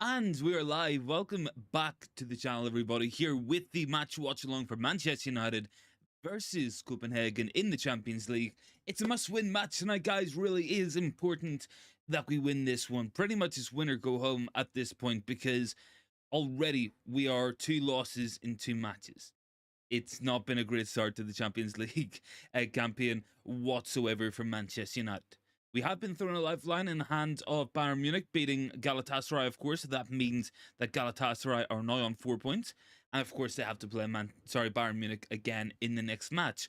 And we are live. Welcome back to the channel, everybody. Here with the match watch along for Manchester United versus Copenhagen in the Champions League. It's a must-win match tonight, guys. Really is important that we win this one. Pretty much it's win or go home at this point, because already we are 2 losses in 2 matches. It's not been a great start to the Champions League campaign whatsoever for Manchester United. We have been thrown a lifeline in the hands of Bayern Munich, beating Galatasaray, of course. That means that Galatasaray are now on 4 points. And, of course, they have to play Bayern Munich again in the next match.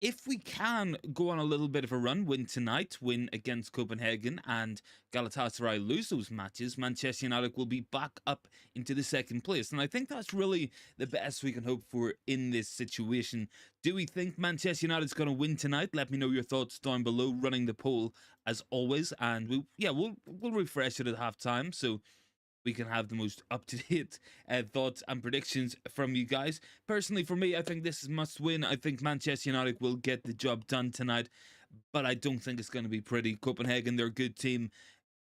If we can go on a little bit of a run, win tonight, win against Copenhagen, and Galatasaray lose those matches, Manchester United will be back up into the 2nd place. And I think that's really the best we can hope for in this situation. Do we think Manchester United's going to win tonight? Let me know your thoughts down below, running the poll as always. And we'll refresh it at halftime, so we can have the most up-to-date thoughts and predictions from you guys. Personally, for me, I think this is must-win. I think Manchester United will get the job done tonight, but I don't think it's going to be pretty. Copenhagen, they're a good team.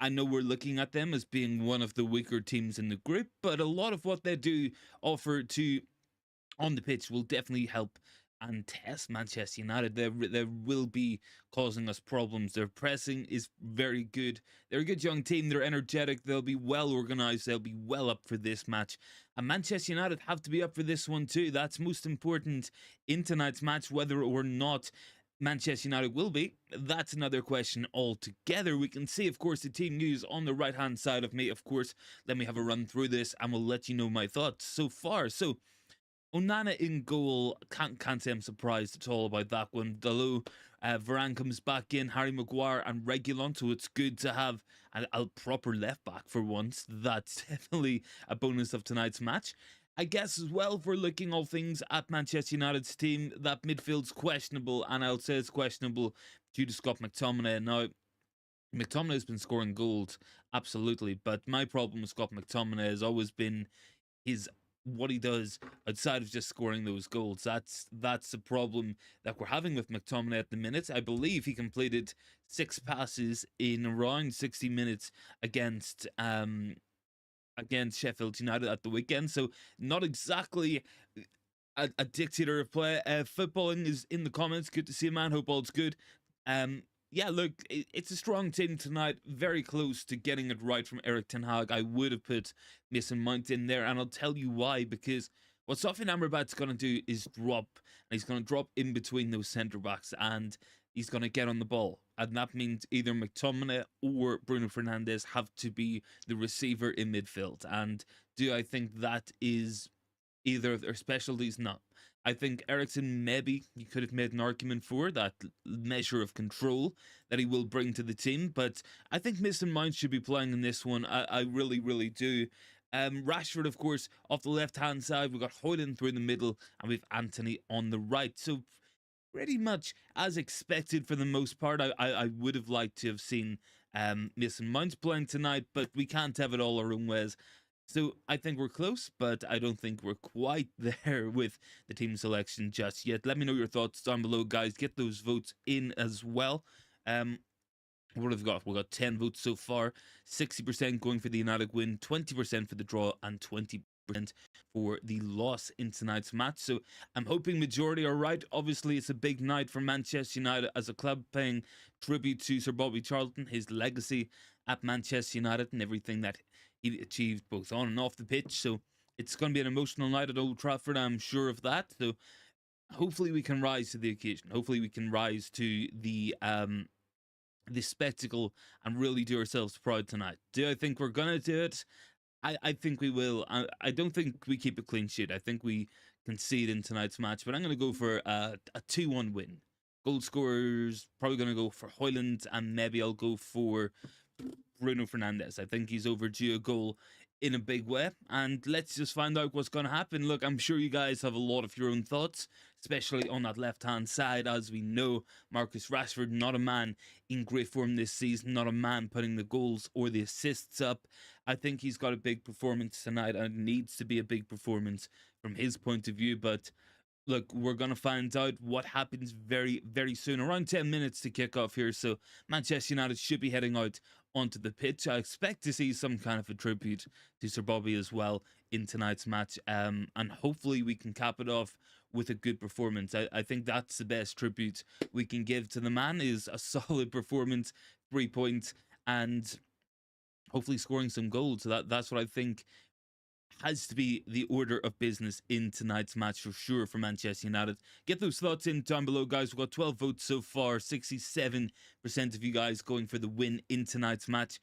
I know we're looking at them as being one of the weaker teams in the group, but a lot of what they do offer to on the pitch will definitely help and test Manchester United. They will be causing us problems. Their pressing is very good. They're a good young team. They're energetic. They'll be well organised. They'll be well up for this match. And Manchester United have to be up for this one too. That's most important in tonight's match. Whether or not Manchester United will be, that's another question altogether. We can see, of course, the team news on the right-hand side of me. Of course, let me have a run through this and we'll let you know my thoughts so far. So, Onana in goal, can't say I'm surprised at all about that one. Dalot, Varane comes back in, Harry Maguire and Reguilon, so it's good to have a proper left back for once. That's definitely a bonus of tonight's match. I guess as well, if we're looking all things at Manchester United's team, that midfield's questionable, and I'll say it's questionable due to Scott McTominay. Now, McTominay has been scoring goals, absolutely, but my problem with Scott McTominay has always been what he does outside of just scoring those goals. That's the problem that we're having with McTominay at the minute. I believe he completed 6 passes in around 60 minutes against Sheffield United at the weekend. So not exactly a dictator of play. Footballing is in the comments. Good to see you, man. Hope all's good. Yeah, look, it's a strong team tonight. Very close to getting it right from Erik ten Hag. I would have put Mason Mount in there, and I'll tell you why. Because what Sofyan Amrabat's going to do is drop, and he's going to drop in between those centre-backs, and he's going to get on the ball. And that means either McTominay or Bruno Fernandes have to be the receiver in midfield. And do I think that is either of their specialties? No. I think Eriksen, maybe you could have made an argument for that measure of control that he will bring to the team, but I think Mason Mount should be playing in this one. I really, really do. Rashford, of course, off the left-hand side. We've got Hojlund through the middle, and we've Antony on the right. So pretty much as expected for the most part. I would have liked to have seen Mason Mount playing tonight, but we can't have it all our own ways. So I think we're close, but I don't think we're quite there with the team selection just yet. Let me know your thoughts down below, guys. Get those votes in as well. What have we got? We've got 10 votes so far. 60% going for the United win, 20% for the draw, and 20% for the loss in tonight's match. So I'm hoping majority are right. Obviously, it's a big night for Manchester United as a club, paying tribute to Sir Bobby Charlton, his legacy at Manchester United, and everything that he achieved both on and off the pitch. So it's going to be an emotional night at Old Trafford, I'm sure of that. So hopefully we can rise to the occasion. Hopefully we can rise to the spectacle and really do ourselves proud tonight. Do I think we're going to do it? I think we will. I don't think we keep a clean sheet. I think we concede in tonight's match, but I'm going to go for a 2-1 win. Goal scorers, probably going to go for Hojlund, and maybe I'll go for Bruno Fernandes. I think he's overdue a goal in a big way, and let's just find out what's going to happen. Look, I'm sure you guys have a lot of your own thoughts, especially on that left-hand side. As we know, Marcus Rashford, not a man in great form this season, not a man putting the goals or the assists up. I think he's got a big performance tonight, and it needs to be a big performance from his point of view, but look, we're going to find out what happens very, very soon. Around 10 minutes to kick off here. So Manchester United should be heading out onto the pitch. I expect to see some kind of a tribute to Sir Bobby as well in tonight's match, and hopefully we can cap it off with a good performance. I think that's the best tribute we can give to the man, is a solid performance, 3 points, and hopefully scoring some goals. So that's what I think has to be the order of business in tonight's match for sure for Manchester United. Get those thoughts in down below, guys. We've got 12 votes so far, 67% of you guys going for the win in tonight's match.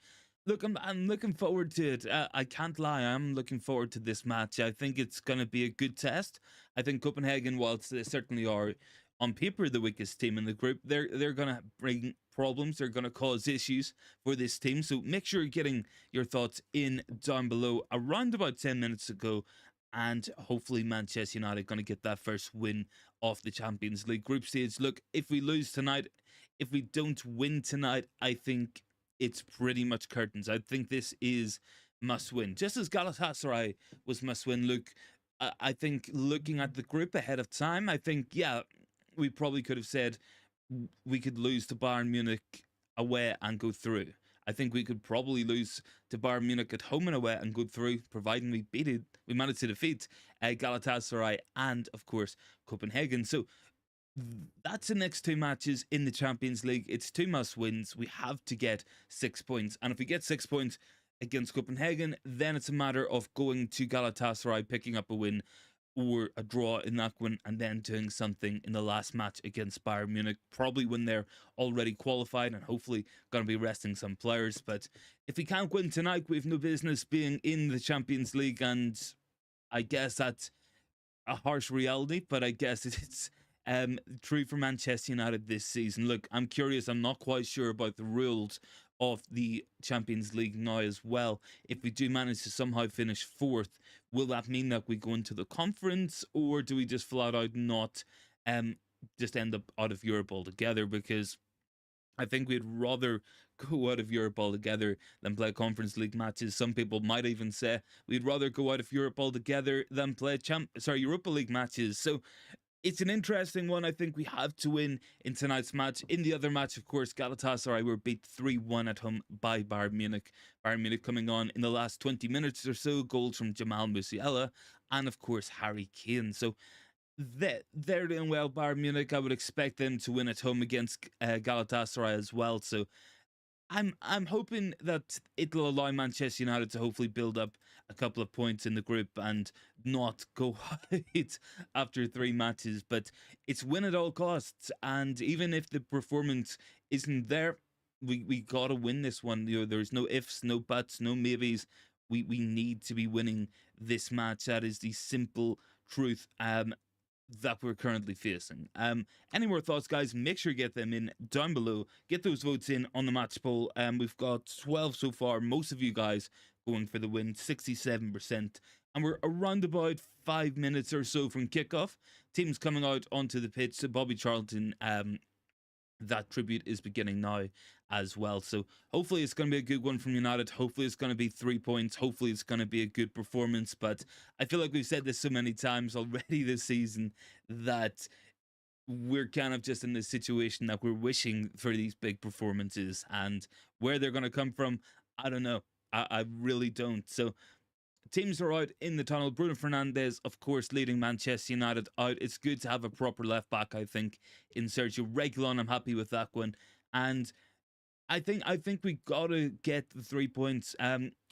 Look, I'm looking forward to it. I can't lie, I'm looking forward to this match. I think it's going to be a good test. I think Copenhagen, whilst they certainly are on paper the weakest team in the group, they're going to bring problems. They're going to cause issues for this team. So make sure you're getting your thoughts in down below. Around about 10 minutes ago, and hopefully Manchester United going to get that first win off the Champions League group stage. Look, if we lose tonight, if we don't win tonight, I think it's pretty much curtains. I think this is must win, just as Galatasaray was must win. Look, I think looking at the group ahead of time, I think, yeah, we probably could have said we could lose to Bayern Munich away and go through. I think we could probably lose to Bayern Munich at home and away and go through, providing we managed to defeat Galatasaray and, of course, Copenhagen. So that's the next two matches in the Champions League. It's two must-wins. We have to get 6 points. And if we get 6 points against Copenhagen, then it's a matter of going to Galatasaray, picking up a win, or a draw in that one, and then doing something in the last match against Bayern Munich, probably when they're already qualified and hopefully going to be resting some players. But if we can't win tonight, we have no business being in the Champions League, and I guess that's a harsh reality, but I guess it's true for Manchester United this season. Look, I'm curious. I'm not quite sure about the rules of the Champions League now as well. If we do manage to somehow finish fourth, will that mean that we go into the conference, or do we just flat out not just end up out of Europe altogether? Because I think we'd rather go out of Europe altogether than play Conference League matches. Some people might even say we'd rather go out of Europe altogether than play Europa League matches. So it's an interesting one. I think we have to win in tonight's match. In the other match, of course, Galatasaray were beat 3-1 at home by Bayern Munich. Bayern Munich coming on in the last 20 minutes or so, goals from Jamal Musiala and, of course, Harry Kane. So they're doing well, Bayern Munich. I would expect them to win at home against Galatasaray as well. So I'm hoping that it'll allow Manchester United to hopefully build up a couple of points in the group and not go out after 3 matches. But it's win at all costs, and even if the performance isn't there, we gotta win this one. You know, there's no ifs, no buts, no maybes. We need to be winning this match. That is the simple truth. That we're currently facing. Any more thoughts, guys? Make sure you get them in down below. Get those votes in on the match poll. We've got 12 so far. Most of you guys going for the win, 67%. And we're around about 5 minutes or so from kickoff. Teams coming out onto the pitch. So Bobby Charlton, that tribute is beginning now as well. So hopefully it's going to be a good one from United. Hopefully it's going to be 3 points. Hopefully it's going to be a good performance. But I feel like we've said this so many times already this season that we're kind of just in this situation that we're wishing for these big performances, and where they're going to come from, I don't know. I really don't. So teams are out in the tunnel. Bruno Fernandes, of course, leading Manchester United out. It's good to have a proper left back, I think, in Sergio Reguilon. I'm happy with that one. And I think we gotta get the 3 points.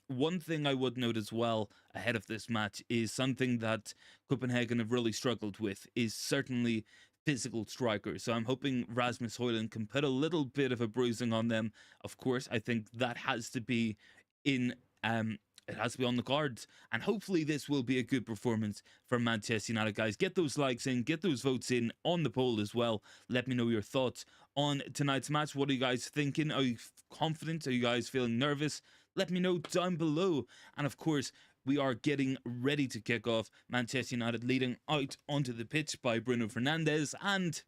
One thing I would note as well ahead of this match is something that Copenhagen have really struggled with is certainly physical strikers. So I'm hoping Rasmus Hojlund can put a little bit of a bruising on them. Of course, I think that has to be in it has to be on the cards, and hopefully this will be a good performance for Manchester United, guys. Get those likes in, get those votes in on the poll as well. Let me know your thoughts on tonight's match. What are you guys thinking? Are you confident? Are you guys feeling nervous? Let me know down below. And of course, we are getting ready to kick off. Manchester United leading out onto the pitch by Bruno Fernandes, and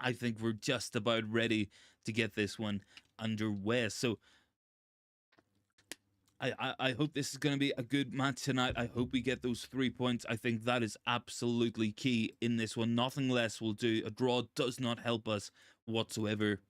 I think we're just about ready to get this one underway. So I hope this is going to be a good match tonight. I hope we get those 3 points. I think that is absolutely key in this one. Nothing less will do. A draw does not help us whatsoever.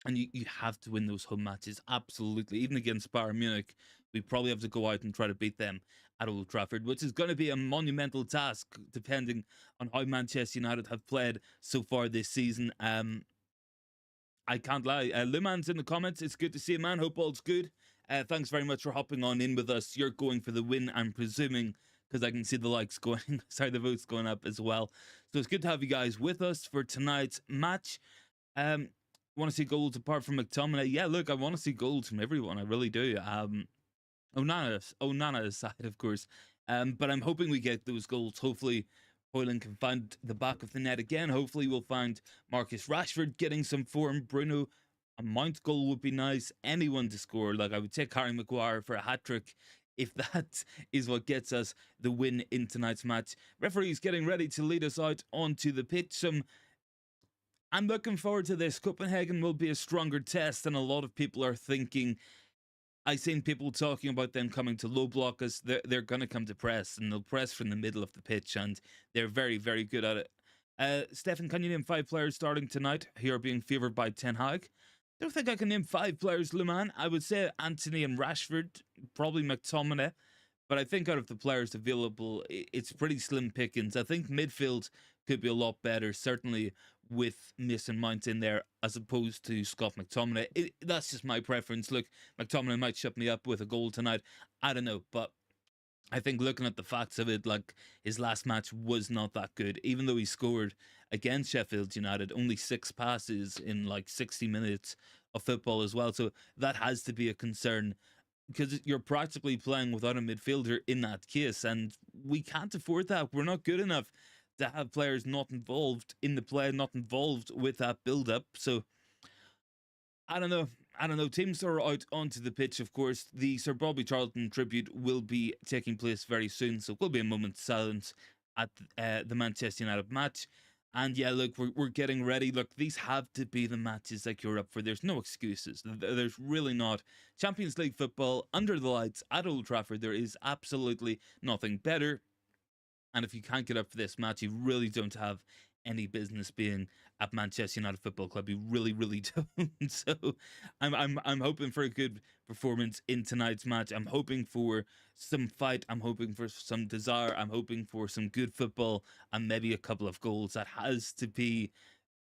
And you have to win those home matches, absolutely. Even against Bayern Munich, we probably have to go out and try to beat them at Old Trafford, which is going to be a monumental task, depending on how Manchester United have played so far this season. I can't lie. Luman's in the comments. It's good to see you, man. Hope all's good. Thanks very much for hopping on in with us. You're going for the win, I'm presuming, because I can see the likes going, sorry, the votes going up as well. So it's good to have you guys with us for tonight's match. Want to see goals apart from McTominay? Yeah, look, I want to see goals from everyone. I really do. Onana aside, of course. But I'm hoping we get those goals. Hopefully, Hojlund can find the back of the net again. Hopefully, we'll find Marcus Rashford getting some form. Bruno, a Mount goal would be nice. Anyone to score. Like, I would take Harry Maguire for a hat-trick if that is what gets us the win in tonight's match. Referee's getting ready to lead us out onto the pitch. I'm looking forward to this. Copenhagen will be a stronger test than a lot of people are thinking. I've seen people talking about them coming to low block us. They're going to come to press, and they'll press from the middle of the pitch, and they're very, very good at it. Stefan, can you name 5 players starting tonight who are being favoured by Ten Hag? I don't think I can name 5 players, Luman. I would say Antony and Rashford, probably McTominay. But I think out of the players available, it's pretty slim pickings. I think midfield could be a lot better, certainly with Mason Mount in there as opposed to Scott McTominay. That's just my preference. Look, McTominay might shut me up with a goal tonight. I don't know, but I think looking at the facts of it, like his last match was not that good. Even though he scored against Sheffield United, only 6 passes in like 60 minutes of football as well. So that has to be a concern because you're practically playing without a midfielder in that case, and we can't afford that. We're not good enough to have players not involved in the play, not involved with that build-up. So I don't know. Teams are out onto the pitch, of course. The Sir Bobby Charlton tribute will be taking place very soon, so it will be a moment's silence at the Manchester United match. And yeah, look, we're getting ready. Look, these have to be the matches that you're up for. There's no excuses. There's really not. Champions League football, under the lights, at Old Trafford, there is absolutely nothing better. And if you can't get up for this match, you really don't have any business being at Manchester United Football Club. You really, really don't. So I'm hoping for a good performance in tonight's match. I'm hoping for some fight. I'm hoping for some desire. I'm hoping for some good football and maybe a couple of goals. That has to be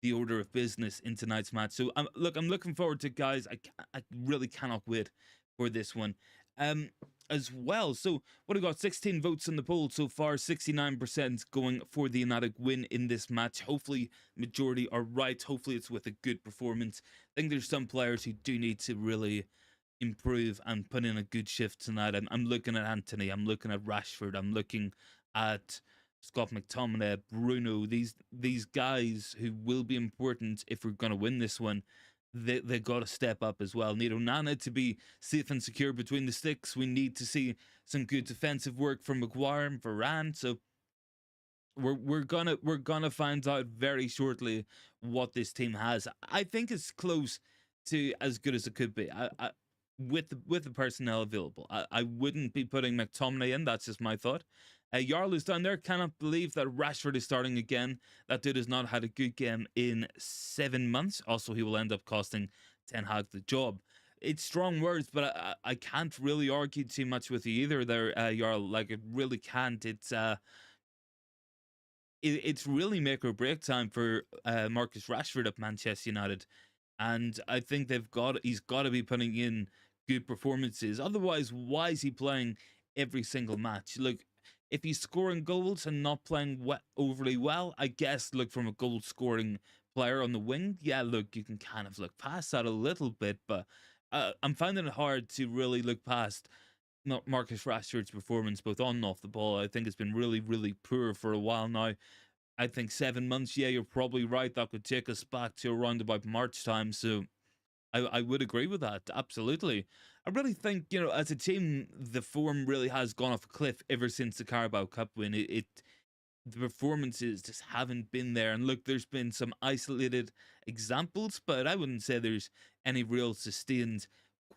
the order of business in tonight's match. So I'm looking forward to it, guys. I really cannot wait for this one. As well. So what have we got? 16 votes on the poll so far, 69% going for the United win in this match. Hopefully majority are right. Hopefully it's with a good performance. I think there's some players who do need to really improve and put in a good shift tonight. I'm looking at Antony, I'm looking at Rashford, I'm looking at Scott McTominay, Bruno, these guys who will be important if we're going to win this one. They got to step up as well. Need Onana to be safe and secure between the sticks. We need to see some good defensive work from Maguire and Varane. So we're gonna find out very shortly what this team has. I think it's close to as good as it could be. With the personnel available, I wouldn't be putting McTominay in. That's just my thought. Jarl is down there. Cannot believe that Rashford is starting again. That dude has not had a good game in 7 months. Also, he will end up costing Ten Hag the job. It's strong words, but I can't really argue too much with you either there, Jarl. Like, it really can't. It's really make or break time for Marcus Rashford at Manchester United. And I think he's got to be putting in good performances. Otherwise, why is he playing every single match? Look, if he's scoring goals and not playing overly well, I guess look from a goal scoring player on the wing. Yeah, look, you can kind of look past that a little bit, but I'm finding it hard to really look past Marcus Rashford's performance both on and off the ball. I think it's been really, really poor for a while now. I think 7 months, yeah, you're probably right. That could take us back to around about March time. So I would agree with that. Absolutely. I really think, as a team, the form really has gone off a cliff ever since the Carabao Cup win. The performances just haven't been there. And look, there's been some isolated examples, but I wouldn't say there's any real sustained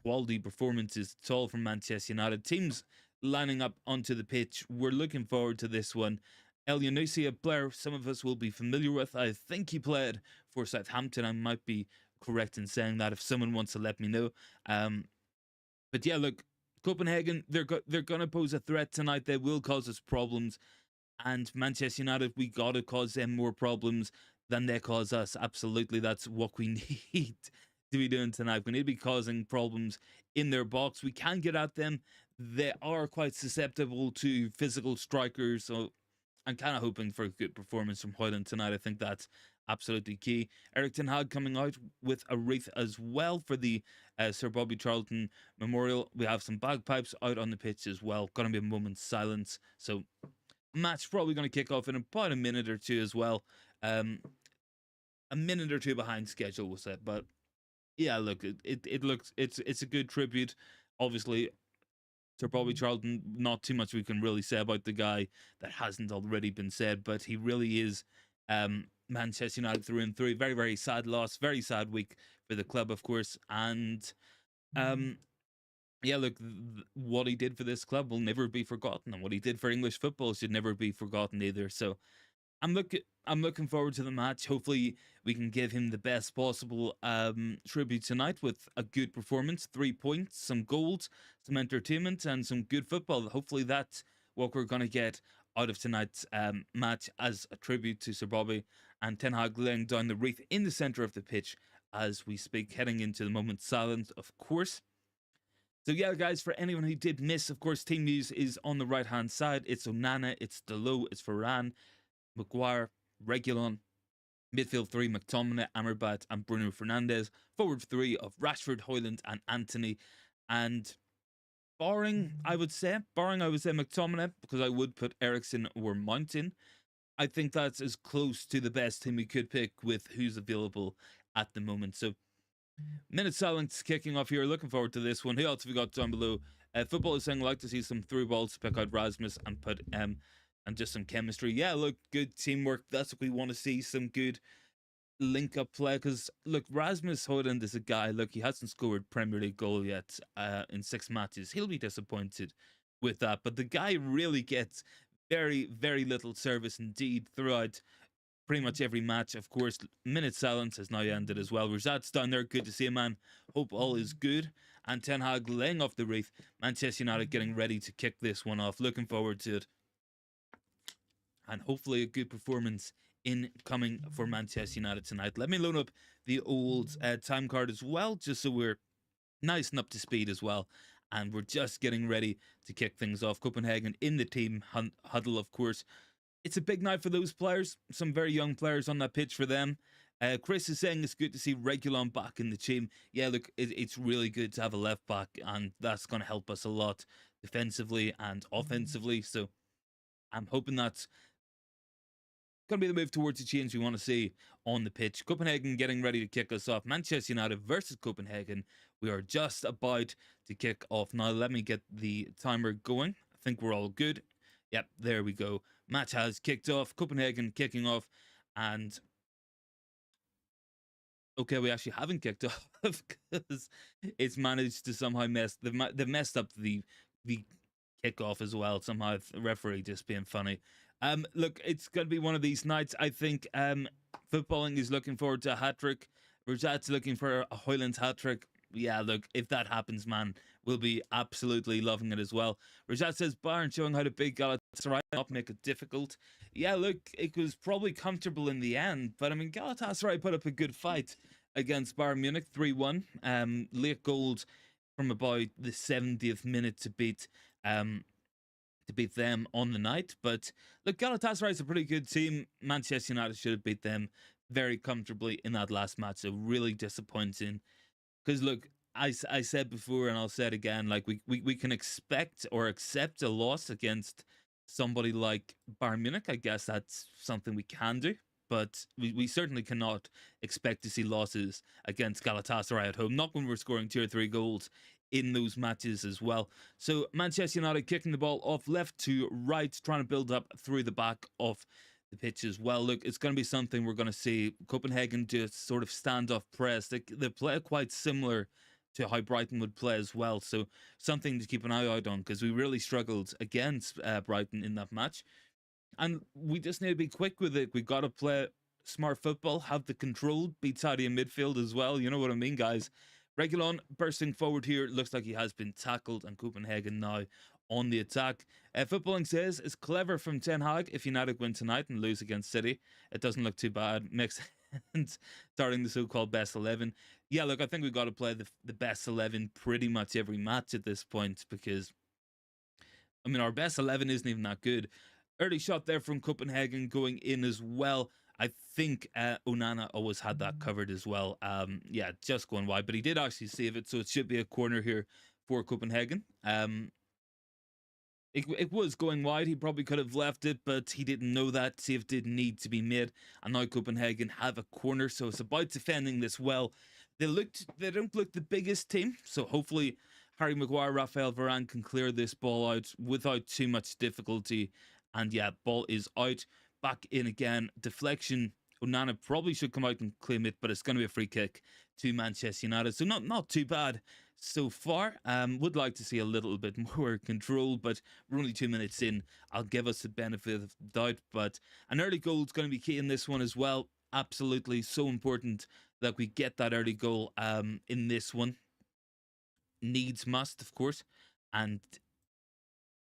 quality performances at all from Manchester United. Teams lining up onto the pitch. We're looking forward to this one. El Yunusi, a player some of us will be familiar with. I think he played for Southampton. I might be correct in saying that if someone wants to let me know. But yeah, look, Copenhagen, they're gonna pose a threat tonight. They will cause us problems, and Manchester United, we gotta cause them more problems than they cause us. Absolutely, that's what we need to be doing tonight. We need to be causing problems in their box. We can get at them. They are quite susceptible to physical strikers, so I'm kind of hoping for a good performance from Hojlund tonight. I think that's absolutely key. Eric Ten Hag coming out with a wreath as well for the Sir Bobby Charlton Memorial. We have some bagpipes out on the pitch as well. Going to be a moment's silence. So match probably going to kick off in about a minute or two as well. A minute or two behind schedule, we'll say. But yeah, look, it looks it's a good tribute. Obviously, Sir Bobby Charlton, not too much we can really say about the guy that hasn't already been said, but he really is Manchester United through and through. Very, very sad loss, very sad week for the club, of course. And yeah, look, what he did for this club will never be forgotten, and what he did for English football should never be forgotten either. So I'm looking forward to the match. Hopefully we can give him the best possible tribute tonight with a good performance, 3 points, some goals, some entertainment, and some good football. Hopefully that's what we're gonna get out of tonight's match as a tribute to Sir Bobby, and Ten Hag laying down the wreath in the centre of the pitch as we speak, heading into the moment's silence, of course. So yeah, guys, for anyone who did miss, of course, team news is on the right-hand side. It's Onana, it's Dalot, it's Varane, Maguire, Reguilon, midfield 3, McTominay, Amrabat, and Bruno Fernandes. Forward 3 of Rashford, Hojlund, and Antony. And barring, I would say McTominay, because I would put Eriksen or Mount in. I think that's as close to the best team we could pick with who's available at the moment. So minute silence kicking off here. Looking forward to this one. Who else have we got down below? Football is saying, like to see some through balls to pick out Rasmus and put and just some chemistry. Yeah, look, good teamwork. That's what we want to see. Some good link up play. Because look, Rasmus Hojlund is a guy. Look, he hasn't scored Premier League goal yet in 6 matches. He'll be disappointed with that. But the guy really gets very, very little service indeed throughout pretty much every match. Of course, minute silence has now ended as well. Rashad's down there. Good to see him, man. Hope all is good. And Ten Hag laying off the wreath. Manchester United getting ready to kick this one off. Looking forward to it. And hopefully a good performance incoming for Manchester United tonight. Let me load up the old time card as well, just so we're nice and up to speed as well. And we're just getting ready to kick things off. Copenhagen in the team huddle, of course. It's a big night for those players. Some very young players on that pitch for them. Chris is saying it's good to see Reguilon back in the team. Yeah, look, it's really good to have a left back, and that's going to help us a lot defensively and offensively. So I'm hoping that's going to be the move towards the change we want to see on the pitch. Copenhagen getting ready to kick us off. Manchester United versus Copenhagen. We are just about to kick off now. Let me get the timer going. I think we're all good. Yep, there we go. Match has kicked off. Copenhagen kicking off. And okay, we actually haven't kicked off because it's managed to somehow they've messed up the kickoff as well. Somehow the referee just being funny. Look, it's gonna be one of these nights. I think footballing is looking forward to a hat-trick. Rajat's looking for a Hojlund's hat-trick. Yeah, look, if that happens, man, we'll be absolutely loving it as well. Rajat says Bayern showing how to beat Galatasaray, not make it difficult. Yeah, look, it was probably comfortable in the end, but I mean, Galatasaray put up a good fight against Bayern Munich, 3-1. Late goals from about the 70th minute to beat them on the night. But look, Galatasaray is a pretty good team. Manchester United should have beat them very comfortably in that last match. So really disappointing. Because look, I said before and I'll say it again, like we can expect or accept a loss against somebody like Bayern Munich. I guess that's something we can do. But we certainly cannot expect to see losses against Galatasaray at home. Not when we're scoring 2 or 3 goals in those matches as well. So Manchester United kicking the ball off left to right, trying to build up through the back of the pitch as well. Look, it's going to be something we're going to see. Copenhagen just sort of standoff press. They play quite similar to how Brighton would play as well. So something to keep an eye out on, because we really struggled against Brighton in that match. And we just need to be quick with it. We got to play smart football, have the control, be tidy in midfield as well. You know what I mean, guys? Reguilon bursting forward here. Looks like he has been tackled, and Copenhagen now on the attack. Footballing says it's clever from Ten Hag if United win tonight and lose against City. It doesn't look too bad. Makes sense. Starting the so-called best 11. Yeah, look, I think we've got to play the best 11 pretty much every match at this point, because I mean, our best 11 isn't even that good. Early shot there from Copenhagen going in as well. I think Onana always had that covered as well. Yeah, just going wide, but he did actually save it, so it should be a corner here for Copenhagen. It was going wide. He probably could have left it, but he didn't know that. Save did need to be made, and now Copenhagen have a corner, so it's about defending this well. They don't look the biggest team, so hopefully Harry Maguire, Raphael Varane can clear this ball out without too much difficulty. And yeah, ball is out. Back in again. Deflection. Onana probably should come out and claim it, but it's going to be a free kick to Manchester United. So not too bad so far. Would like to see a little bit more control, but we're only 2 minutes in. I'll give us the benefit of the doubt, but an early goal is going to be key in this one as well. Absolutely so important that we get that early goal in this one. Needs must, of course. And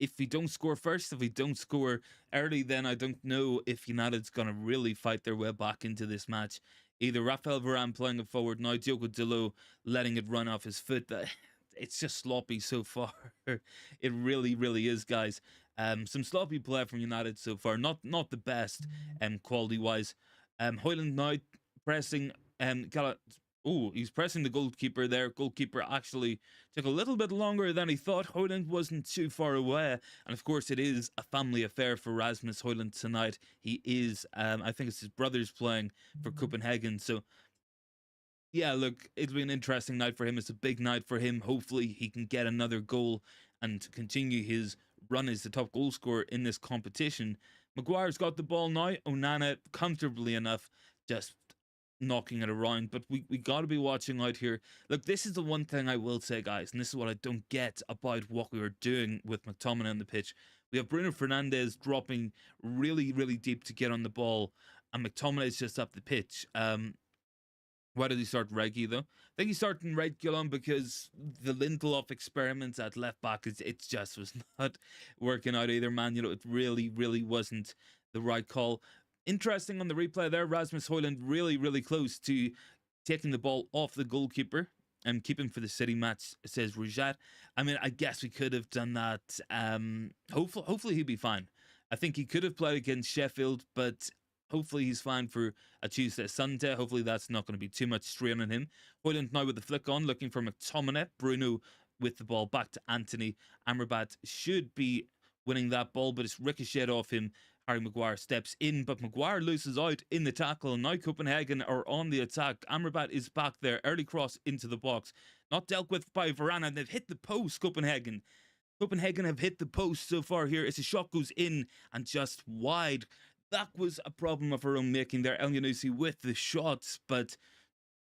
if we don't score first, if we don't score early, then I don't know if United's going to really fight their way back into this match. Either Raphael Varane playing it forward, now Diogo Dalot letting it run off his foot. It's just sloppy so far. It really, really is, guys. Some sloppy play from United so far. Not the best quality-wise. Hojlund now pressing... he's pressing the goalkeeper there. Goalkeeper actually took a little bit longer than he thought. Hojlund wasn't too far away. And of course, it is a family affair for Rasmus Hojlund tonight. He is, I think it's his brother's playing for Copenhagen. So, yeah, look, it'll be an interesting night for him. It's a big night for him. Hopefully, he can get another goal and continue his run as the top goal scorer in this competition. Maguire's got the ball now. Onana, comfortably enough, just knocking it around, but we got to be watching out here. Look, this is the one thing I will say, guys, and this is what I don't get about what we were doing with McTominay on the pitch. We have Bruno Fernandes dropping really, really deep to get on the ball, and McTominay is just up the pitch. Why did he start Reggie, though? I think he started Reguilon because the Lindelof experiments at left back, it just was not working out either, man. You know, it really, really wasn't the right call. Interesting on the replay there, Rasmus Hojlund really, really close to taking the ball off the goalkeeper and keeping for the City match, says Rujat. I mean, I guess we could have done that. Hopefully he'll be fine. I think he could have played against Sheffield, but hopefully he's fine for a Tuesday, Sunday. Hopefully that's not going to be too much strain on him. Hojlund now with the flick on, looking for McTominay. Bruno with the ball back to Anthony. Amrabat should be winning that ball, but it's ricocheted off him. Harry Maguire steps in, but Maguire loses out in the tackle. Now Copenhagen are on the attack. Amrabat is back there. Early cross into the box. Not dealt with by Varane, and they've hit the post, Copenhagen. Copenhagen have hit the post so far here as the shot goes in and just wide. That was a problem of our own making there. El Yunusi with the shots, but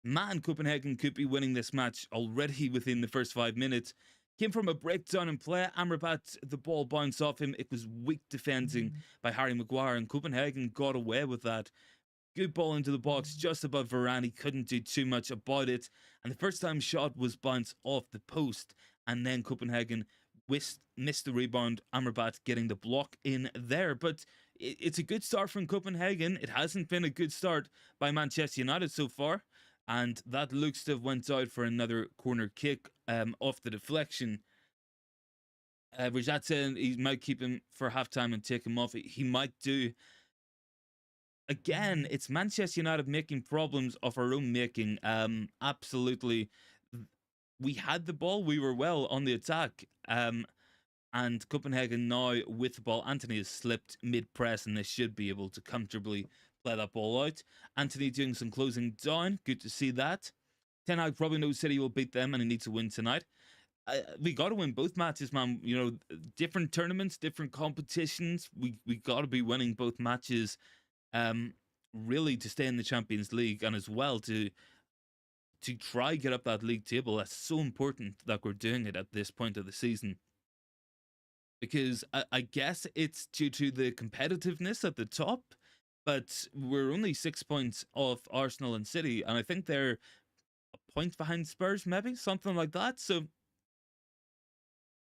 man, Copenhagen could be winning this match already within the first 5 minutes. Came from a breakdown in play. Amrabat, the ball bounced off him. It was weak defending by Harry Maguire, and Copenhagen got away with that. Good ball into the box just above Varane. He couldn't do too much about it. And the first time shot was bounced off the post, and then Copenhagen missed the rebound. Amrabat getting the block in there. But it's a good start from Copenhagen. It hasn't been a good start by Manchester United so far. And that looks to have went out for another corner kick off the deflection. Rajat said he might keep him for halftime and take him off. He might do. Again, it's Manchester United making problems of our own making. Absolutely. We had the ball. We were well on the attack. And Copenhagen now with the ball. Anthony has slipped mid-press, and they should be able to comfortably play that ball out. Anthony doing some closing down. Good to see that. Ten Hag probably knows City will beat them, and he needs to win tonight. We got to win both matches, man. You know, different tournaments, different competitions. We got to be winning both matches, really, to stay in the Champions League, and as well to try get up that league table. That's so important that we're doing it at this point of the season. Because I guess it's due to the competitiveness at the top. but we're only 6 points off Arsenal and City, and I think they're a point behind Spurs, maybe something like that. So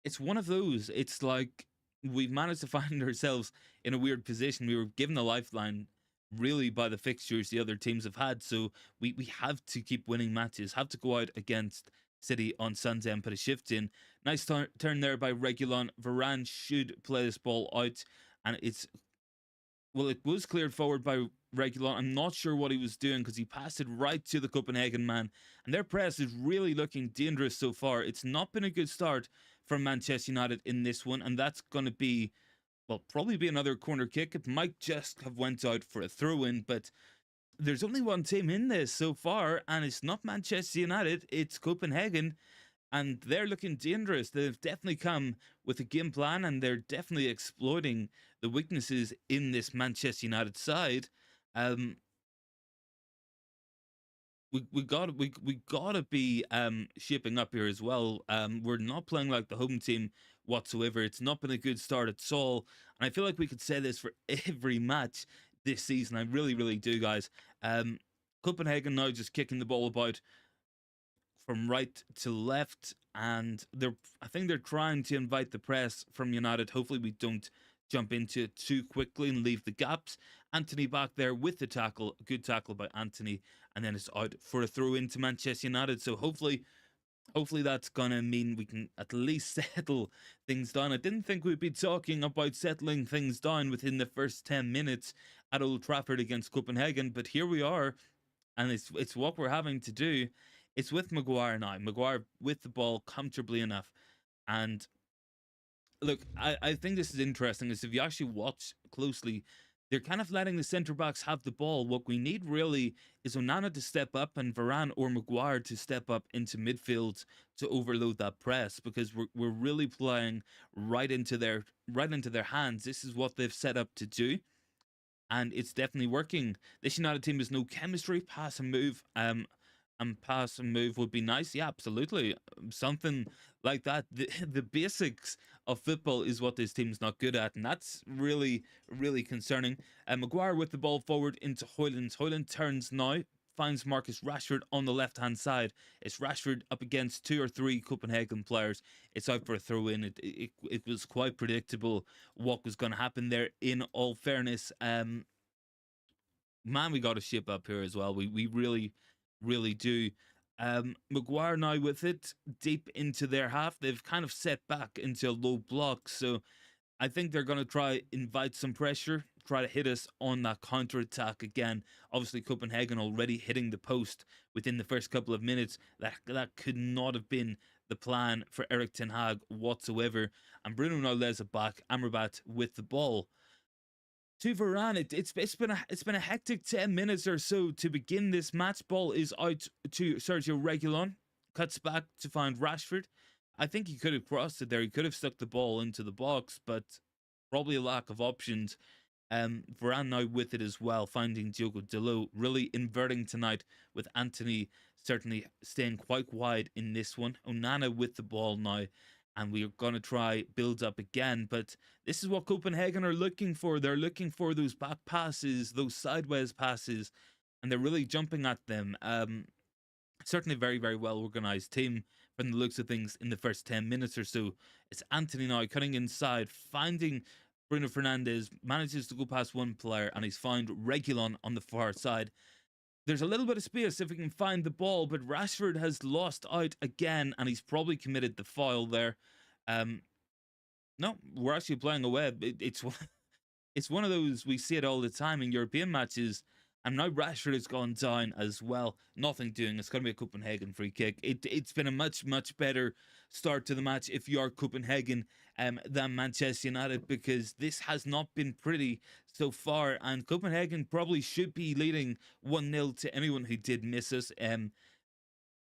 it's one of those. It's like we've managed to find ourselves in a weird position. We were given a lifeline really by the fixtures the other teams have had. So we have to keep winning matches, have to go out against City on Sunday and put a shift in. Nice turn there by Reguilon. Varane should play this ball out, and it was cleared forward by Reguilon. I'm not sure what he was doing because he passed it right to the Copenhagen man. And their press is really looking dangerous so far. It's not been a good start from Manchester United in this one. And that's going to be, well, probably be another corner kick. It might just have went out for a throw-in. But there's only one team in this so far. And it's not Manchester United. It's Copenhagen. And they're looking dangerous. They've definitely come with a game plan, and they're definitely exploiting the weaknesses in this Manchester United side. Um, we gotta be shaping up here as well. We're not playing like the home team whatsoever. It's not been a good start at all, and I feel like we could say this for every match this season. I really, really do, guys. Copenhagen now just kicking the ball about from right to left, and I think they're trying to invite the press from United. Hopefully we don't jump into it too quickly and leave the gaps. Anthony back there with the tackle, good tackle by Anthony, and then it's out for a throw into Manchester United. So hopefully that's gonna mean we can at least settle things down. I didn't think we'd be talking about settling things down within the first 10 minutes at Old Trafford against Copenhagen, but here we are, and it's what we're having to do. It's with Maguire now. Maguire with the ball comfortably enough. And look, I think this is interesting. Is if you actually watch closely, they're kind of letting the centre backs have the ball. What we need really is Onana to step up and Varane or Maguire to step up into midfield to overload that press, because we're really playing right into their hands. This is what they've set up to do, and it's definitely working. This United team has no chemistry. Pass and move, and pass and move would be nice. Yeah, absolutely, something like that. The basics of football is what this team's not good at, and that's really, really concerning. Maguire with the ball forward into Hojlund. Hojlund turns now, finds Marcus Rashford on the left hand side. It's Rashford up against two or three Copenhagen players. It's out for a throw in. It was quite predictable what was going to happen there. In all fairness, man, we got to shape up here as well. We really, really do. Maguire now with it deep into their half. They've kind of set back into a low block, so I think they're going to try invite some pressure, try to hit us on that counter attack again. Obviously, Copenhagen already hitting the post within the first couple of minutes. That could not have been the plan for Erik ten Hag whatsoever. And Bruno now lays it back. Amrabat with the ball to Varane. It's been a hectic 10 minutes or so to begin this match. Ball is out to Sergio Reguilon, cuts back to find Rashford. I think he could have crossed it there. He could have stuck the ball into the box, but probably a lack of options. Varane now with it as well, finding Diogo Dalot, really inverting tonight with Anthony certainly staying quite wide in this one. Onana with the ball now, and we are going to try build up again, but this is what Copenhagen are looking for. They're looking for those back passes, those sideways passes, and they're really jumping at them. Certainly very, very well organized team from the looks of things in the first 10 minutes or so. It's Anthony now cutting inside, finding Bruno Fernandes, manages to go past one player, and he's found Reguilon on the far side. There's a little bit of space if he can find the ball, but Rashford has lost out again, and he's probably committed the foul there. No, we're actually playing away. It's one of those, we see it all the time in European matches. And now Rashford has gone down as well. Nothing doing. It's going to be a Copenhagen free kick. It's been a much, much better start to the match if you are Copenhagen than Manchester United, because this has not been pretty so far. And Copenhagen probably should be leading 1-0 to anyone who did miss us.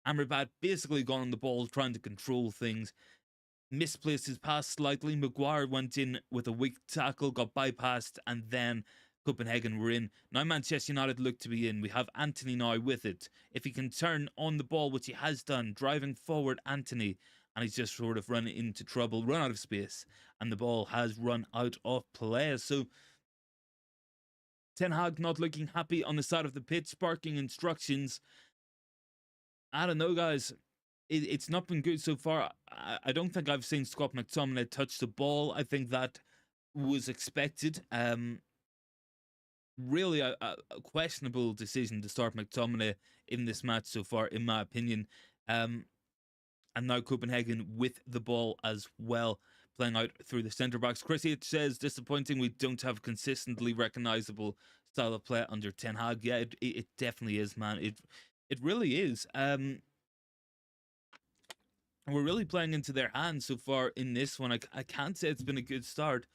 Amrabat basically gone on the ball, trying to control things. Misplaced his pass slightly. Maguire went in with a weak tackle, got bypassed, and then Copenhagen were in. Now Manchester United look to be in. We have Anthony now with it. If he can turn on the ball, which he has done, driving forward Anthony, and he's just sort of run into trouble, run out of space, and the ball has run out of play. So Ten Hag not looking happy on the side of the pitch, sparking instructions. I don't know, guys. It's not been good so far. I don't think I've seen Scott McTominay touch the ball. I think that was expected. Really a questionable decision to start McTominay in this match so far, in my opinion. And now Copenhagen with the ball as well, playing out through the centre backs. Chris H says, disappointing we don't have consistently recognisable style of play under Ten Hag. Yeah, it definitely is, man. It really is. We're really playing into their hands so far in this one. I can't say it's been a good start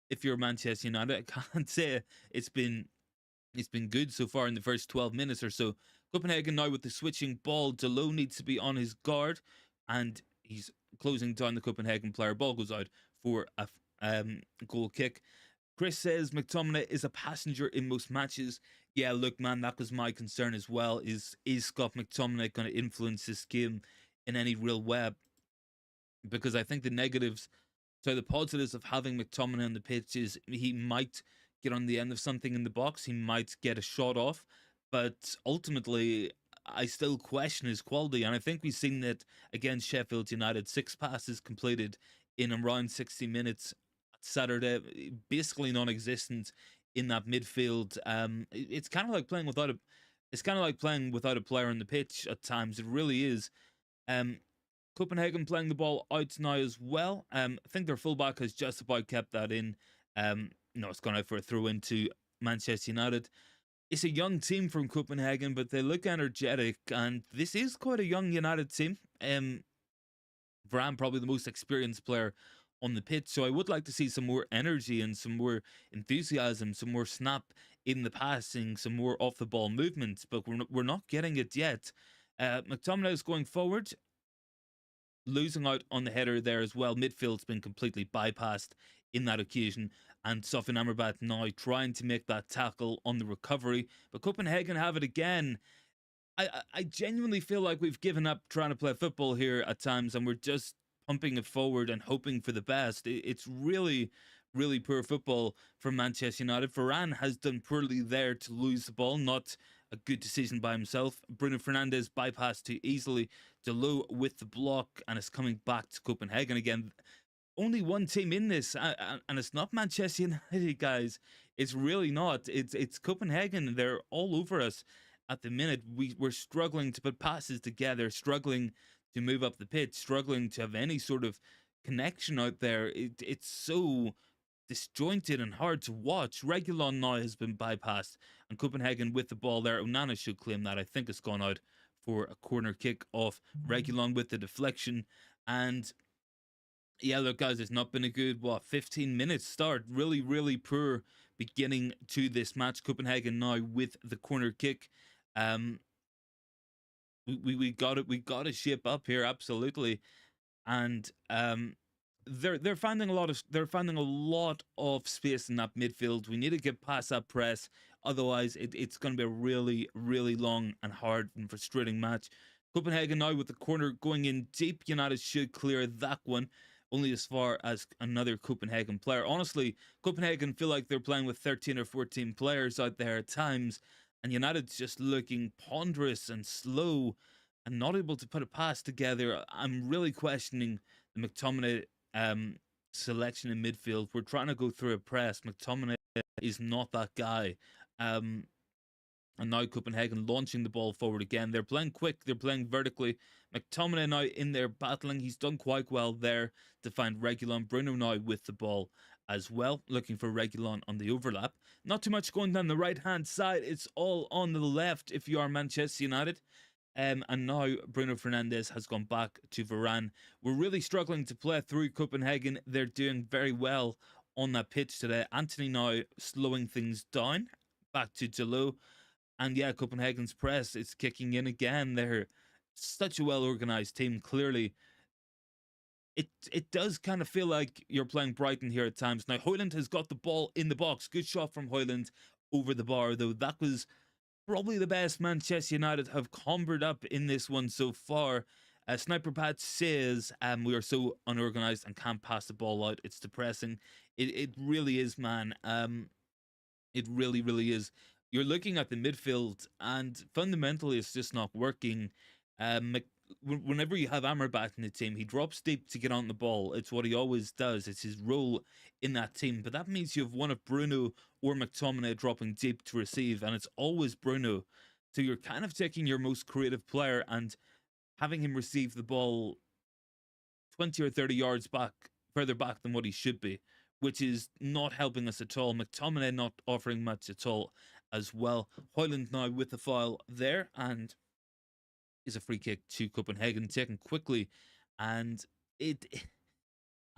if you're Manchester United. I can't say it's been good so far in the first 12 minutes or so. Copenhagen now with the switching ball. Delo needs to be on his guard, and he's closing down the Copenhagen player. Ball goes out for a goal kick. Chris says McTominay is a passenger in most matches. Yeah, look, man, that was my concern as well. Is Scott McTominay going to influence this game in any real way? Because I think the negatives, so the positives of having McTominay on the pitch is he might get on the end of something in the box, he might get a shot off, but ultimately I still question his quality. And I think we've seen that against Sheffield United. 6 passes completed in around 60 minutes Saturday, basically non-existent in that midfield. It's kind of like playing without a player on the pitch at times. It really is. Copenhagen playing the ball out now as well. I think their fullback has just about kept that in. It's gone out for a throw into Manchester United. It's a young team from Copenhagen, but they look energetic, and this is quite a young United team. Varane probably the most experienced player on the pitch, so I would like to see some more energy and some more enthusiasm, some more snap in the passing, some more off the ball movements, but we're not getting it yet. McTominay is going forward, losing out on the header there as well. Midfield's been completely bypassed in that occasion, and Sofyan Amrabat now trying to make that tackle on the recovery, but Copenhagen have it again. I genuinely feel like we've given up trying to play football here at times, and we're just pumping it forward and hoping for the best. It's really, really poor football from Manchester United. Varane has done poorly there to lose the ball, not a good decision by himself. Bruno Fernandes bypassed too easily. Delo with the block, and it's coming back to Copenhagen again. Only one team in this, and it's not Manchester United, guys. It's really not. It's Copenhagen. They're all over us at the minute. We're struggling to put passes together, struggling to move up the pitch, struggling to have any sort of connection out there. It's so disjointed and hard to watch. Reguilon now has been bypassed, and Copenhagen with the ball there. Onana should claim that. I think it's gone out for a corner kick off Reguilon with the deflection. And yeah, look, guys, it's not been a good 15 minutes start. Really, really poor beginning to this match. Copenhagen now with the corner kick. We got it. We got to shape up here, absolutely. And they're finding a lot of space in that midfield. We need to get past that press, otherwise it's going to be a really, really long and hard and frustrating match. Copenhagen now with the corner going in deep. United should clear that one, only as far as another Copenhagen player. Honestly, Copenhagen feel like they're playing with 13 or 14 players out there at times, and United's just looking ponderous and slow and not able to put a pass together. I'm really questioning the McTominay selection in midfield. We're trying to go through a press. McTominay is not that guy. And now Copenhagen launching the ball forward again. They're playing quick. They're playing vertically. McTominay now in there battling. He's done quite well there to find Reguilon. Bruno now with the ball as well, looking for Reguilon on the overlap. Not too much going down the right-hand side. It's all on the left if you are Manchester United. And now Bruno Fernandes has gone back to Varane. We're really struggling to play through Copenhagen. They're doing very well on that pitch today. Anthony now slowing things down. Back to Delo. And yeah, Copenhagen's press is kicking in again. They're such a well-organized team, clearly. It does kind of feel like you're playing Brighton here at times. Now, Hojlund has got the ball in the box. Good shot from Hojlund over the bar, though. That was probably the best Manchester United have conjured up in this one so far. Sniper Pat says, we are so unorganized and can't pass the ball out. It's depressing. It really is, man. It really, really is. You're looking at the midfield, and fundamentally, it's just not working. Whenever you have Amrabat in the team, he drops deep to get on the ball. It's what he always does. It's his role in that team. But that means you have one of Bruno or McTominay dropping deep to receive, and it's always Bruno. So you're kind of taking your most creative player and having him receive the ball 20 or 30 yards back, further back than what he should be, which is not helping us at all. McTominay not offering much at all as well. Hojlund now with the foul there, and is a free kick to Copenhagen, taken quickly. And it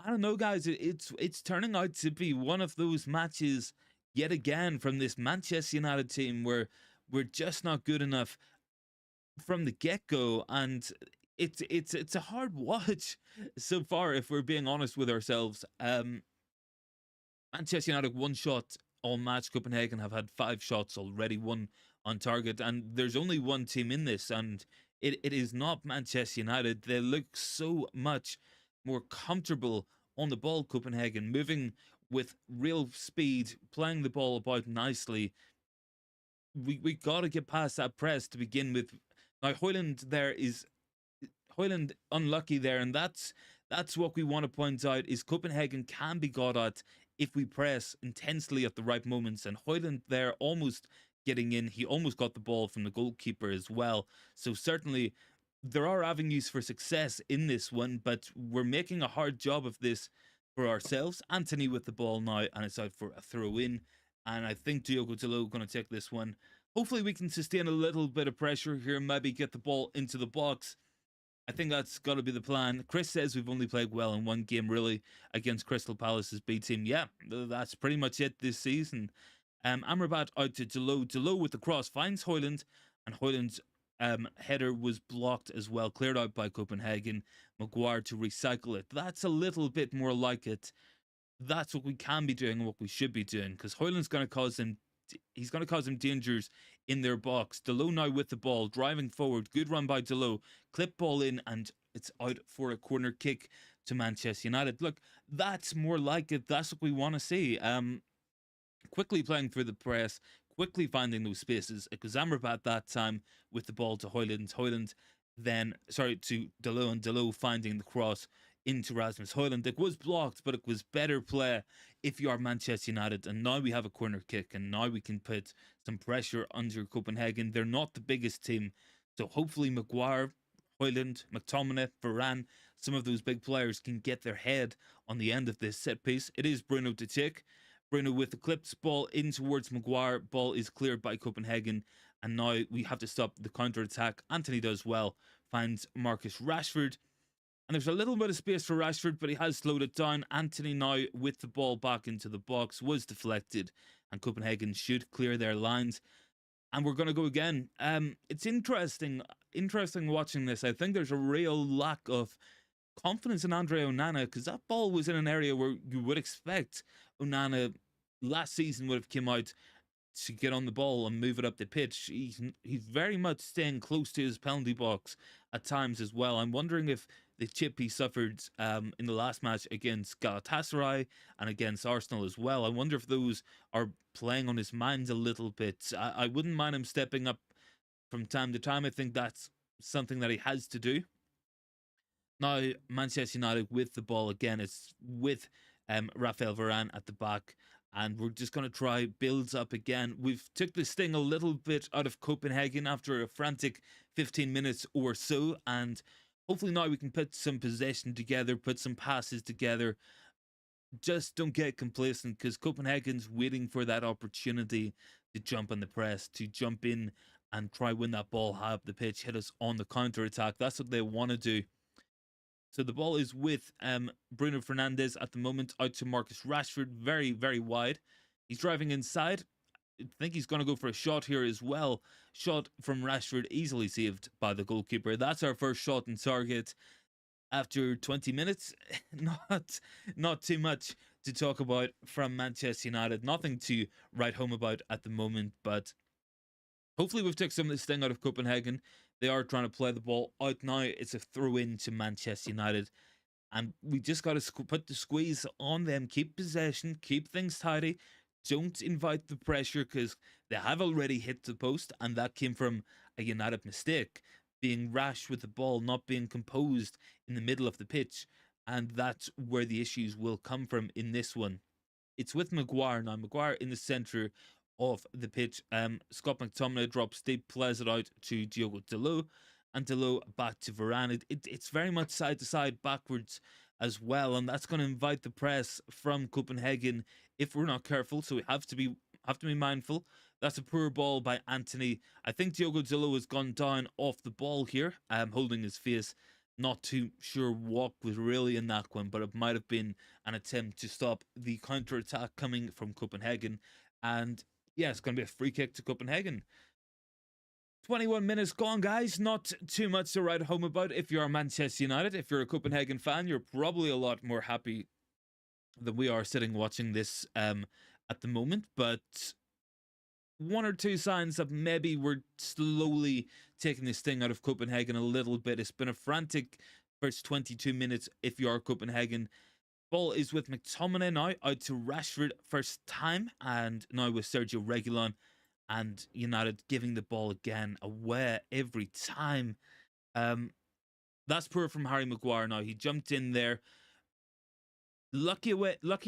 I don't know, guys, it's turning out to be one of those matches yet again from this Manchester United team where we're just not good enough from the get-go, and it's a hard watch so far, if we're being honest with ourselves. Manchester United one shot all match. Copenhagen have had 5 shots already, one on target, and there's only one team in this, and it is not Manchester United. They look so much more comfortable on the ball, Copenhagen, moving with real speed, playing the ball about nicely. We got to get past that press to begin with. Now Hojlund unlucky there, and that's what we want to point out, is Copenhagen can be got at if we press intensely at the right moments. And Hojlund there almost getting in. He almost got the ball from the goalkeeper as well. So certainly there are avenues for success in this one, but we're making a hard job of this for ourselves. Anthony with the ball now, and it's out for a throw in. And I think Diogo Dalot going to take this one. Hopefully we can sustain a little bit of pressure here, maybe get the ball into the box. I think that's got to be the plan. Chris says we've only played well in one game, really, against Crystal Palace's B team. Yeah, that's pretty much it this season. Amrabat out to Dalot. Dalot with the cross finds Hojlund, and Hojlund's header was blocked as well, cleared out by Copenhagen. Maguire to recycle it. That's a little bit more like it. That's what we can be doing and what we should be doing, because Hojlund's going to cause him. He's going to cause him dangers in their box. Dalot now with the ball, driving forward. Good run by Dalot. Clip ball in, and it's out for a corner kick to Manchester United. Look, that's more like it. That's what we want to see. Quickly playing through the press, quickly finding those spaces. It was Amrabat that time with the ball to Hojlund. Hojlund then, sorry, to Dalot, and Dalot finding the cross into Rasmus Hojlund. It was blocked, but it was better play if you are Manchester United. And now we have a corner kick, and now we can put some pressure under Copenhagen. They're not the biggest team, so hopefully Maguire, Hojlund, McTominay, Varane, some of those big players can get their head on the end of this set piece. It is Bruno to take. Bruno with the clipped ball in towards Maguire. Ball is cleared by Copenhagen, and now we have to stop the counter-attack. Anthony does well, finds Marcus Rashford, and there's a little bit of space for Rashford, but he has slowed it down. Anthony now with the ball back into the box, was deflected, and Copenhagen should clear their lines. And we're going to go again. It's interesting watching this. I think there's a real lack of confidence in Andre Onana, because that ball was in an area where you would expect Onana last season would have come out to get on the ball and move it up the pitch. He's very much staying close to his penalty box at times as well. I'm wondering if the chip he suffered in the last match against Galatasaray and against Arsenal as well, I wonder if those are playing on his mind a little bit. I wouldn't mind him stepping up from time to time. I think that's something that he has to do. Now, Manchester United with the ball again. It's with Raphael Varane at the back, and we're just going to try builds up again. We've took the sting a little bit out of Copenhagen after a frantic 15 minutes or so, and hopefully now we can put some possession together, put some passes together. Just don't get complacent, because Copenhagen's waiting for that opportunity to jump on the press, to jump in and try win that ball high up the pitch, hit us on the counter-attack. That's what they want to do. So the ball is with Bruno Fernandes at the moment, out to Marcus Rashford, very, very wide. He's driving inside. I think he's going to go for a shot here as well. Shot from Rashford, easily saved by the goalkeeper. That's our first shot on target after 20 minutes. Not too much to talk about from Manchester United. Nothing to write home about at the moment, but hopefully we've taken some of this sting out of Copenhagen. They are trying to play the ball out now. It's a throw-in to Manchester United. And we just got to put the squeeze on them. Keep possession. Keep things tidy. don't invite the pressure because they have already hit the post, and that came from a United mistake, being rash with the ball, not being composed in the middle of the pitch. And that's where the issues will come from in this one. It's with Maguire now. Maguire in the centre of the pitch. Scott McTominay drops deep, plays it out to Diogo Dalot, and Dalot back to Varane. It's very much side to side, backwards as well, and that's going to invite the press from Copenhagen if we're not careful. So we have to be mindful. That's a poor ball by Anthony. I think Diogo Dalot has gone down off the ball here, holding his face. Not too sure what was really in that one, but it might have been an attempt to stop the counter attack coming from Copenhagen. And yeah, it's going to be a free kick to Copenhagen. 21 minutes gone, guys. Not too much to write home about if you're Manchester United. If you're a Copenhagen fan, you're probably a lot more happy than we are sitting watching this at the moment. But one or two signs that maybe we're slowly taking this thing out of Copenhagen a little bit. It's been a frantic first 22 minutes if you are Copenhagen. Ball is with McTominay now, out to Rashford first time, and now with Sergio Reguilon, and United giving the ball again away every time. That's poor from Harry Maguire now. He jumped in there. Lucky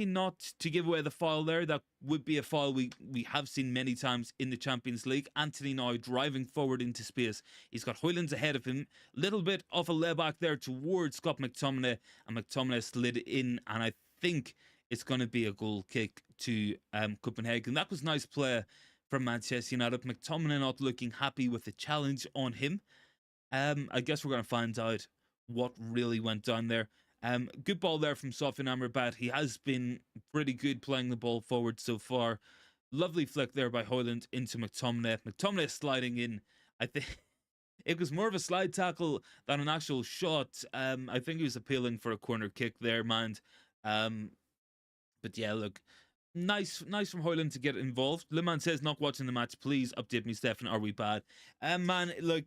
not to give away the foul there. That would be a foul we have seen many times in the Champions League. Anthony now driving forward into space. He's got Hojlund ahead of him. Little bit of a layback there towards Scott McTominay, and McTominay slid in, and I think it's going to be a goal kick to Copenhagen. That was nice play from Manchester United. McTominay not looking happy with the challenge on him. I guess we're going to find out what really went down there. Good ball there from Sofyan Amrabat. He has been pretty good playing the ball forward so far. Lovely flick there by Hojlund into McTominay. McTominay sliding in. I think it was more of a slide tackle than an actual shot. I think he was appealing for a corner kick there, mind. But yeah, look, nice from Hojlund to get involved. Liman says, not watching the match. Please update me, Stefan. Are we bad? Man, look,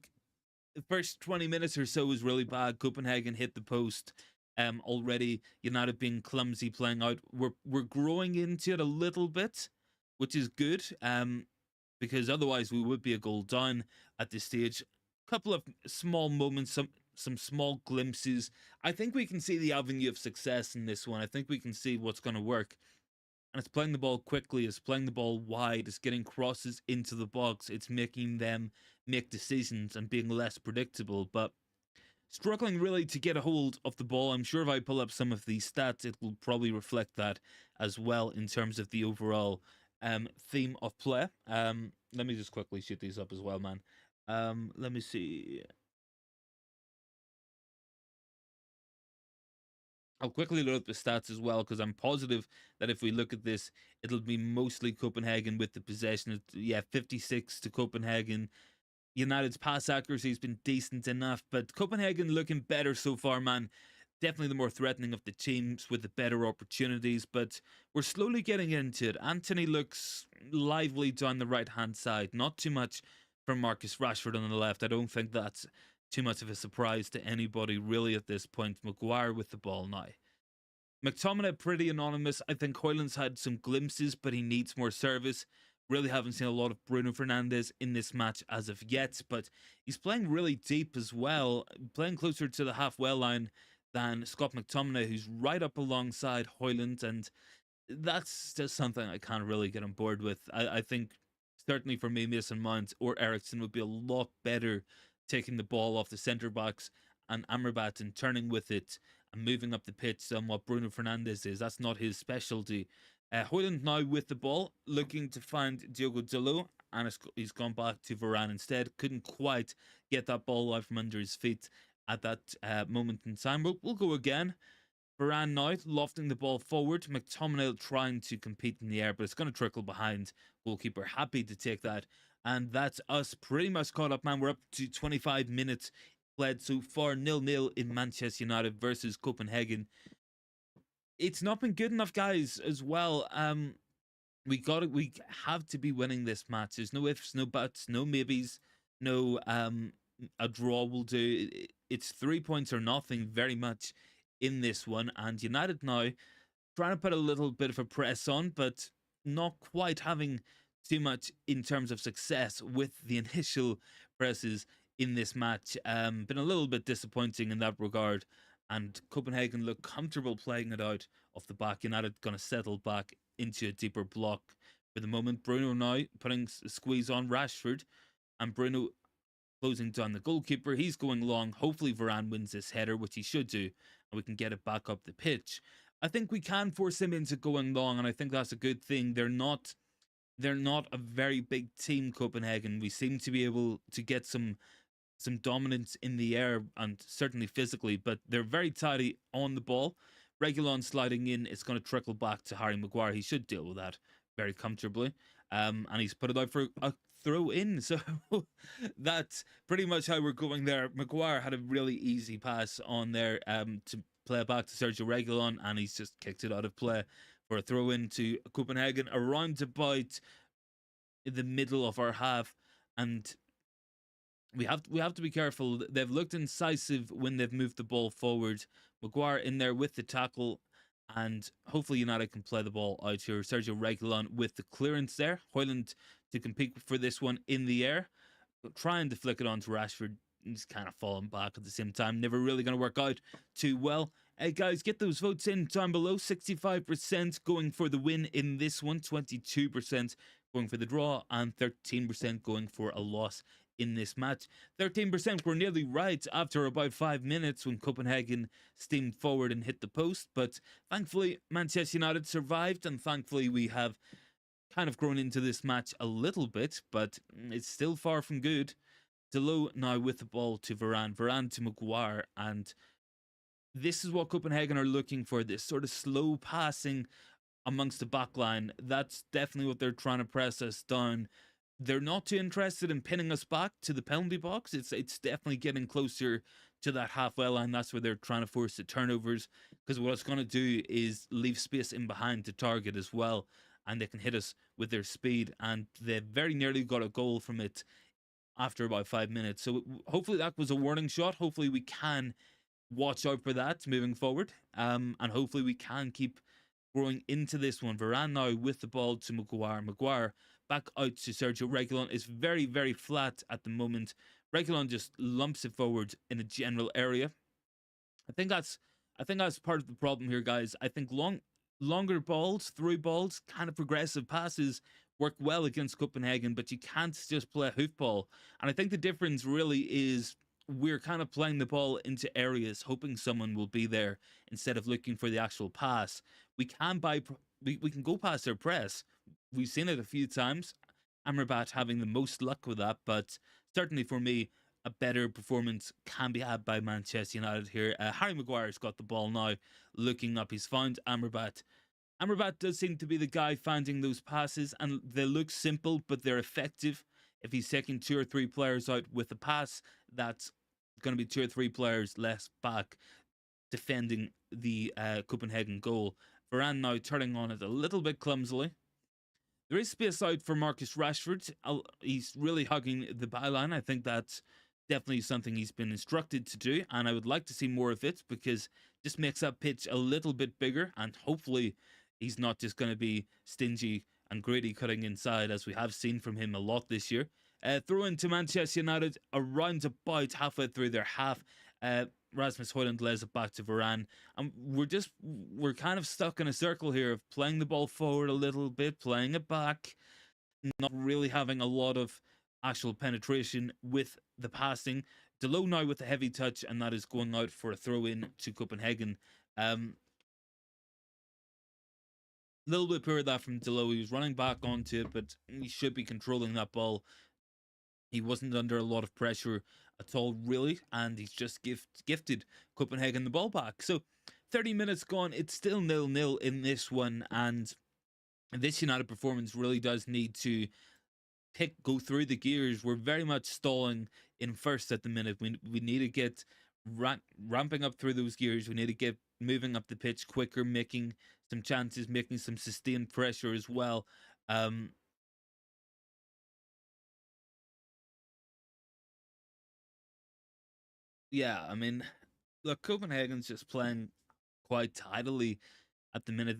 the first 20 minutes or so was really bad. Copenhagen hit the post. Already United being clumsy, playing out. We're growing into it a little bit, which is good. Because otherwise we would be a goal down at this stage. Couple of small moments, some small glimpses. I think we can see the avenue of success in this one. I think we can see what's going to work. And it's playing the ball quickly, it's playing the ball wide, it's getting crosses into the box, it's making them make decisions and being less predictable. But struggling really to get a hold of the ball. I'm sure if I pull up some of these stats, it will probably reflect that as well in terms of the overall theme of play. Let me just quickly shoot these up as well, man. Let me see. I'll quickly load up the stats as well, because I'm positive that if we look at this, it'll be mostly Copenhagen with the possession. Yeah, 56 to Copenhagen. United's pass accuracy has been decent enough, but Copenhagen looking better so far, man. Definitely the more threatening of the teams with the better opportunities, but we're slowly getting into it. Anthony looks lively down the right-hand side. Not too much from Marcus Rashford on the left. I don't think that's too much of a surprise to anybody really at this point. Maguire with the ball now. McTominay pretty anonymous. I think Hojlund's had some glimpses, but he needs more service. Really haven't seen a lot of Bruno Fernandes in this match as of yet, but he's playing really deep as well, playing closer to the halfway line than Scott McTominay, who's right up alongside Hojlund, and that's just something I can't really get on board with. I think certainly for me, Mason Mount or Eriksen would be a lot better taking the ball off the centre backs and Amrabat and turning with it and moving up the pitch than what Bruno Fernandes is. That's not his specialty. Hojlund now with the ball, looking to find Diogo Dalot, and he's gone back to Varane instead. Couldn't quite get that ball out from under his feet at that moment in time. We'll go again. Varane now lofting the ball forward. McTominay trying to compete in the air, but it's going to trickle behind. Goalkeeper happy to take that. And that's us pretty much caught up, man. We're up to 25 minutes played so far. 0-0 in Manchester United versus Copenhagen. It's not been good enough, guys, as well. We have to be winning this match. There's no ifs, no buts, no maybes, no a draw will do. It's 3 points or nothing very much in this one. And United now trying to put a little bit of a press on, but not quite having too much in terms of success with the initial presses in this match. Been a little bit disappointing in that regard. And Copenhagen look comfortable playing it out off the back. United going to settle back into a deeper block for the moment. Bruno now putting a squeeze on Rashford, and Bruno closing down the goalkeeper. He's going long. Hopefully Varane wins this header, which he should do, and we can get it back up the pitch. I think we can force him into going long, and I think that's a good thing. They're not a very big team, Copenhagen. We seem to be able to get some dominance in the air and certainly physically, but they're very tidy on the ball. Reguilon sliding in, it's going to trickle back to Harry Maguire. He should deal with that very comfortably. And he's put it out for a throw in. So that's pretty much how we're going there. Maguire had a really easy pass on there to play it back to Sergio Reguilon, and he's just kicked it out of play for a throw in to Copenhagen around about in the middle of our half. And we have to be careful. They've looked incisive when they've moved the ball forward. Maguire in there with the tackle, and hopefully United can play the ball out here. Sergio Reguilon with the clearance there. Hojlund to compete for this one in the air, trying to flick it on to Rashford. He's kind of falling back at the same time. Never really going to work out too well. Hey guys, get those votes in down below. 65% going for the win in this one, 22% going for the draw, and 13% going for a loss in this match. 13% were nearly right after about 5 minutes when Copenhagen steamed forward and hit the post, but thankfully Manchester United survived, and thankfully we have kind of grown into this match a little bit, but it's still far from good. Delo now with the ball to Varane, Varane to Maguire, and this is what Copenhagen are looking for, this sort of slow passing amongst the back line. That's definitely what they're trying to press us down. They're not too interested in pinning us back to the penalty box. It's definitely getting closer to that halfway line. That's where they're trying to force the turnovers, because what it's going to do is leave space in behind to target as well, and they can hit us with their speed, and they very nearly got a goal from it after about 5 minutes. So hopefully that was a warning shot. Hopefully we can watch out for that moving forward, and hopefully we can keep growing into this one. Varane now with the ball to Maguire. Maguire back out to Sergio Reguilon. Is very, very flat at the moment. Reguilon just lumps it forward in a general area. I think that's part of the problem here, guys. I think longer balls, through balls, kind of progressive passes work well against Copenhagen, but you can't just play a hoofball. And I think the difference really is we're kind of playing the ball into areas, hoping someone will be there instead of looking for the actual pass. We can we can go past their press. We've seen it a few times. Amrabat having the most luck with that, but certainly for me, a better performance can be had by Manchester United here. Harry Maguire's got the ball now, looking up. He's found Amrabat. Amrabat does seem to be the guy finding those passes, and they look simple, but they're effective. If he's taking 2 or 3 players out with a pass, that's going to be 2 or 3 players less back defending the Copenhagen goal. Varane now turning on it a little bit clumsily. There is space out for Marcus Rashford. He's really hugging the byline. I think that's definitely something he's been instructed to do, and I would like to see more of it, because this makes that pitch a little bit bigger, and hopefully he's not just going to be stingy and greedy cutting inside, as we have seen from him a lot this year. Throw into Manchester United around about halfway through their half. Rasmus Hojlund lays it back to Varane, and we're kind of stuck in a circle here of playing the ball forward a little bit, playing it back, not really having a lot of actual penetration with the passing. Delo now with a heavy touch, and that is going out for a throw in to Copenhagen. Little bit poor that from Delo. He was running back onto it, but he should be controlling that ball. He wasn't under a lot of pressure at all, really, and he's just gifted Copenhagen the ball back. So 30 minutes gone, it's still 0-0 in this one, and this United performance really does need to go through the gears. We're very much stalling in first at the minute. We need to get ramping up through those gears. We need to get moving up the pitch quicker, making some chances, making some sustained pressure as well. Yeah, I mean, look, Copenhagen's just playing quite tidily at the minute.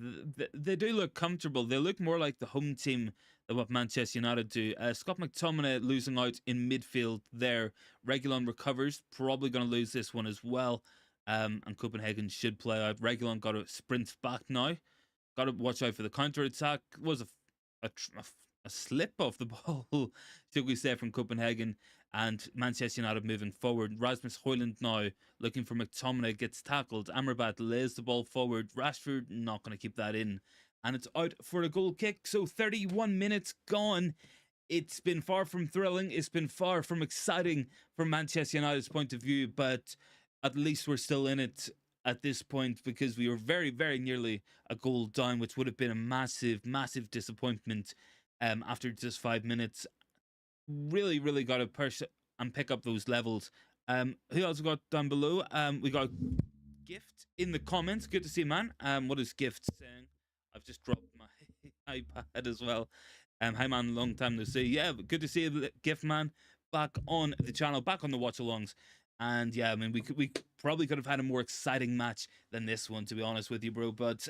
They do look comfortable. They look more like the home team than what Manchester United do. Scott McTominay losing out in midfield there. Reguilon recovers, probably going to lose this one as well. And Copenhagen should play out. Reguilon got to sprint back now. Got to watch out for the counter attack. Was a slip off the ball, should we say, from Copenhagen, and Manchester United moving forward. Rasmus Hojlund now looking for McTominay, gets tackled. Amrabat lays the ball forward. Rashford not going to keep that in, and it's out for a goal kick. So 31 minutes gone. It's been far from thrilling. It's been far from exciting from Manchester United's point of view, but at least we're still in it at this point, because we were very, very nearly a goal down, which would have been a massive, massive disappointment after just 5 minutes. Really, really got to push and pick up those levels. Who else we got down below? We got Gift in the comments. Good to see, man. What is Gift saying? I've just dropped my iPad as well. Hi, man. Long time no see. Yeah, good to see you, Gift, man. Back on the channel, back on the watch-alongs. And yeah, I mean, we probably could have had a more exciting match than this one, to be honest with you, bro. But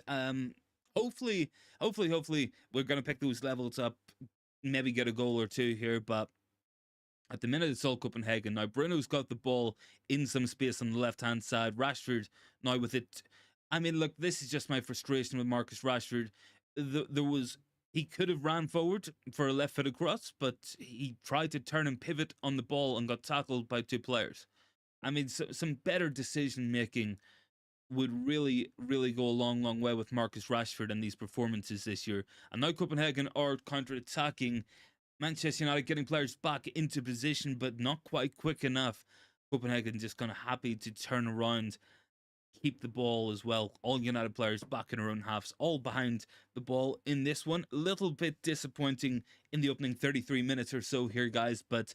hopefully, we're gonna pick those levels up, maybe get a goal or two here. But at the minute, it's all Copenhagen. Now, Bruno's got the ball in some space on the left-hand side. Rashford now with it. I mean, look, this is just my frustration with Marcus Rashford. He could have ran forward for a left-footed cross, but he tried to turn and pivot on the ball and got tackled by two players. I mean, some better decision-making would really, really go a long, long way with Marcus Rashford and these performances this year. And now Copenhagen are counter-attacking. Manchester United getting players back into position, but not quite quick enough. Copenhagen just kind of happy to turn around, keep the ball as well. All United players back in their own halves, all behind the ball in this one. A little bit disappointing in the opening 33 minutes or so here, guys, but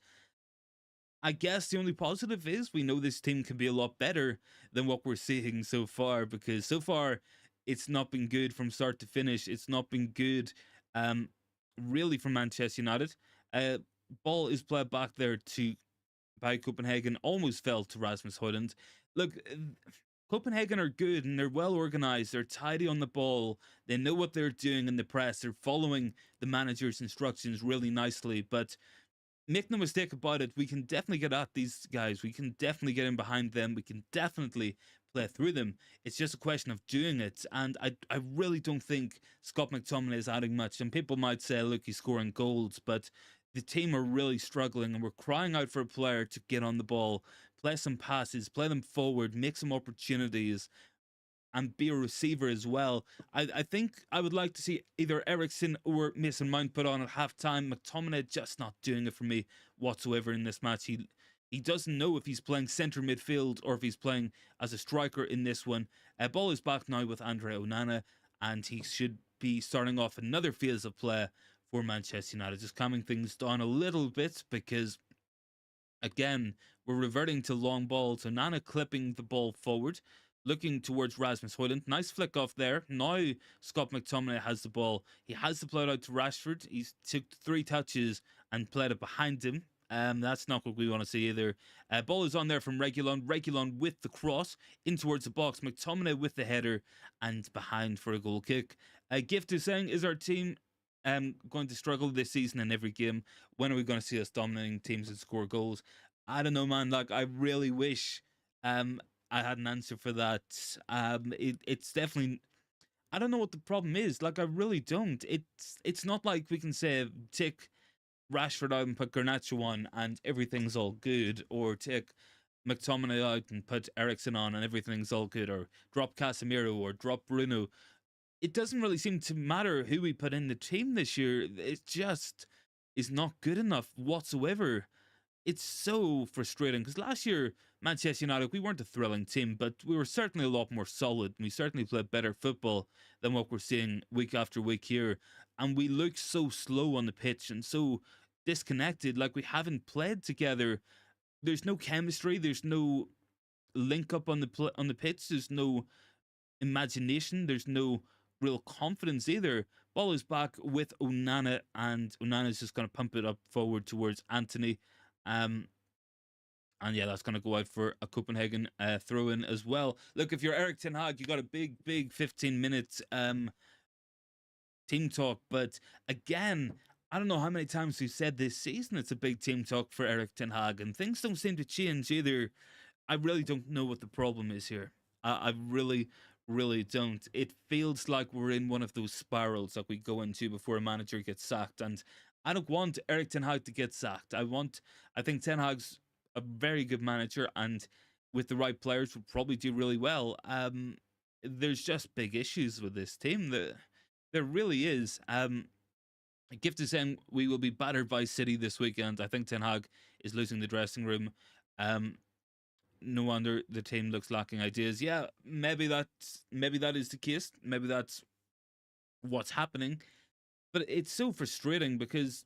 I guess the only positive is we know this team can be a lot better than what we're seeing so far, because so far it's not been good from start to finish. It's not been good, really, from Manchester United. Ball is played back there to by Copenhagen, almost fell to Rasmus Hojlund. Look, Copenhagen are good and they're well organized. They're tidy on the ball. They know what they're doing in the press. They're following the manager's instructions really nicely, but make no mistake about it, we can definitely get at these guys. We can definitely get in behind them. We can definitely play through them. It's just a question of doing it. And I really don't think Scott McTominay is adding much. And people might say, look, he's scoring goals, but the team are really struggling and we're crying out for a player to get on the ball, play some passes, play them forward, make some opportunities, and be a receiver as well. I think I would like to see either Eriksen or Mason Mount put on at halftime. McTominay just not doing it for me whatsoever in this match. He doesn't know if he's playing centre midfield or if he's playing as a striker in this one. Ball is back now with Andre Onana, and he should be starting off another phase of play for Manchester United, just calming things down a little bit, because again, we're reverting to long balls. Onana clipping the ball forward, looking towards Rasmus Hojlund. Nice flick off there. Now Scott McTominay has the ball. He has to play it out to Rashford. He's took 3 touches and played it behind him. That's not what we want to see either. Ball is on there from Reguilon. Reguilon with the cross in towards the box. McTominay with the header and behind for a goal kick. Gift is saying, is our team going to struggle this season in every game? When are we going to see us dominating teams and score goals? I don't know, man. Like, I really wish I had an answer for that. It's definitely, I don't know what the problem is. Like, I really don't. It's not like we can say take Rashford out and put Garnacho on and everything's all good, or take McTominay out and put Eriksen on and everything's all good, or drop Casemiro or drop Bruno. It doesn't really seem to matter who we put in the team this year. It just is not good enough whatsoever. It's so frustrating, because last year, Manchester United, we weren't a thrilling team, but we were certainly a lot more solid, and we certainly played better football than what we're seeing week after week here. And we look so slow on the pitch and so disconnected, like we haven't played together. There's no chemistry, there's no link up on the pitch, there's no imagination, there's no real confidence either. Ball is back with Onana, and Onana's just going to pump it up forward towards Anthony. And yeah, that's going to go out for a Copenhagen throw-in as well. Look, if you're Erik ten Hag, you got a big 15-minute team talk. But again, I don't know how many times we've said this season it's a big team talk for Erik ten Hag, and things don't seem to change either. I really don't know what the problem is here. I really don't. It feels like we're in one of those spirals that we go into before a manager gets sacked, and I don't want Erik ten Hag to get sacked. I think ten Hag's a very good manager, and with the right players, will probably do really well. There's just big issues with this team. There really is. Gift is saying we will be battered by City this weekend. I think Ten Hag is losing the dressing room. No wonder the team looks lacking ideas. Yeah, maybe that is the case. Maybe that's what's happening. But it's so frustrating because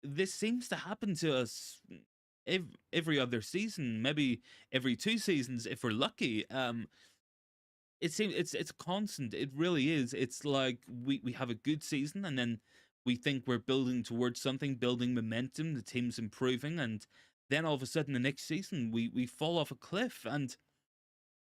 this seems to happen to us every other season, maybe every 2 seasons if we're lucky. It seems it's constant. It really is. It's like we have a good season and then we think we're building towards something, building momentum, the team's improving, and then all of a sudden the next season we fall off a cliff. And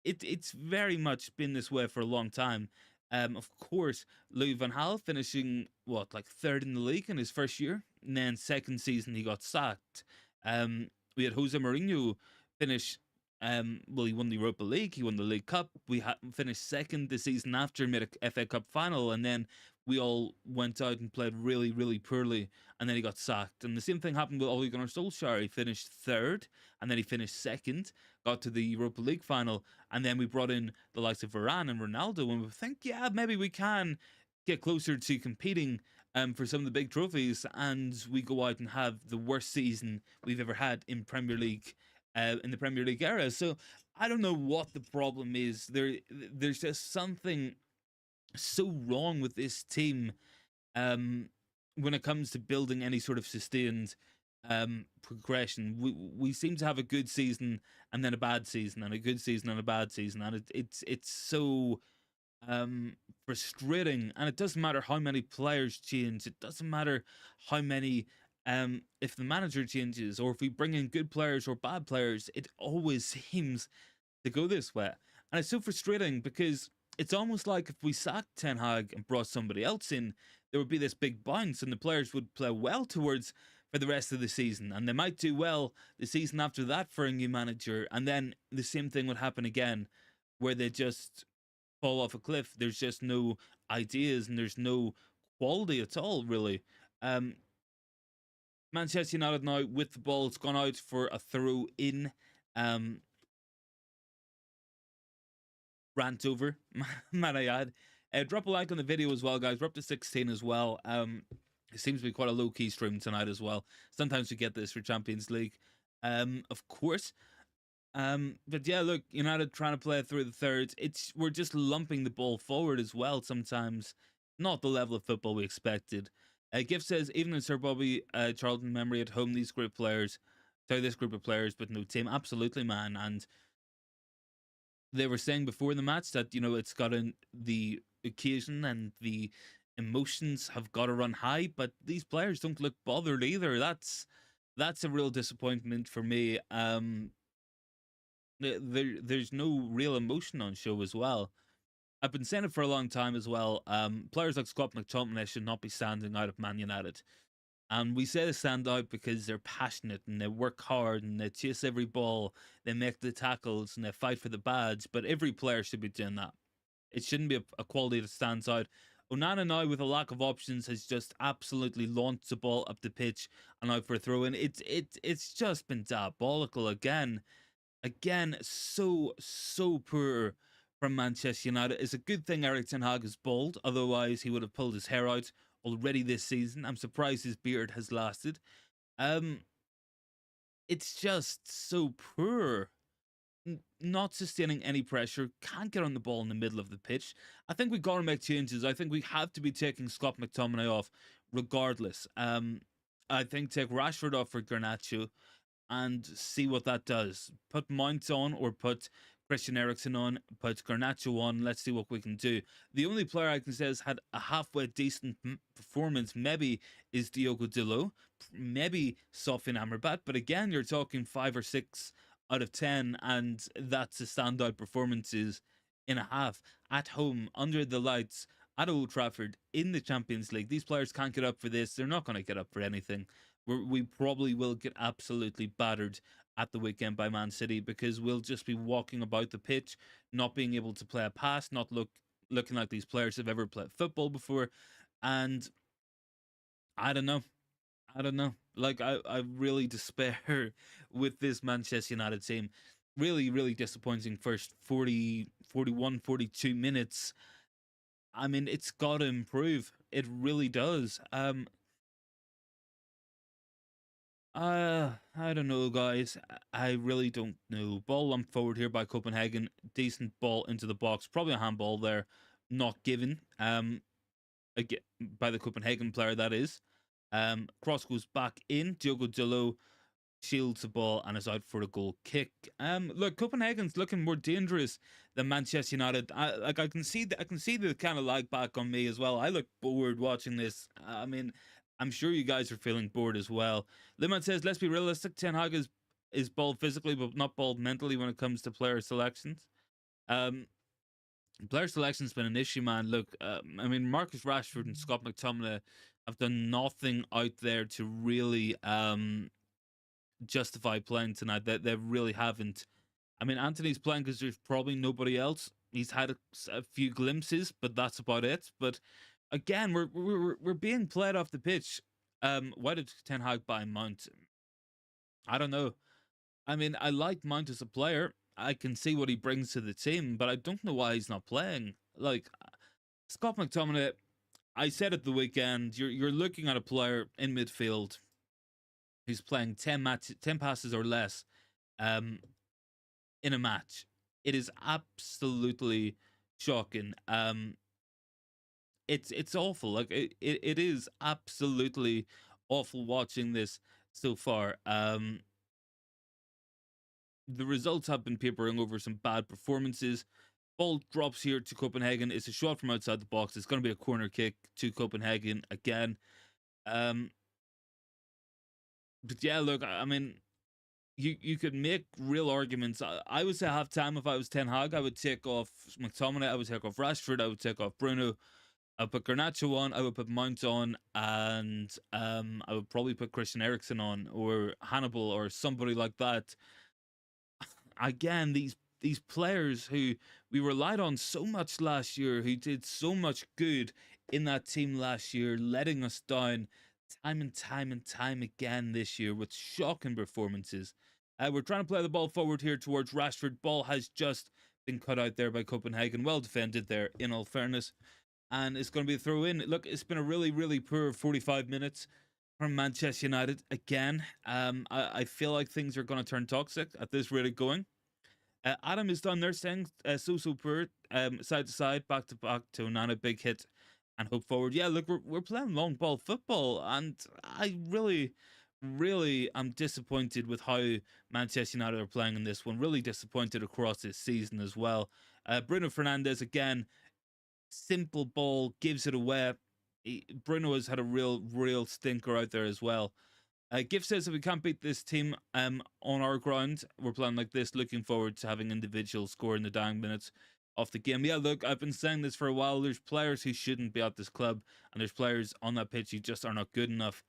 it's very much been this way for a long time. Of course, Louis van Gaal finishing what, like third in the league in his first year, and then second season he got sacked. We had Jose Mourinho finish. Well, he won the Europa League, he won the League Cup. We finished second the season after, made a FA Cup final, and then we all went out and played really poorly, and then he got sacked. And the same thing happened with Ole Gunnar Solskjaer. He finished third, and then he finished second, got to the Europa League final, and then we brought in the likes of Varane and Ronaldo, and we think, yeah, maybe we can get closer to competing for some of the big trophies, and we go out and have the worst season we've ever had in Premier League, in the Premier League era. So I don't know what the problem is. There's just something so wrong with this team when it comes to building any sort of sustained progression. We seem to have a good season and then a bad season and a good season and a bad season, and it's so frustrating. And it doesn't matter how many players change, it doesn't matter how many if the manager changes or if we bring in good players or bad players, it always seems to go this way. And it's so frustrating because it's almost like if we sacked Ten Hag and brought somebody else in, there would be this big bounce and the players would play well towards for the rest of the season, and they might do well the season after that for a new manager, and then the same thing would happen again where they just fall off a cliff. There's just no ideas and there's no quality at all, really. Manchester United now with the ball, it's gone out for a throw in. Rant over, man, I add. Drop a like on the video as well, guys. We're up to 16 as well. It seems to be quite a low-key stream tonight as well. Sometimes we get this for Champions League, of course. But yeah, look, United trying to play through the thirds. We're just lumping the ball forward as well sometimes. Not the level of football we expected. Gift says, even in Sir Bobby Charlton memory at home, this group of players, but no team. Absolutely, man. And they were saying before the match that, it's gotten the occasion and the emotions have got to run high, but these players don't look bothered either. That's a real disappointment for me. There's no real emotion on show as well. I've been saying it for a long time as well. Players like Scott McTominay should not be standing out of Man United. And we say they stand out because they're passionate and they work hard and they chase every ball, they make the tackles and they fight for the badge. But every player should be doing that. It shouldn't be a quality that stands out. Onana now, with a lack of options, has just absolutely launched the ball up the pitch and out for a throw in. It's just been diabolical again. Again, so poor from Manchester United. It's a good thing Erik ten Hag is bald, otherwise he would have pulled his hair out already this season. I'm surprised his beard has lasted. It's just so poor. Not sustaining any pressure, can't get on the ball in the middle of the pitch. I think we've got to make changes. I think we have to be taking Scott McTominay off regardless. I think take Rashford off for Garnacho and see what that does. Put Mount on or put Christian Eriksen on, put Garnacho on. Let's see what we can do. The only player I can say has had a halfway decent performance, maybe, is Diogo Dalot, maybe Sofian Amrabat. But again, you're talking 5 or 6 out of 10, and that's a standout performances in a half at home under the lights at Old Trafford in the Champions League. These players can't get up for this. They're not going to get up for anything. We probably will get absolutely battered at the weekend by Man City, because we'll just be walking about the pitch, not being able to play a pass, not looking like these players have ever played football before. And I don't know. I don't know. Like, I really despair with this Manchester United team. Really, really disappointing first 40, 41, 42 minutes. I mean, it's got to improve. It really does. I don't know, guys. I really don't know. Ball lumped forward here by Copenhagen. Decent ball into the box. Probably a handball there, not given. Again, by the Copenhagen player, that is. Cross goes back in. Diogo Dalot shields the ball and is out for a goal kick. Look, Copenhagen's looking more dangerous than Manchester United. I can see the kind of lag back on me as well. I look bored watching this. I mean, I'm sure you guys are feeling bored as well. Liman says, let's be realistic. Ten Hag is bald physically, but not bald mentally when it comes to player selections. Player selection's been an issue, man. Look, I mean, Marcus Rashford and Scott McTominay have done nothing out there to really justify playing tonight. They really haven't. I mean, Anthony's playing because there's probably nobody else. He's had a few glimpses, but that's about it. But again, we're being played off the pitch. Why did Ten Hag buy Mount? I don't know. I mean, I like Mount as a player. I can see what he brings to the team, but I don't know why he's not playing. Like, Scott McTominay, I said at the weekend, you're looking at a player in midfield who's playing 10 passes or less in a match. It is absolutely shocking. It's awful. Like, it is absolutely awful watching this so far. The results have been papering over some bad performances. Ball drops here to Copenhagen. It's a shot from outside the box. It's going to be a corner kick to Copenhagen again. But yeah, look, I mean, you could make real arguments. I would say half time, if I was Ten Hag, I would take off McTominay, I would take off Rashford, I would take off Bruno, I would put Garnacho on, I would put Mount on, and I would probably put Christian Eriksen on, or Hannibal, or somebody like that. Again, these players who we relied on so much last year, who did so much good in that team last year, letting us down time and time and time again this year with shocking performances. We're trying to play the ball forward here towards Rashford. Ball has just been cut out there by Copenhagen. Well defended there, in all fairness. And it's going to be a throw in. Look, it's been a really, really poor 45 minutes from Manchester United again. I feel like things are going to turn toxic at this rate of going. Adam is done there saying so poor, side to side, back to back to Onana, big hit and hope forward. Yeah, look, we're playing long ball football, and I really, really am disappointed with how Manchester United are playing in this one. Really disappointed across this season as well. Bruno Fernandes again, simple ball, gives it away. Bruno has had a real stinker out there as well. Gift says if we can't beat this team on our ground, we're playing like this. Looking forward to having individuals score in the dying minutes of the game. Yeah, look, I've been saying this for a while. There's players who shouldn't be at this club, and there's players on that pitch who just are not good enough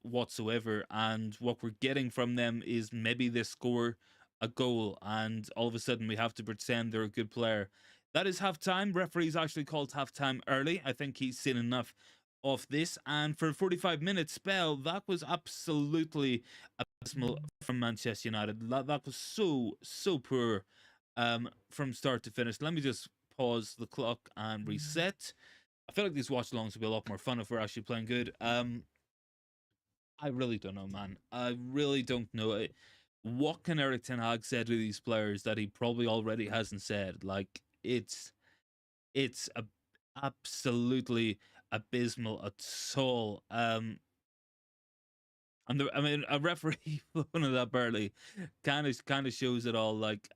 whatsoever. And what we're getting from them is maybe they score a goal, and all of a sudden we have to pretend they're a good player. That is half time. Referee's actually called half time early. I think he's seen enough of this, and for a 45-minute spell, that was absolutely abysmal from Manchester United. That was so poor from start to finish. Let me just pause the clock and reset. I feel like these watch alongs would be a lot more fun if we're actually playing good. I really don't know, man. I really don't know. What can Erik ten Hag say to these players that he probably already hasn't said? Like, it's a absolutely abysmal at all. And I mean, a referee blowing it up early kind of shows it all. Like,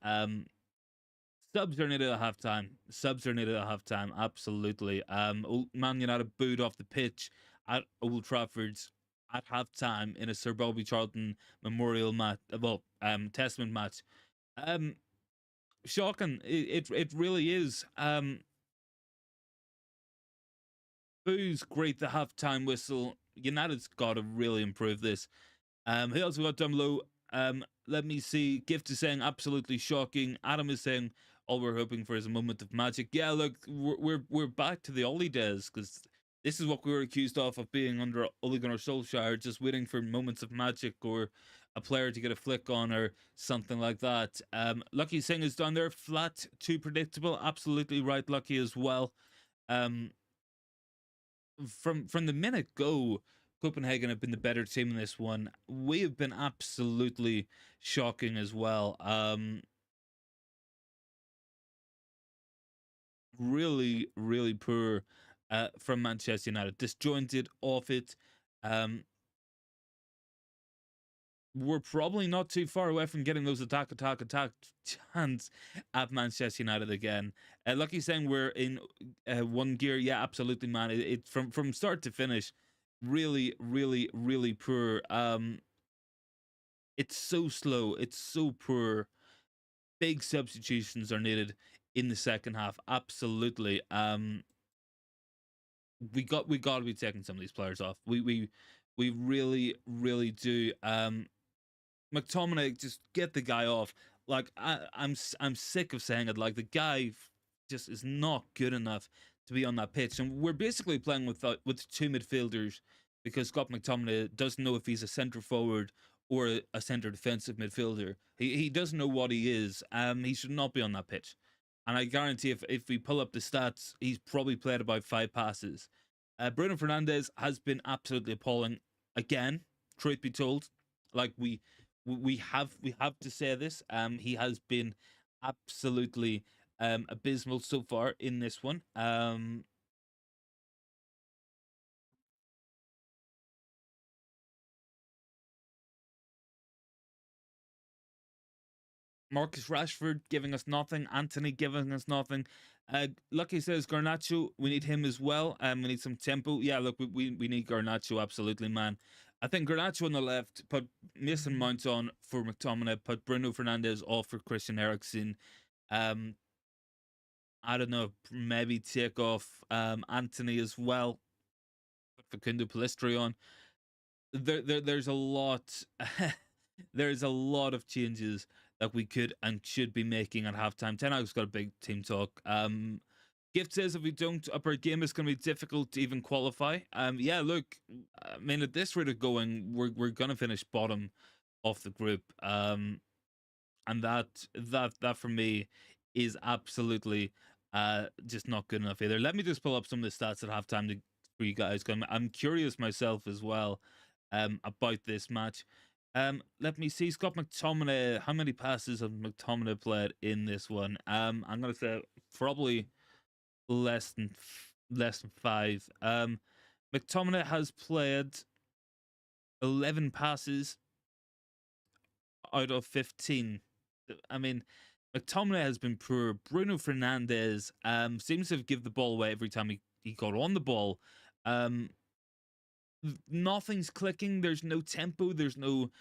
Subs are needed at halftime. Subs are needed at halftime. Absolutely. Man United booed off the pitch at Old Trafford at halftime in a Sir Bobby Charlton memorial match. Testament match. Um, Shocking. It really is. Boo's great. The halftime whistle. United's got to really improve this. Who else we got down below? Let me see. Gift is saying absolutely shocking. Adam is saying all we're hoping for is a moment of magic. Yeah, look, we're back to the Ollie days, because this is what we were accused of being under Ole Gunnar Solskjaer, just waiting for moments of magic or a player to get a flick on or something like that. Lucky Singh is down there. Flat, too predictable. Absolutely right, Lucky as well. Um, from the minute go, Copenhagen have been the better team in this one. We have been absolutely shocking as well. Really, really poor from Manchester United. Disjointed off it. Um, we're probably not too far away from getting those attack chance at Manchester United again. Lucky saying we're in one gear. Yeah, absolutely, man. It from start to finish, really, really, really poor. It's so slow. It's so poor. Big substitutions are needed in the second half. Absolutely. We got to be taking some of these players off. We really, really do. McTominay, just get the guy off. Like I'm sick of saying it. Like the guy just is not good enough to be on that pitch, and we're basically playing with two midfielders, because Scott McTominay doesn't know if he's a centre forward or a centre defensive midfielder. He doesn't know what he is. He should not be on that pitch, and I guarantee if we pull up the stats, he's probably played about 5 passes. Bruno Fernandes has been absolutely appalling again. Truth be told, like we have to say this. He has been absolutely abysmal so far in this one. Marcus Rashford giving us nothing. Anthony giving us nothing. Lucky says Garnacho, we need him as well. We need some tempo. Yeah, look, we need Garnacho, absolutely, man. I think Garnacho on the left, put Mason Mount on for McTominay, put Bruno Fernandes off for Christian Eriksen. Um, I don't know, maybe take off Anthony as well. Put Facundo Pellistri on. There's a lot. There's a lot of changes that we could and should be making at halftime. Ten Hag's got a big team talk. Gift says if we don't up our game, it's going to be difficult to even qualify. Yeah, look, I mean, at this rate of going, we're going to finish bottom of the group. And that for me is absolutely just not good enough either. Let me just pull up some of the stats at halftime for you guys. I'm curious myself as well about this match. Let me see. Scott McTominay. How many passes have McTominay played in this one? I'm gonna say probably less than 5. McTominay has played 11 passes out of 15. I mean, McTominay has been poor. Bruno Fernandes seems to have given the ball away every time he got on the ball. Nothing's clicking. There's no tempo. There's no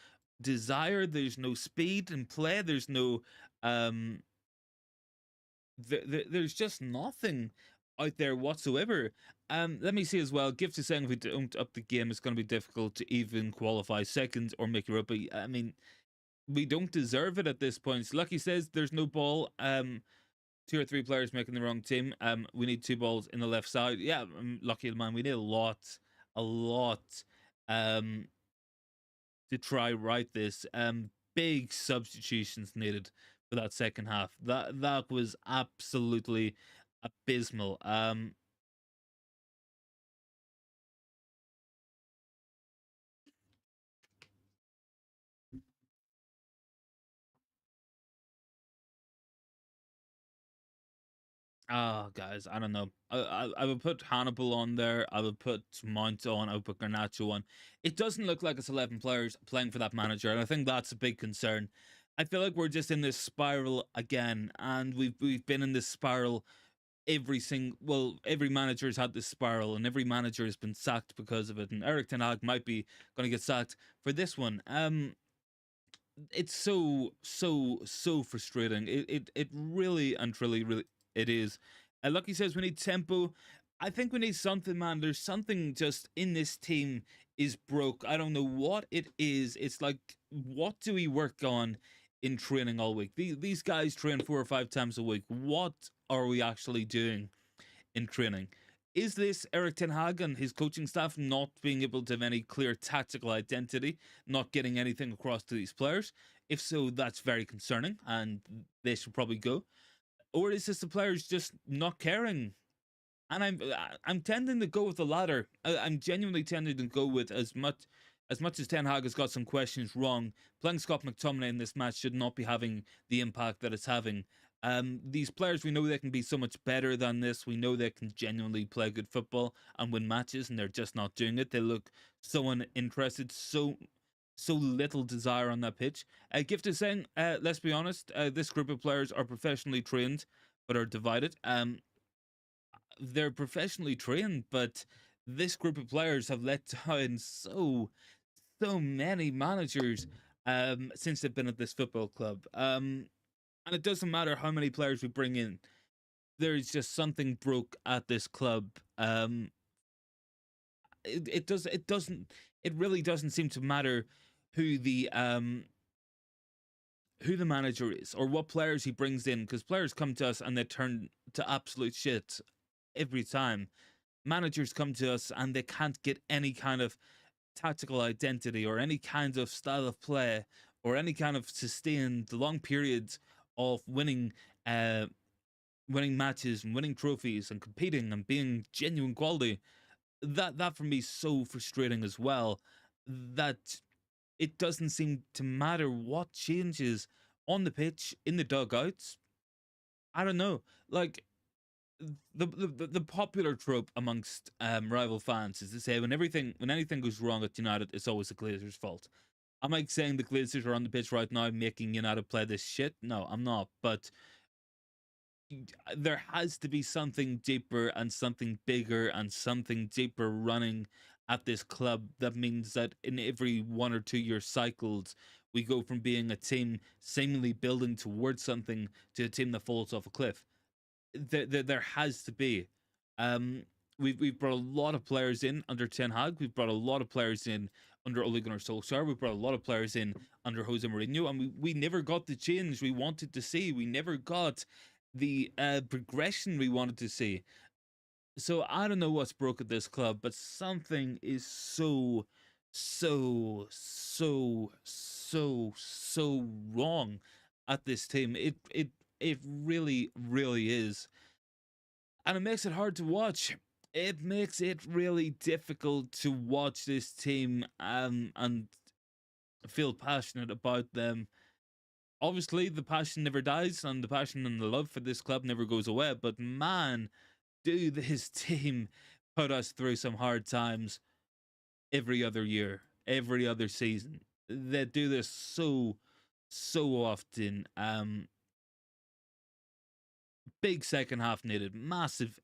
desire. There's no speed in play. There's no there's just nothing out there whatsoever. Let me see as well. Gift is saying if we don't up the game, it's going to be difficult to even qualify second or make Europa. I mean, we don't deserve it at this point. Lucky says there's no ball. 2 or 3 players making the wrong team. We need 2 balls in the left side. Yeah, Lucky man, we need a lot, um, to try right this. Big substitutions needed for that second half. That was absolutely abysmal. Oh, guys, I don't know. I would put Hannibal on there. I would put Mount on. I would put Garnacho on. It doesn't look like it's 11 players playing for that manager, and I think that's a big concern. I feel like we're just in this spiral again, and we've been in this spiral every manager's had this spiral, and every manager has been sacked because of it. And Eric Ten Hag might be going to get sacked for this one. It's so frustrating. It really and truly really it is. Lucky says we need tempo. I think we need something, man. There's something just in this team is broke. I don't know what it is. It's like, what do we work on in training all week? These guys train 4 or 5 times a week. What are we actually doing in training? Is this Eric Ten Hag and his coaching staff not being able to have any clear tactical identity, not getting anything across to these players? If so, that's very concerning, and they should probably go. Or is this the players just not caring? And I'm tending to go with the latter. I'm genuinely tending to go with as Ten Hag has got some questions wrong. Playing Scott McTominay in this match should not be having the impact that it's having. These players, we know they can be so much better than this. We know they can genuinely play good football and win matches, and they're just not doing it. They look so uninterested, so little desire on that pitch. Gift is saying, let's be honest, this group of players are professionally trained but are divided. They're professionally trained, but this group of players have let down so many managers since they've been at this football club. And it doesn't matter how many players we bring in. There's just something broke at this club. It really doesn't seem to matter who the manager is or what players he brings in, because players come to us and they turn to absolute shit every time. Managers come to us and they can't get any kind of tactical identity or any kind of style of play or any kind of sustained long periods of winning matches and winning trophies and competing and being genuine quality. That for me is so frustrating as well, that it doesn't seem to matter what changes on the pitch, in the dugouts. I don't know, like, the popular trope amongst rival fans is to say when anything goes wrong at United, it's always the Glazers' fault. Am I saying the Glazers are on the pitch right now making United play this shit? No, I'm not. But there has to be something deeper and something bigger and something deeper running at this club. That means that in every 1 or 2 year cycles, we go from being a team seemingly building towards something to a team that falls off a cliff. There has to be. Um, we've brought a lot of players in under Ten Hag. We've brought a lot of players in under Ole Gunnar Solskjaer. We brought a lot of players in under Jose Mourinho, and we never got the change we wanted to see. We never got the progression we wanted to see. So I don't know what's broke at this club, but something is so wrong at this team. It really is, and it makes it hard to watch. It makes it really difficult to watch this team and feel passionate about them. Obviously, the passion never dies, and the passion and the love for this club never goes away. But man, do this team put us through some hard times every other year, every other season. They do this so often. Big second half needed, massive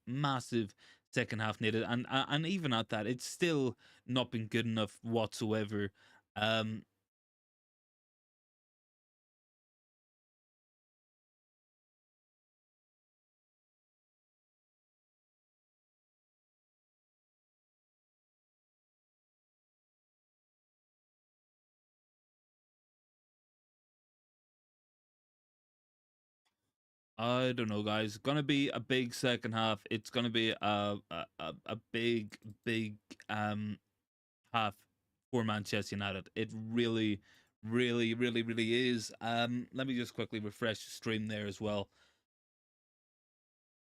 second half needed, and even at that, it's still not been good enough whatsoever. Um, I don't know, guys. Gonna be a big second half. It's gonna be a big half for Manchester United. It really is. Let me just quickly refresh the stream there as well,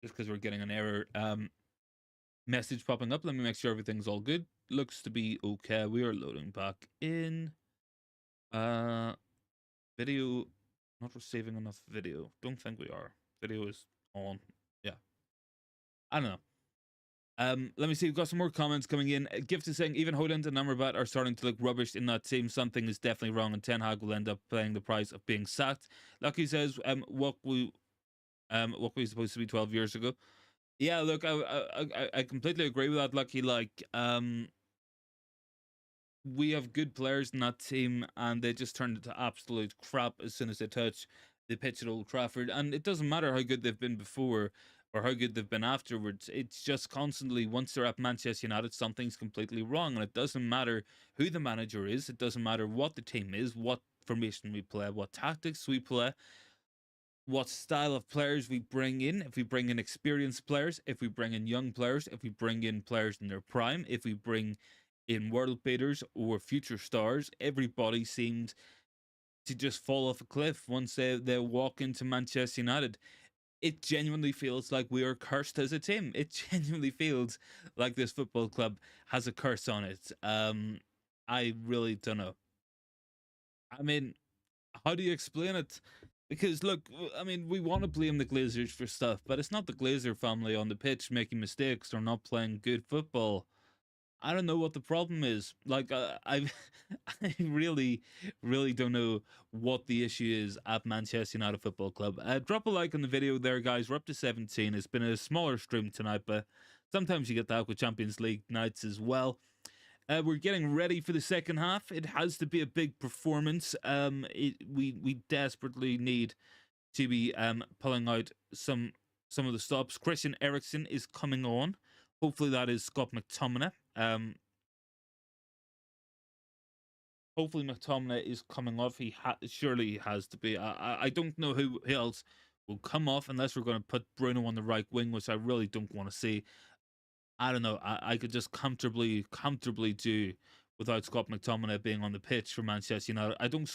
just because we're getting an error message popping up. Let me make sure everything's all good. Looks to be okay. We are loading back in. Uh, Video not receiving enough video. Don't think we are. Video is on. Yeah. I don't know. Let me see. We've got some more comments coming in. Gift is saying even Hojlund and Amrabat are starting to look rubbish in that team. Something is definitely wrong, and Ten Hag will end up paying the price of being sacked. Lucky says, what we supposed to be 12 years ago. Yeah, look, I completely agree with that. Lucky, like, we have good players in that team, and they just turned into absolute crap as soon as they touch the pitch at Old Trafford. And it doesn't matter how good they've been before or how good they've been afterwards. It's just constantly, once they're at Manchester United, something's completely wrong. And it doesn't matter who the manager is. It doesn't matter what the team is, what formation we play, what tactics we play, what style of players we bring in. If we bring in experienced players, if we bring in young players, if we bring in players in their prime, if we bring in world beaters or future stars, everybody seemed to just fall off a cliff once they walk into Manchester United. It genuinely feels like we are cursed as a team. It genuinely feels like this football club has a curse on it. I really don't know. I mean, how do you explain it? Because look, I mean, we want to blame the Glazers for stuff, but it's not the Glazer family on the pitch making mistakes or not playing good football. I don't know what the problem is. Like, I really, really don't know what the issue is at Manchester United Football Club. Drop a like on the video there, guys. We're up to 17. It's been a smaller stream tonight, but sometimes you get that with Champions League nights as well. We're getting ready for the second half. It has to be a big performance. We desperately need to be pulling out some of the stops. Christian Eriksen is coming on. Hopefully that is Scott McTominay. Hopefully McTominay is coming off. Surely he has to be. I don't know who else will come off unless we're going to put Bruno on the right wing, which I really don't want to see. I don't know. I could just comfortably do without Scott McTominay being on the pitch for Manchester United. I don't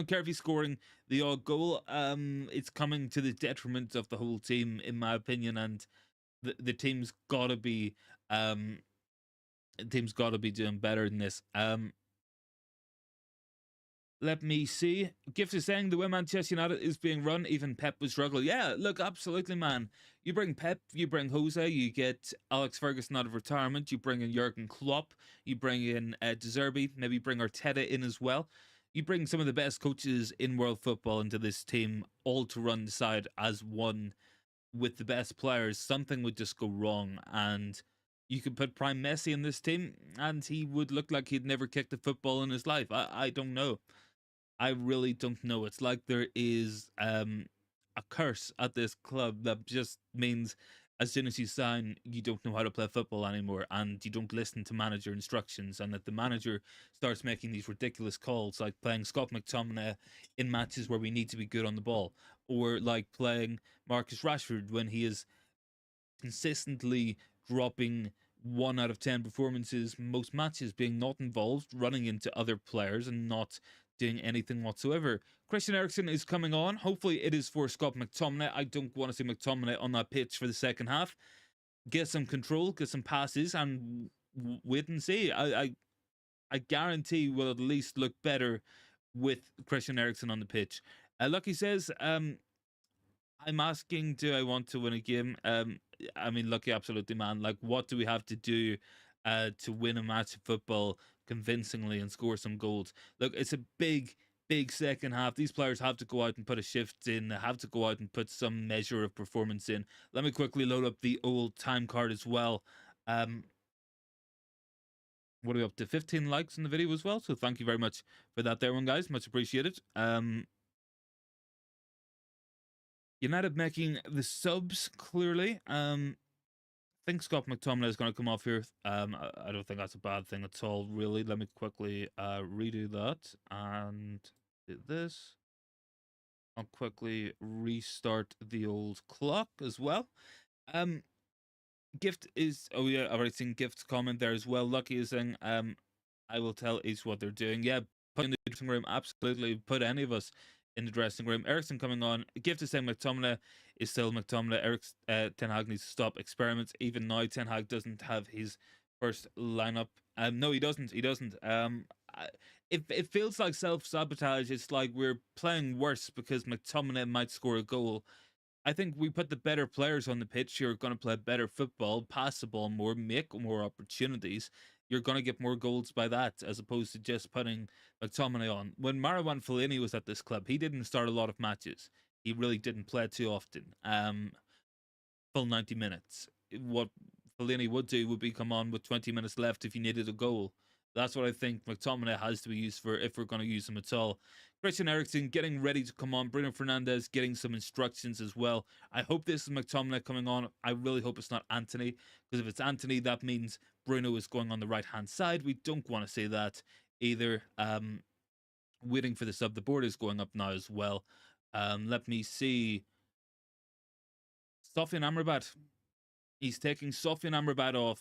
care if he's scoring the odd goal. It's coming to the detriment of the whole team, in my opinion, and the team's gotta be doing better than this. Let me see. Gift is saying the way Manchester United is being run, even Pep would struggle. Yeah, look, absolutely, man. You bring Pep, you bring Jose, you get Alex Ferguson out of retirement, you bring in Jurgen Klopp, you bring in De Zerbi, maybe bring Arteta in as well. You bring some of the best coaches in world football into this team, all to run the side as one with the best players. Something would just go wrong, and you could put Prime Messi in this team, and he would look like he'd never kicked a football in his life. I don't know. I really don't know. It's like there is a curse at this club that just means as soon as you sign, you don't know how to play football anymore, and you don't listen to manager instructions, and that the manager starts making these ridiculous calls, like playing Scott McTominay in matches where we need to be good on the ball, or like playing Marcus Rashford when he is consistently dropping 1 out of 10 performances most matches, being not involved, running into other players and not doing anything whatsoever. Christian Eriksen is coming on. Hopefully it is for Scott McTominay. I don't want to see McTominay on that pitch for the second half. Get some control, get some passes, and wait and see. I guarantee we'll at least look better with Christian Eriksen on the pitch. Lucky says, I'm asking, do I want to win a game? I mean, Lucky, absolutely, man. Like, what do we have to do to win a match of football convincingly and score some goals? Look, it's a big second half. These players have to go out and put a shift in. They have to go out and put some measure of performance in. Let me quickly load up the old time card as well. What are we up to? 15 likes in the video as well. So thank you very much for that there one, guys. Much appreciated. United making the subs clearly. I think Scott McTominay is going to come off here. I don't think that's a bad thing at all, really. Let me quickly redo that and do this. I'll quickly restart the old clock as well. Gift is, oh yeah, I've already seen Gift's comment there as well. Lucky is saying, I will tell each what they're doing. Yeah, put in the dressing room, absolutely. Put any of us in the dressing room. Eriksen coming on. Gift is saying McTominay is still McTominay. Ten Hag needs to stop experiments. Even now, Ten Hag doesn't have his first lineup. No, he doesn't. He doesn't. It feels like self-sabotage. It's like we're playing worse because McTominay might score a goal. I think we put the better players on the pitch who are going to play better football, pass the ball more, make more opportunities. You're going to get more goals by that, as opposed to just putting McTominay on. When Marouane Fellaini was at this club, he didn't start a lot of matches. He really didn't play too often. Full 90 minutes. What Fellaini would do would be come on with 20 minutes left if you needed a goal. That's what I think McTominay has to be used for if we're going to use him at all. Christian Eriksen getting ready to come on. Bruno Fernandes getting some instructions as well. I hope this is McTominay coming on. I really hope it's not Anthony, because if it's Anthony, that means Bruno is going on the right-hand side. We don't want to say that either. Waiting for the sub. The board is going up now as well. Let me see. Sofian Amrabat. He's taking Sofian Amrabat off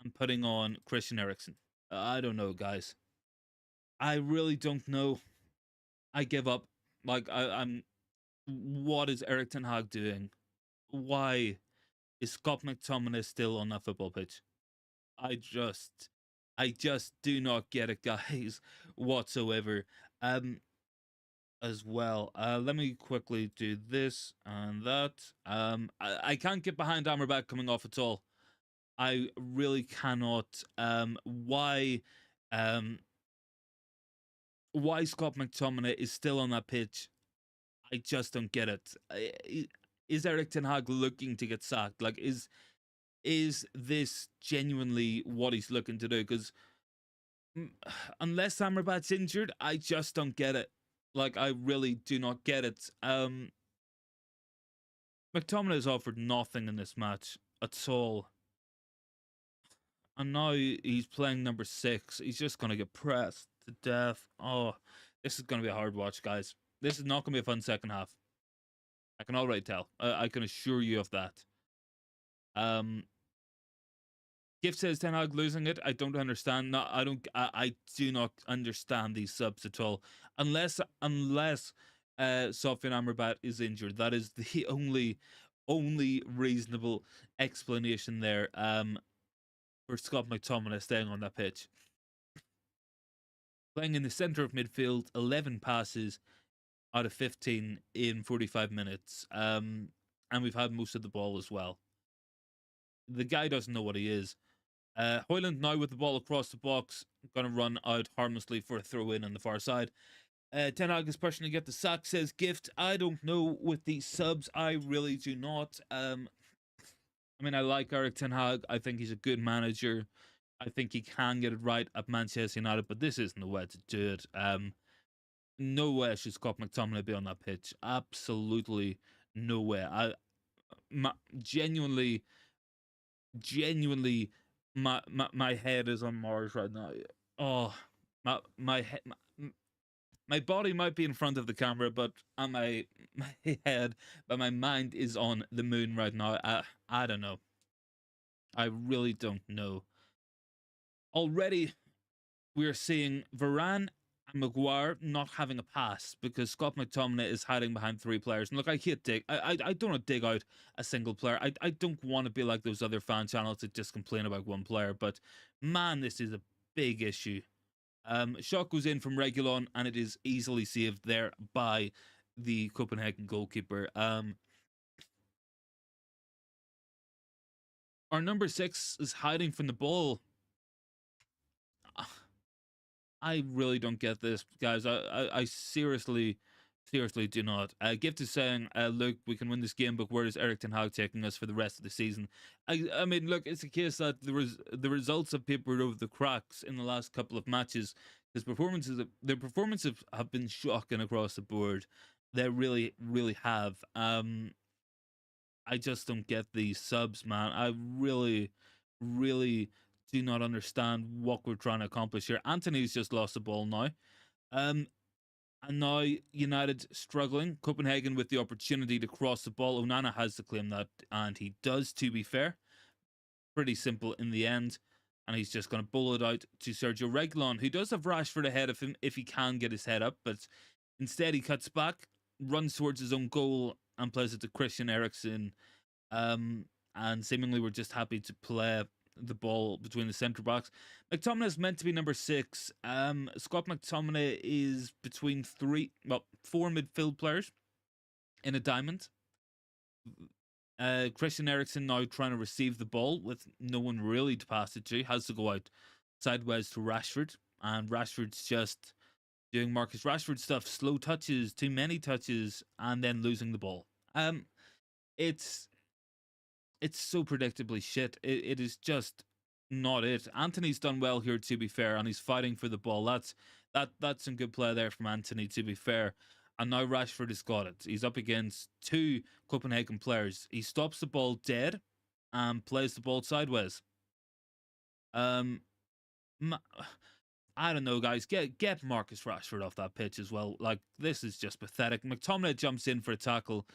and putting on Christian Eriksen. I don't know, guys. I really don't know. I give up. Like, I'm. What is Erik ten Hag doing? Why is Scott McTominay still on that football pitch? I just do not get it, guys, whatsoever. As well. Let me quickly do this and that. I can't get behind Amrabat coming off at all. I really cannot. Why Scott McTominay is still on that pitch? I just don't get it. Is Erik ten Hag looking to get sacked? Like, is this genuinely what he's looking to do? Because unless Amrabat's injured, I just don't get it. Like, I really do not get it. McTominay has offered nothing in this match at all. And now he's playing number 6. He's just going to get pressed to death. Oh, this is going to be a hard watch, guys. This is not going to be a fun second half. I can already tell. I can assure you of that. Gift says Ten Hag losing it. I don't understand. No, I do not understand these subs at all. Unless Sofian Amrabat is injured. That is the only reasonable explanation there. For Scott McTominay staying on that pitch. Playing in the centre of midfield, 11 passes out of 15 in 45 minutes. And we've had most of the ball as well. The guy doesn't know what he is. Hojlund now with the ball across the box, going to run out harmlessly for a throw-in on the far side. Ten Hag is pushing to get the sack, says Gift. I don't know with these subs. I really do not. I mean, I like Erik ten Hag. I think he's a good manager. I think he can get it right at Manchester United, but this isn't the way to do it. No way should Scott McTominay be on that pitch. Absolutely no way. Genuinely, my head is on Mars right now. Oh, my body might be in front of the camera, but my head, but my mind is on the moon right now. I don't know. I really don't know. Already, we're seeing Varane and Maguire not having a pass because Scott McTominay is hiding behind 3 players. And look, I can't dig. I don't want to dig out a single player. I don't want to be like those other fan channels that just complain about one player. But man, this is a big issue. Shot goes in from Reguilon, and it is easily saved there by the Copenhagen goalkeeper. Our number 6 is hiding from the ball. I really don't get this, guys. I seriously do not. Gift is saying, look, we can win this game, but where is Erik ten Hag taking us for the rest of the season? I mean, look, it's a case that the results have papered over the cracks in the last couple of matches. Their performances have been shocking across the board. They really have. I just don't get these subs, man. I really do not understand what we're trying to accomplish here. Anthony's just lost the ball now. And now United struggling. Copenhagen with the opportunity to cross the ball. Onana has to claim that, and he does, to be fair. Pretty simple in the end. And he's just going to bowl it out to Sergio Reguilon, who does have Rashford ahead of him if he can get his head up. But instead, he cuts back, runs towards his own goal, and plays it to Christian Eriksen. And seemingly we're just happy to play the ball between the centre backs. McTominay is meant to be number 6. Scott McTominay is between 4 midfield players in a diamond. Christian Eriksen now trying to receive the ball with no one really to pass it to, has to go out sideways to Rashford, and Rashford's just doing Marcus Rashford stuff, slow touches, too many touches, and then losing the ball. It's it's so predictably shit. It is just not it. Anthony's done well here, to be fair, and he's fighting for the ball. That's some good play there from Anthony, to be fair. And now Rashford has got it. He's up against two Copenhagen players. He stops the ball dead and plays the ball sideways. Um, I don't know, guys. Get Marcus Rashford off that pitch as well. Like, this is just pathetic. McTominay jumps in for a tackle,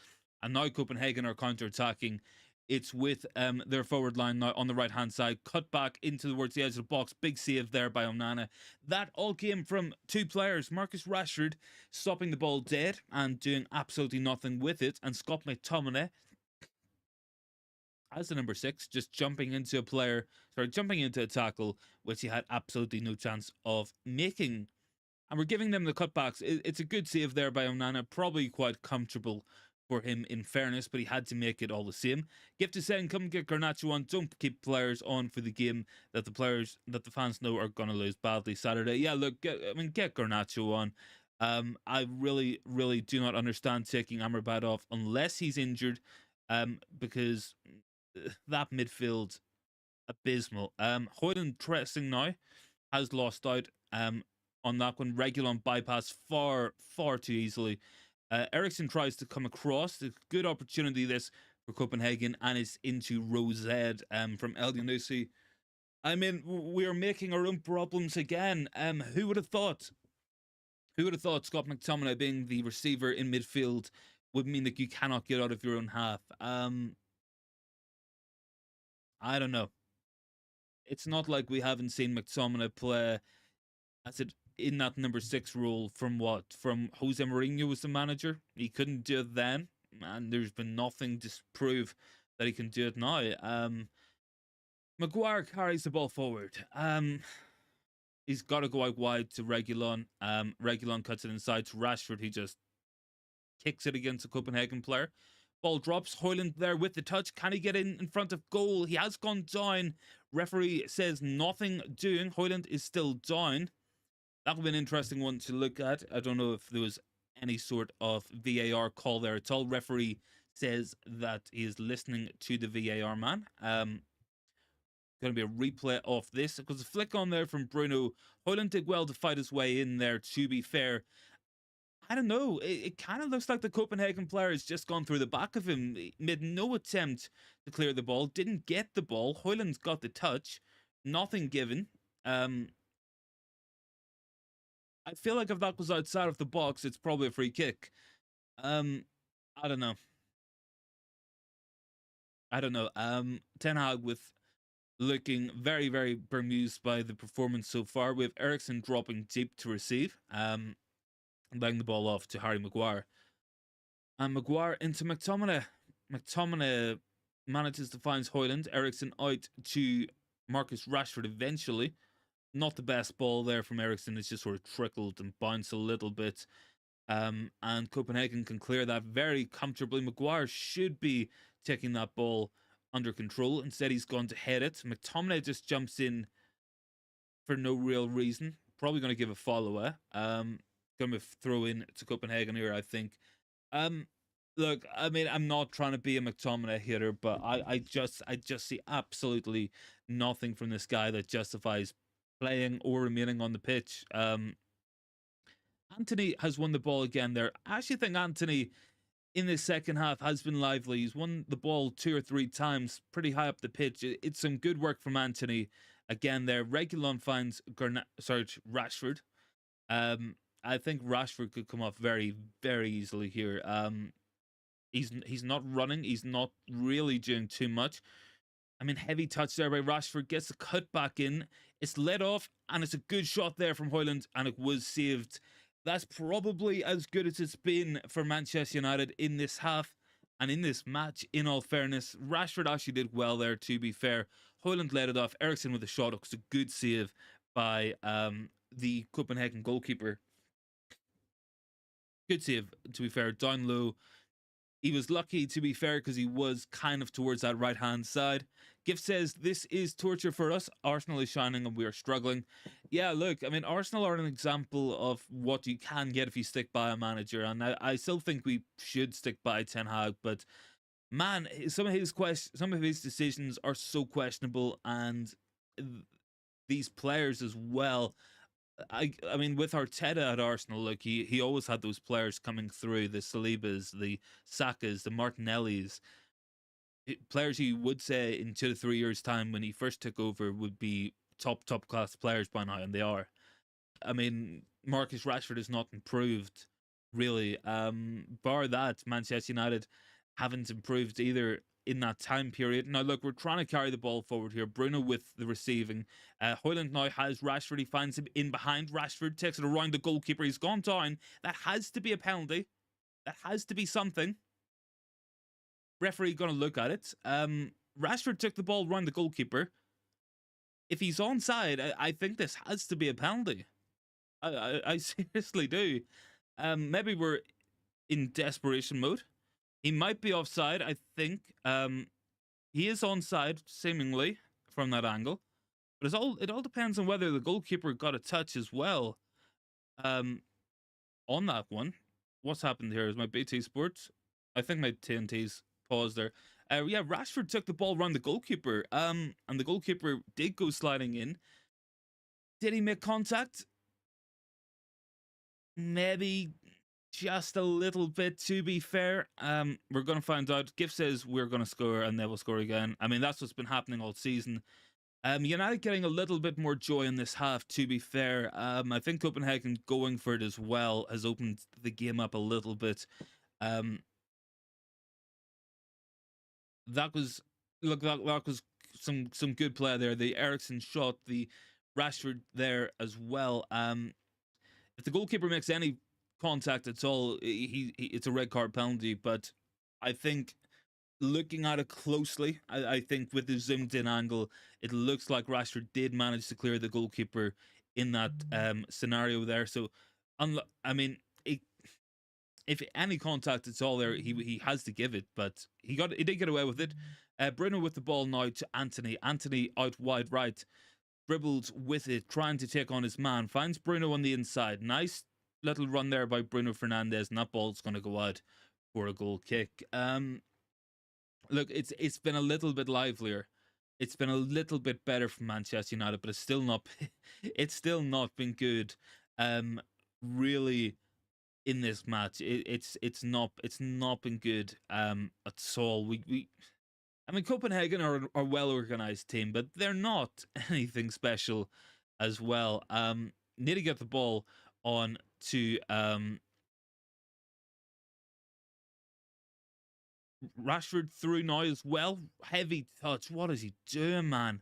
and now Copenhagen are counter-attacking. It's with their forward line now on the right-hand side, cut back into towards the edge of the box. Big save there by Onana. That all came from two players. Marcus Rashford stopping the ball dead and doing absolutely nothing with it, and Scott McTominay as the number 6, just jumping into a tackle, which he had absolutely no chance of making. And we're giving them the cutbacks. It's a good save there by Onana, probably quite comfortable for him in fairness, but he had to make it all the same. Gift is saying, come get Garnacho on. Don't keep players on for the game that the fans know are going to lose badly Saturday. Yeah, look, get Garnacho on. I really, really do not understand taking Amrabat off unless he's injured, because that midfield abysmal. Hojlund pressing now has lost out on that one. Reguilon bypass far too easily. Eriksen tries to come across. It's a good opportunity this for Copenhagen, and it's into Rosed from Elyounoussi. I mean, we are making our own problems again. Who would have thought? Who would have thought Scott McTominay being the receiver in midfield would mean that you cannot get out of your own half? I don't know. It's not like we haven't seen McTominay play as it in that number 6 role from Jose Mourinho was the manager. He couldn't do it then, and there's been nothing to prove that he can do it now. Maguire carries the ball forward. He's got to go out wide to Reguilon. Reguilon cuts it inside to Rashford, who just kicks it against a Copenhagen player. Ball drops. Hojlund there with the touch. Can he get in front of goal? He has gone down. Referee says nothing doing. Hojlund is still down. That would be an interesting one to look at. I don't know if there was any sort of VAR call there at all. Referee says that he is listening to the VAR man. Going to be a replay of this. Because a flick on there from Bruno. Hojlund did well to fight his way in there, to be fair. I don't know. It kind of looks like the Copenhagen player has just gone through the back of him. He made no attempt to clear the ball. Didn't get the ball. Hojlund's got the touch. Nothing given. I feel like if that was outside of the box, it's probably a free kick. I don't know. Ten Hag with looking very, very bemused by the performance so far. We have Eriksen dropping deep to receive. Laying the ball off to Harry Maguire. And Maguire into McTominay. McTominay manages to find Hojlund. Eriksen out to Marcus Rashford eventually. Not the best ball there from Eriksen. It's just sort of trickled and bounced a little bit. And Copenhagen can clear that very comfortably. Maguire should be taking that ball under control. Instead, he's gone to head it. McTominay just jumps in for no real reason. Probably going to give a follow-away. Going to throw in to Copenhagen here, I think. Look, I mean, I'm not trying to be a McTominay hitter, but I just see absolutely nothing from this guy that justifies playing or remaining on the pitch. Anthony has won the ball again there. I actually think Anthony in the second half has been lively. He's won the ball 2 or 3 times, pretty high up the pitch. It's some good work from Anthony again there. Reguilon finds Rashford. I think Rashford could come off very, very easily here. He's not running. He's not really doing too much. I mean, heavy touch there by Rashford. Gets the cut back in. It's let off, and it's a good shot there from Hojlund, and it was saved. That's probably as good as it's been for Manchester United in this half and in this match, in all fairness. Rashford actually did well there, to be fair. Hojlund let it off. Eriksen with a shot. It was a good save by the Copenhagen goalkeeper. Good save, to be fair. Down low. He was lucky, to be fair, because he was kind of towards that right hand side. Gift says, this is torture for us. Arsenal is shining and we are struggling. Yeah, look, I mean, Arsenal are an example of what you can get if you stick by a manager. And I still think we should stick by Ten Hag. But man, some of his decisions are so questionable. And these players as well. I mean, with Arteta at Arsenal, like he always had those players coming through, the Salibas, the Sakas, the Martinellis, players you would say in 2 to 3 years' time when he first took over would be top class players by now, and they are. I mean, Marcus Rashford has not improved really. Bar that, Manchester United haven't improved either in that time period. Now, look, we're trying to carry the ball forward here. Bruno with the receiving. Hojlund now has Rashford. He finds him in behind. Rashford takes it around the goalkeeper. He's gone down. That has to be a penalty. That has to be something. Referee going to look at it. Rashford took the ball around the goalkeeper. If he's onside, I think this has to be a penalty. I seriously do. Maybe we're in desperation mode. He might be offside, I think. He is onside, seemingly, from that angle. But it all depends on whether the goalkeeper got a touch as well. On that one. What's happened here? Is my BT Sports? I think my TNT's paused there. Yeah, Rashford took the ball around the goalkeeper. And the goalkeeper did go sliding in. Did he make contact? Maybe just a little bit, to be fair. We're going to find out. Gift says we're going to score and they will score again. I mean, that's what's been happening all season. United getting a little bit more joy in this half, to be fair. I think Copenhagen going for it as well has opened the game up a little bit. That was that was some good play there. The Ericsson shot, the Rashford there as well. If the goalkeeper makes any contact at all, it's a red card penalty. But I think looking at it closely, I think with the zoomed in angle, it looks like Rashford did manage to clear the goalkeeper in that scenario there. So, I mean, if any contact at all there, he has to give it, but he did get away with it. Bruno with the ball now to Anthony. Anthony out wide right, dribbles with it, trying to take on his man. Finds Bruno on the inside. Nice little run there by Bruno Fernandes, and that ball's going to go out for a goal kick. Look, it's been a little bit livelier. It's been a little bit better for Manchester United, but it's still not been good. Really, in this match, it's not been good at all. I mean, Copenhagen are a well organized team, but they're not anything special as well. Need to get the ball on to Rashford through now as well. Heavy touch. What is he doing, man?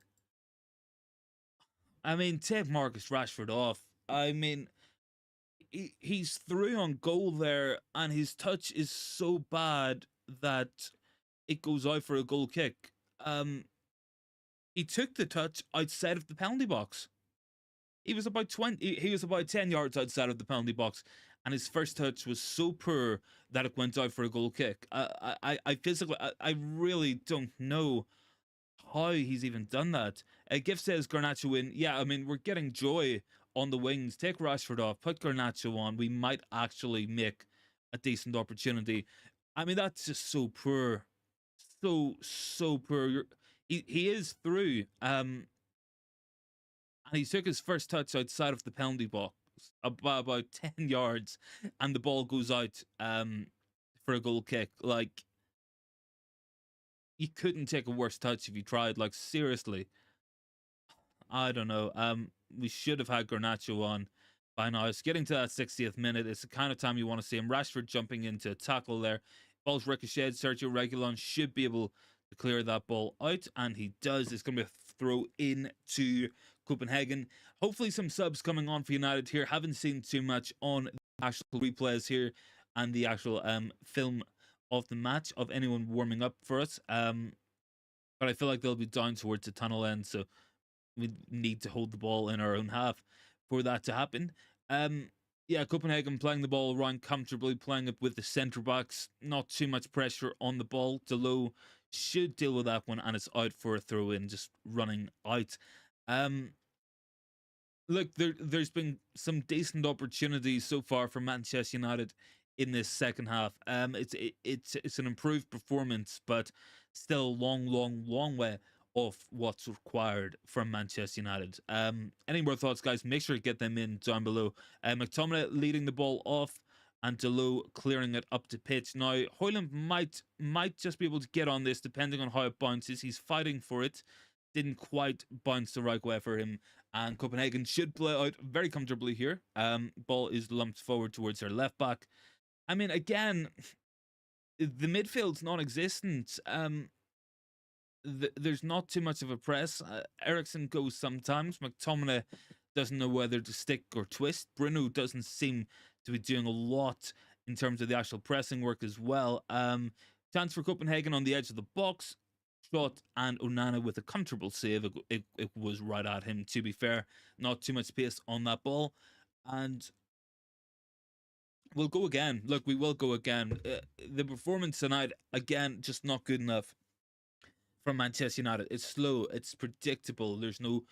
I mean, take Marcus Rashford off. I mean, he's through on goal there, and his touch is so bad that it goes out for a goal kick. He took the touch outside of the penalty box. He was about 10 yards outside of the penalty box, and his first touch was so poor that it went out for a goal kick. I really don't know how he's even done that. Gift says Garnacho in. Yeah, I mean, we're getting joy on the wings. Take Rashford off, put Garnacho on. We might actually make a decent opportunity. I mean, that's just so poor. So poor. He is through. And he took his first touch outside of the penalty box about 10 yards, and the ball goes out for a goal kick. Like, you couldn't take a worse touch if you tried. Like, seriously. I don't know. We should have had Garnacho on by now. It's getting to that 60th minute. It's the kind of time you want to see him. Rashford jumping into a tackle there. Ball's ricocheted. Sergio Reguilon should be able to clear that ball out, and he does. It's going to be a throw in to Copenhagen. Hopefully some subs coming on for United here. Haven't seen too much on the actual replays here and the actual film of the match of anyone warming up for us. But I feel like they'll be down towards the tunnel end, so we need to hold the ball in our own half for that to happen. Yeah, Copenhagen playing the ball around comfortably, playing it with the centre backs. Not too much pressure on the ball. Delo should deal with that one, and it's out for a throw in, just running out. Um, Look, there's been some decent opportunities so far for Manchester United in this second half. It's an improved performance, but still a long way off what's required from Manchester United. Any more thoughts, guys? Make sure to get them in down below. McTominay leading the ball off, and Delo clearing it up to pitch. Now Hojlund might just be able to get on this, depending on how it bounces. He's fighting for it. Didn't quite bounce the right way for him, and Copenhagen should play out very comfortably here. Ball is lumped forward towards their left back. I mean, again, the midfield's non-existent. There's not too much of a press. Eriksen goes sometimes. McTominay doesn't know whether to stick or twist. Bruno doesn't seem to be doing a lot in terms of the actual pressing work as well. Chance for Copenhagen on the edge of the box. Shot, and Onana with a comfortable save. It was right at him, to be fair. Not too much space on that ball. And we'll go again. Look, we will go again. The performance tonight, again, just not good enough from Manchester United. It's slow. It's predictable. There's no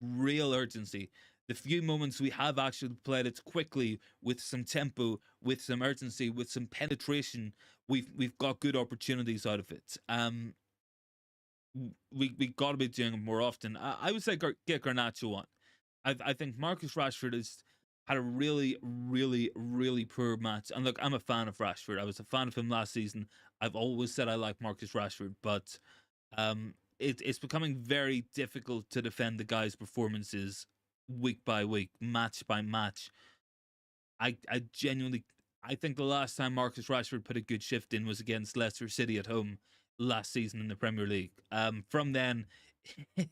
real urgency. The few moments we have actually played it quickly, with some tempo, with some urgency, with some penetration, we've got good opportunities out of it. We got to be doing it more often. I would say get Garnacho on. I think Marcus Rashford has had a really poor match. And look, I'm a fan of Rashford. I was a fan of him last season. I've always said I like Marcus Rashford, but it's becoming very difficult to defend the guy's performances week by week, match by match. I genuinely, I think the last time Marcus Rashford put a good shift in was against Leicester City at home last season in the Premier League. From then,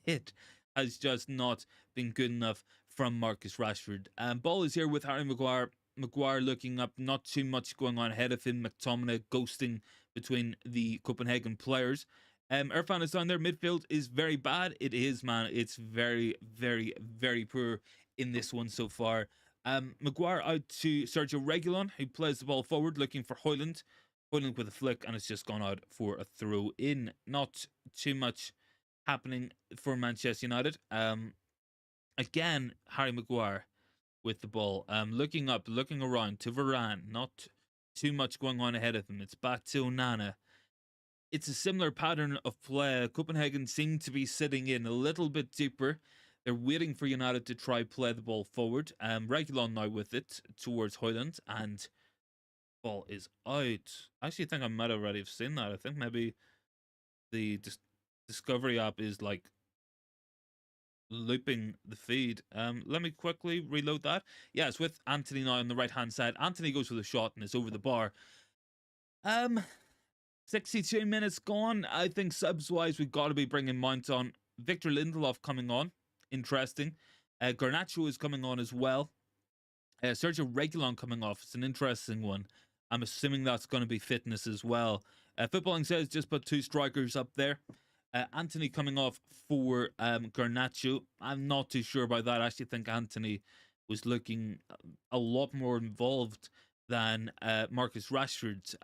it has just not been good enough from Marcus Rashford. Ball is here with Harry Maguire. Maguire looking up, not too much going on ahead of him. McTominay ghosting between the Copenhagen players. Irfan is down there. Midfield is very bad. It is, man. It's very poor in this one so far. Maguire out to Sergio Reguilon, who plays the ball forward, looking for Hojlund. Hojlund with a flick, and it's just gone out for a throw in. Not too much happening for Manchester United. Again, Harry Maguire with the ball. Looking up, looking around to Varane. Not too much going on ahead of him. It's back to Onana. It's a similar pattern of play. Copenhagen seem to be sitting in a little bit deeper. They're waiting for United to try play the ball forward. Reguilon now with it towards Hojlund, and ball is out. I actually think I might already have seen that. I think maybe the Discovery app is like looping the feed. Let me quickly reload that. Yeah, it's with Antony now on the right hand side. Antony goes for the shot and it's over the bar. 62 minutes gone. I think subs wise we've got to be bringing Mount on. Victor Lindelof coming on. Interesting. Garnacho is coming on as well. Sergio Reguilon coming off. It's an interesting one. I'm assuming that's going to be fitness as well. Footballing says just put two strikers up there. Antony coming off for Garnacho. I'm not too sure about that. I actually think Antony was looking a lot more involved than Marcus Rashford.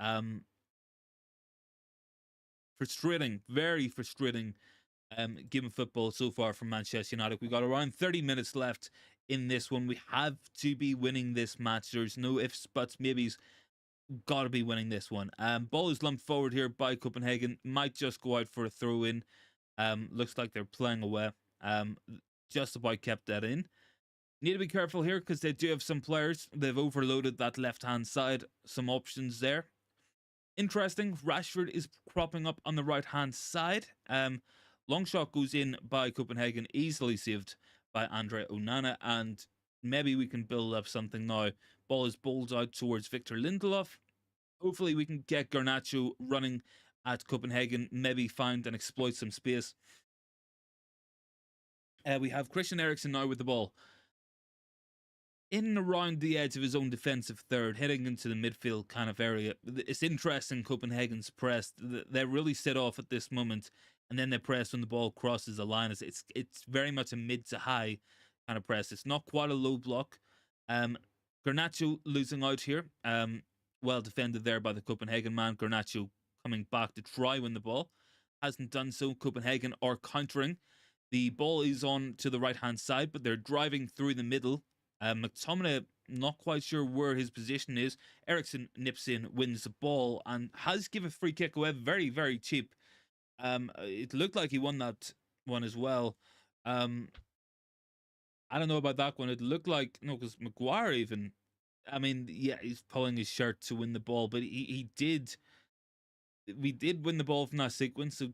Frustrating, very frustrating game of football so far from Manchester United. We got around 30 minutes left in this one. We have to be winning this match. There's no ifs, buts, maybes. Got to be winning this one. Ball is lumped forward here by Copenhagen. Might just go out for a throw in. Looks like they're playing away. Just about kept that in. Need to be careful here because they do have some players. They've overloaded that left-hand side. Some options there. Interesting. Rashford is cropping up on the right-hand side. Long shot goes in by Copenhagen. Easily saved by Andre Onana. And maybe we can build up something now. Ball is bowled out towards Victor Lindelof. Hopefully we can get Garnacho running at Copenhagen. Maybe find and exploit some space. We have Christian Eriksen now with the ball. In and around the edge of his own defensive third, heading into the midfield kind of area. It's interesting, Copenhagen's press. They really set off at this moment, and then they press when the ball crosses the line. It's very much a mid to high kind of press. It's not quite a low block. Garnacho losing out here. Well defended there by the Copenhagen man. Garnacho coming back to try win the ball. Hasn't done so. Copenhagen are countering. The ball is on to the right-hand side, but they're driving through the middle. McTominay, not quite sure where his position is. Eriksson nips in, wins the ball, and has given a free kick away. Very, very cheap. It looked like he won that one as well. I don't know about that one. It looked like, no, because Maguire even, I mean, yeah, he's pulling his shirt to win the ball, but he did, we did win the ball from that sequence. So,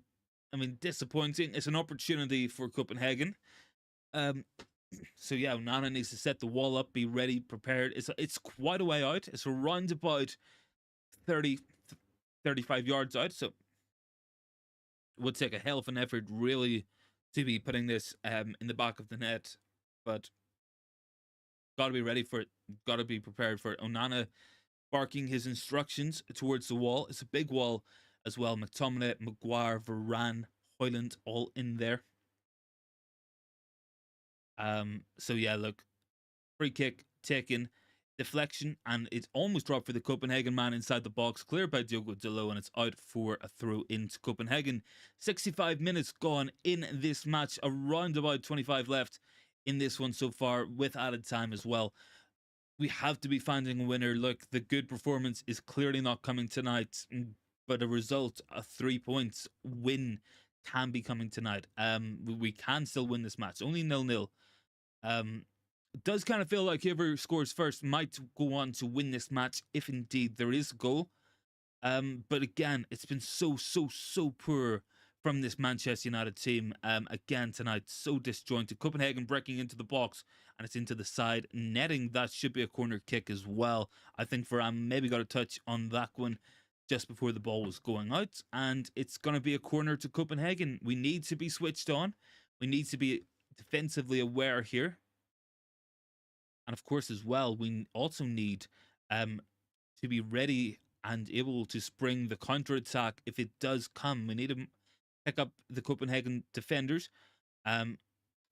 I mean, disappointing. It's an opportunity for Copenhagen. Um, so yeah, Nana needs to set the wall up, be ready, prepared. It's quite a way out. It's around about 30, 35 yards out. So it would take a hell of an effort, really, to be putting this in the back of the net. But got to be ready for it. Got to be prepared for it. Onana barking his instructions towards the wall. It's a big wall as well. McTominay, Maguire, Varane, Hojlund, all in there. So yeah, look, free kick taken, deflection, and it's almost dropped for the Copenhagen man inside the box. Cleared by Diogo Dalot, and it's out for a throw into Copenhagen. 65 minutes gone in this match. Around about 25 left in this one so far, with added time as well. We have to be finding a winner. Look, the good performance is clearly not coming tonight, but a result, a 3 points win, can be coming tonight. We can still win this match. Only 0-0. It does kind of feel like whoever scores first might go on to win this match if indeed there is a goal. But again, it's been so poor from this Manchester United team. Again tonight, so disjointed. Copenhagen breaking into the box, and it's into the side, netting. That should be a corner kick as well. I think Varane maybe got a touch on that one just before the ball was going out, and it's going to be a corner to Copenhagen. We need to be switched on. We need to be defensively aware here. And of course, as well, we also need to be ready and able to spring the counter attack if it does come. We need to pick up the Copenhagen defenders.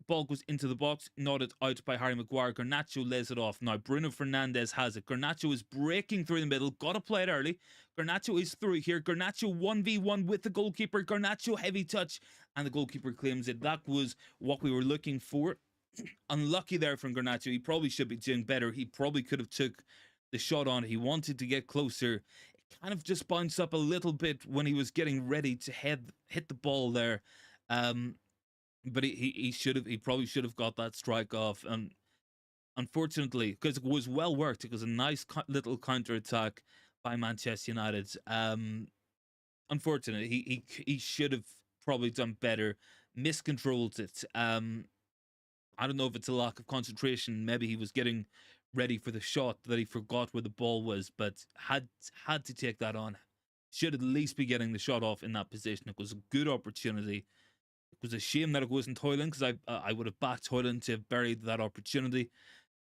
Ball goes into the box, nodded out by Harry Maguire. Garnacho lays it off. Now Bruno Fernandes has it. Garnacho is breaking through the middle. Got to play it early. Garnacho is through here. Garnacho 1v1 with the goalkeeper. Garnacho heavy touch, and the goalkeeper claims it. That was what we were looking for. Unlucky there from Garnacho. He probably should be doing better. He probably could have took the shot on. He wanted to get closer. It kind of just bounced up a little bit when he was getting ready to hit the ball there. But he probably should have got that strike off. And unfortunately, because it was well worked, it was a nice little counter attack by Manchester United. Unfortunately, he should have probably done better. Miscontrolled it. I don't know if it's a lack of concentration. Maybe he was getting ready for the shot that he forgot where the ball was, but had to take that on. Should at least be getting the shot off in that position. It was a good opportunity. It was a shame that it wasn't Hojlund, because I would have backed Hojlund to have buried that opportunity.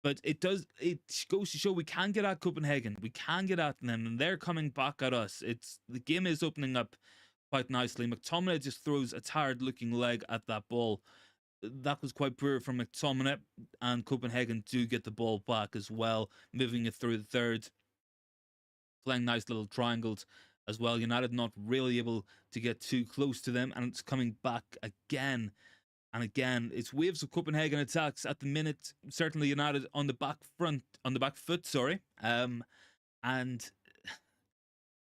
But it goes to show we can get at Copenhagen. We can get at them, and they're coming back at us. The game is opening up quite nicely. McTominay just throws a tired-looking leg at that ball. That was quite poor from McTominay, and Copenhagen do get the ball back as well, moving it through the third, playing nice little triangles as well. United not really able to get too close to them, and it's coming back again and again. It's waves of Copenhagen attacks at the minute. Certainly United on the back foot, sorry. And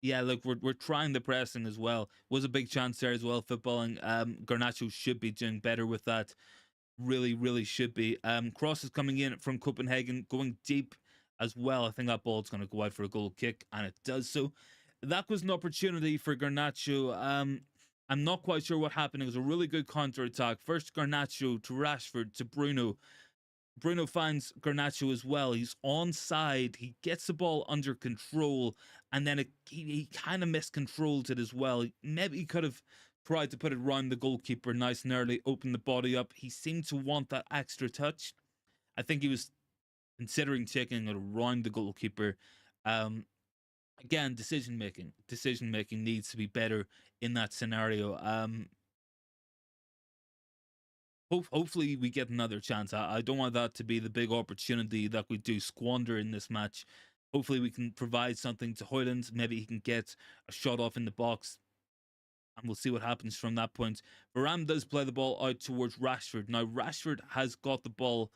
yeah, look, we're trying the pressing as well. Was a big chance there as well, footballing. Garnacho should be doing better with that. Really should be. Cross is coming in from Copenhagen, going deep as well. I think that ball's going to go out for a goal kick, and it does so. That was an opportunity for Garnacho. I'm not quite sure what happened. It was a really good counter attack. First Garnacho to Rashford to Bruno. Bruno finds Garnacho as well. He's onside. He gets the ball under control, and then he kind of miscontrolled it as well. Maybe he could have tried to put it around the goalkeeper nice and early, open the body up. He seemed to want that extra touch. I think he was considering taking it around the goalkeeper. Again, decision making needs to be better in that scenario. hopefully we get another chance. I don't want that to be the big opportunity that we do squander in this match. Hopefully we can provide something to Hojlund. Maybe he can get a shot off in the box, and we'll see what happens from that point. Varane does play the ball out towards Rashford. Now, Rashford has got the ball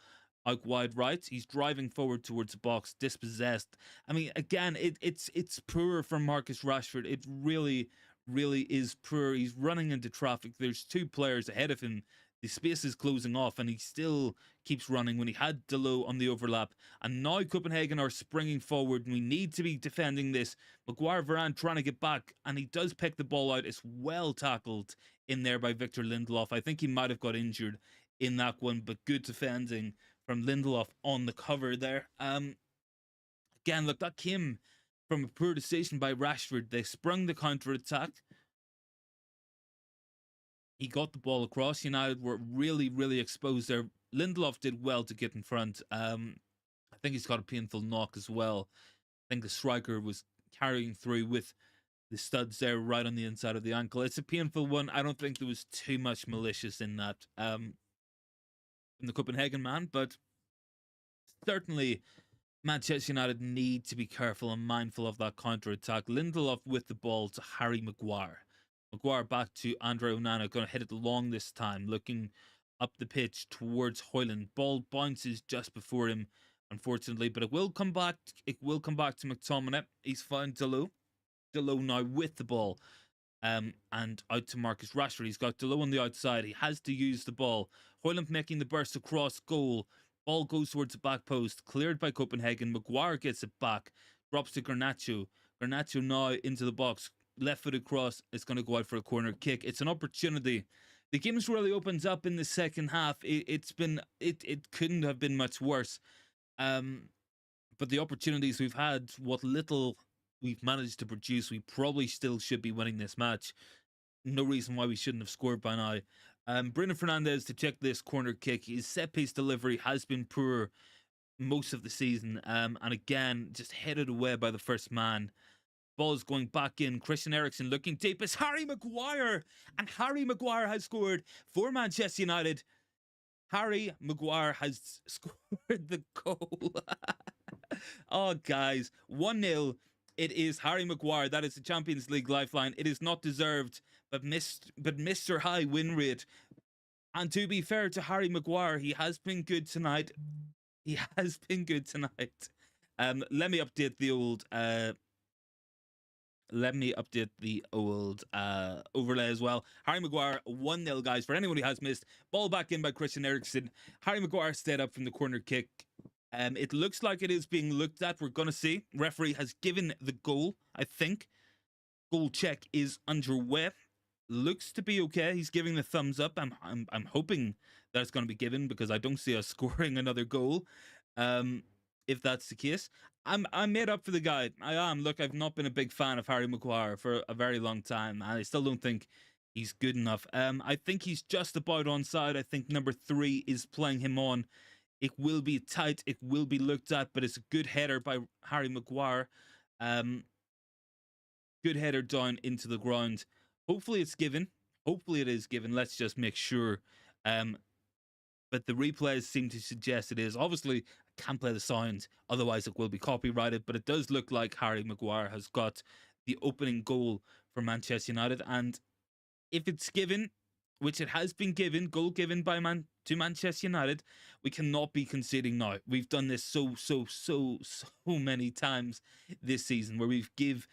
out wide right. He's driving forward towards the box, dispossessed. I mean, again, it's poor from Marcus Rashford. It really is poor. He's running into traffic. There's two players ahead of him. The space is closing off, and he still keeps running when he had Delo on the overlap. And now Copenhagen are springing forward, and we need to be defending this. Maguire, Varane trying to get back, and he does pick the ball out. It's well tackled in there by Victor Lindelof. I think he might have got injured in that one, but good defending from Lindelof on the cover there. Again, look, that came from a poor decision by Rashford. They sprung the counter-attack. He got the ball across. United were really exposed there. Lindelof did well to get in front. I think he's got a painful knock as well. I think the striker was carrying through with the studs there right on the inside of the ankle. It's a painful one. I don't think there was too much malicious in that from the Copenhagen man, but certainly Manchester United need to be careful and mindful of that counter-attack. Lindelof with the ball to Harry Maguire. Maguire back to Andre Onana, going to hit it long this time, looking up the pitch towards Hojlund. Ball bounces just before him, unfortunately, but it will come back. It will come back to McTominay. He's found Delo. Delo now with the ball, and out to Marcus Rashford. He's got Delo on the outside. He has to use the ball. Hojlund making the burst across goal. Ball goes towards the back post, cleared by Copenhagen. Maguire gets it back, drops to Garnacho. Garnacho now into the box. Left foot across, it's going to go out for a corner kick. It's an opportunity. The game's really opens up in the second half. It couldn't have been much worse. But the opportunities we've had, what little we've managed to produce, we probably still should be winning this match. No reason why we shouldn't have scored by now. Bruno Fernandes to check this corner kick. His set piece delivery has been poor most of the season. And again, just headed away by the first man. Ball is going back in. Christian Eriksen looking deep. It's Harry Maguire. And Harry Maguire has scored for Manchester United. Harry Maguire has scored the goal. Oh, guys. 1-0. It is Harry Maguire. That is the Champions League lifeline. It is not deserved, but Mr. High win rate. And to be fair to Harry Maguire, he has been good tonight. He has been good tonight. Let me update the old... overlay as well. Harry Maguire, 1-0, guys. For anyone who has missed, ball back in by Christian Eriksen. Harry Maguire stayed up from the corner kick. It looks like it is being looked at. We're going to see. Referee has given the goal, I think. Goal check is underway. Looks to be okay. He's giving the thumbs up. I'm hoping that it's going to be given, because I don't see us scoring another goal. If that's the case. I'm made up for the guy. I am. Look, I've not been a big fan of Harry Maguire for a very long time, and I still don't think he's good enough. I think he's just about onside. I think number 3 is playing him on. It will be tight. It will be looked at, but it's a good header by Harry Maguire. Good header down into the ground. Hopefully it's given. Hopefully it is given. Let's just make sure. But the replays seem to suggest it is. Obviously, I can't play the sound, otherwise it will be copyrighted, but it does look like Harry Maguire has got the opening goal for Manchester United. And if it's given, which it has been given, goal given by to Manchester United, we cannot be conceding now. We've done this so many times this season, where we've give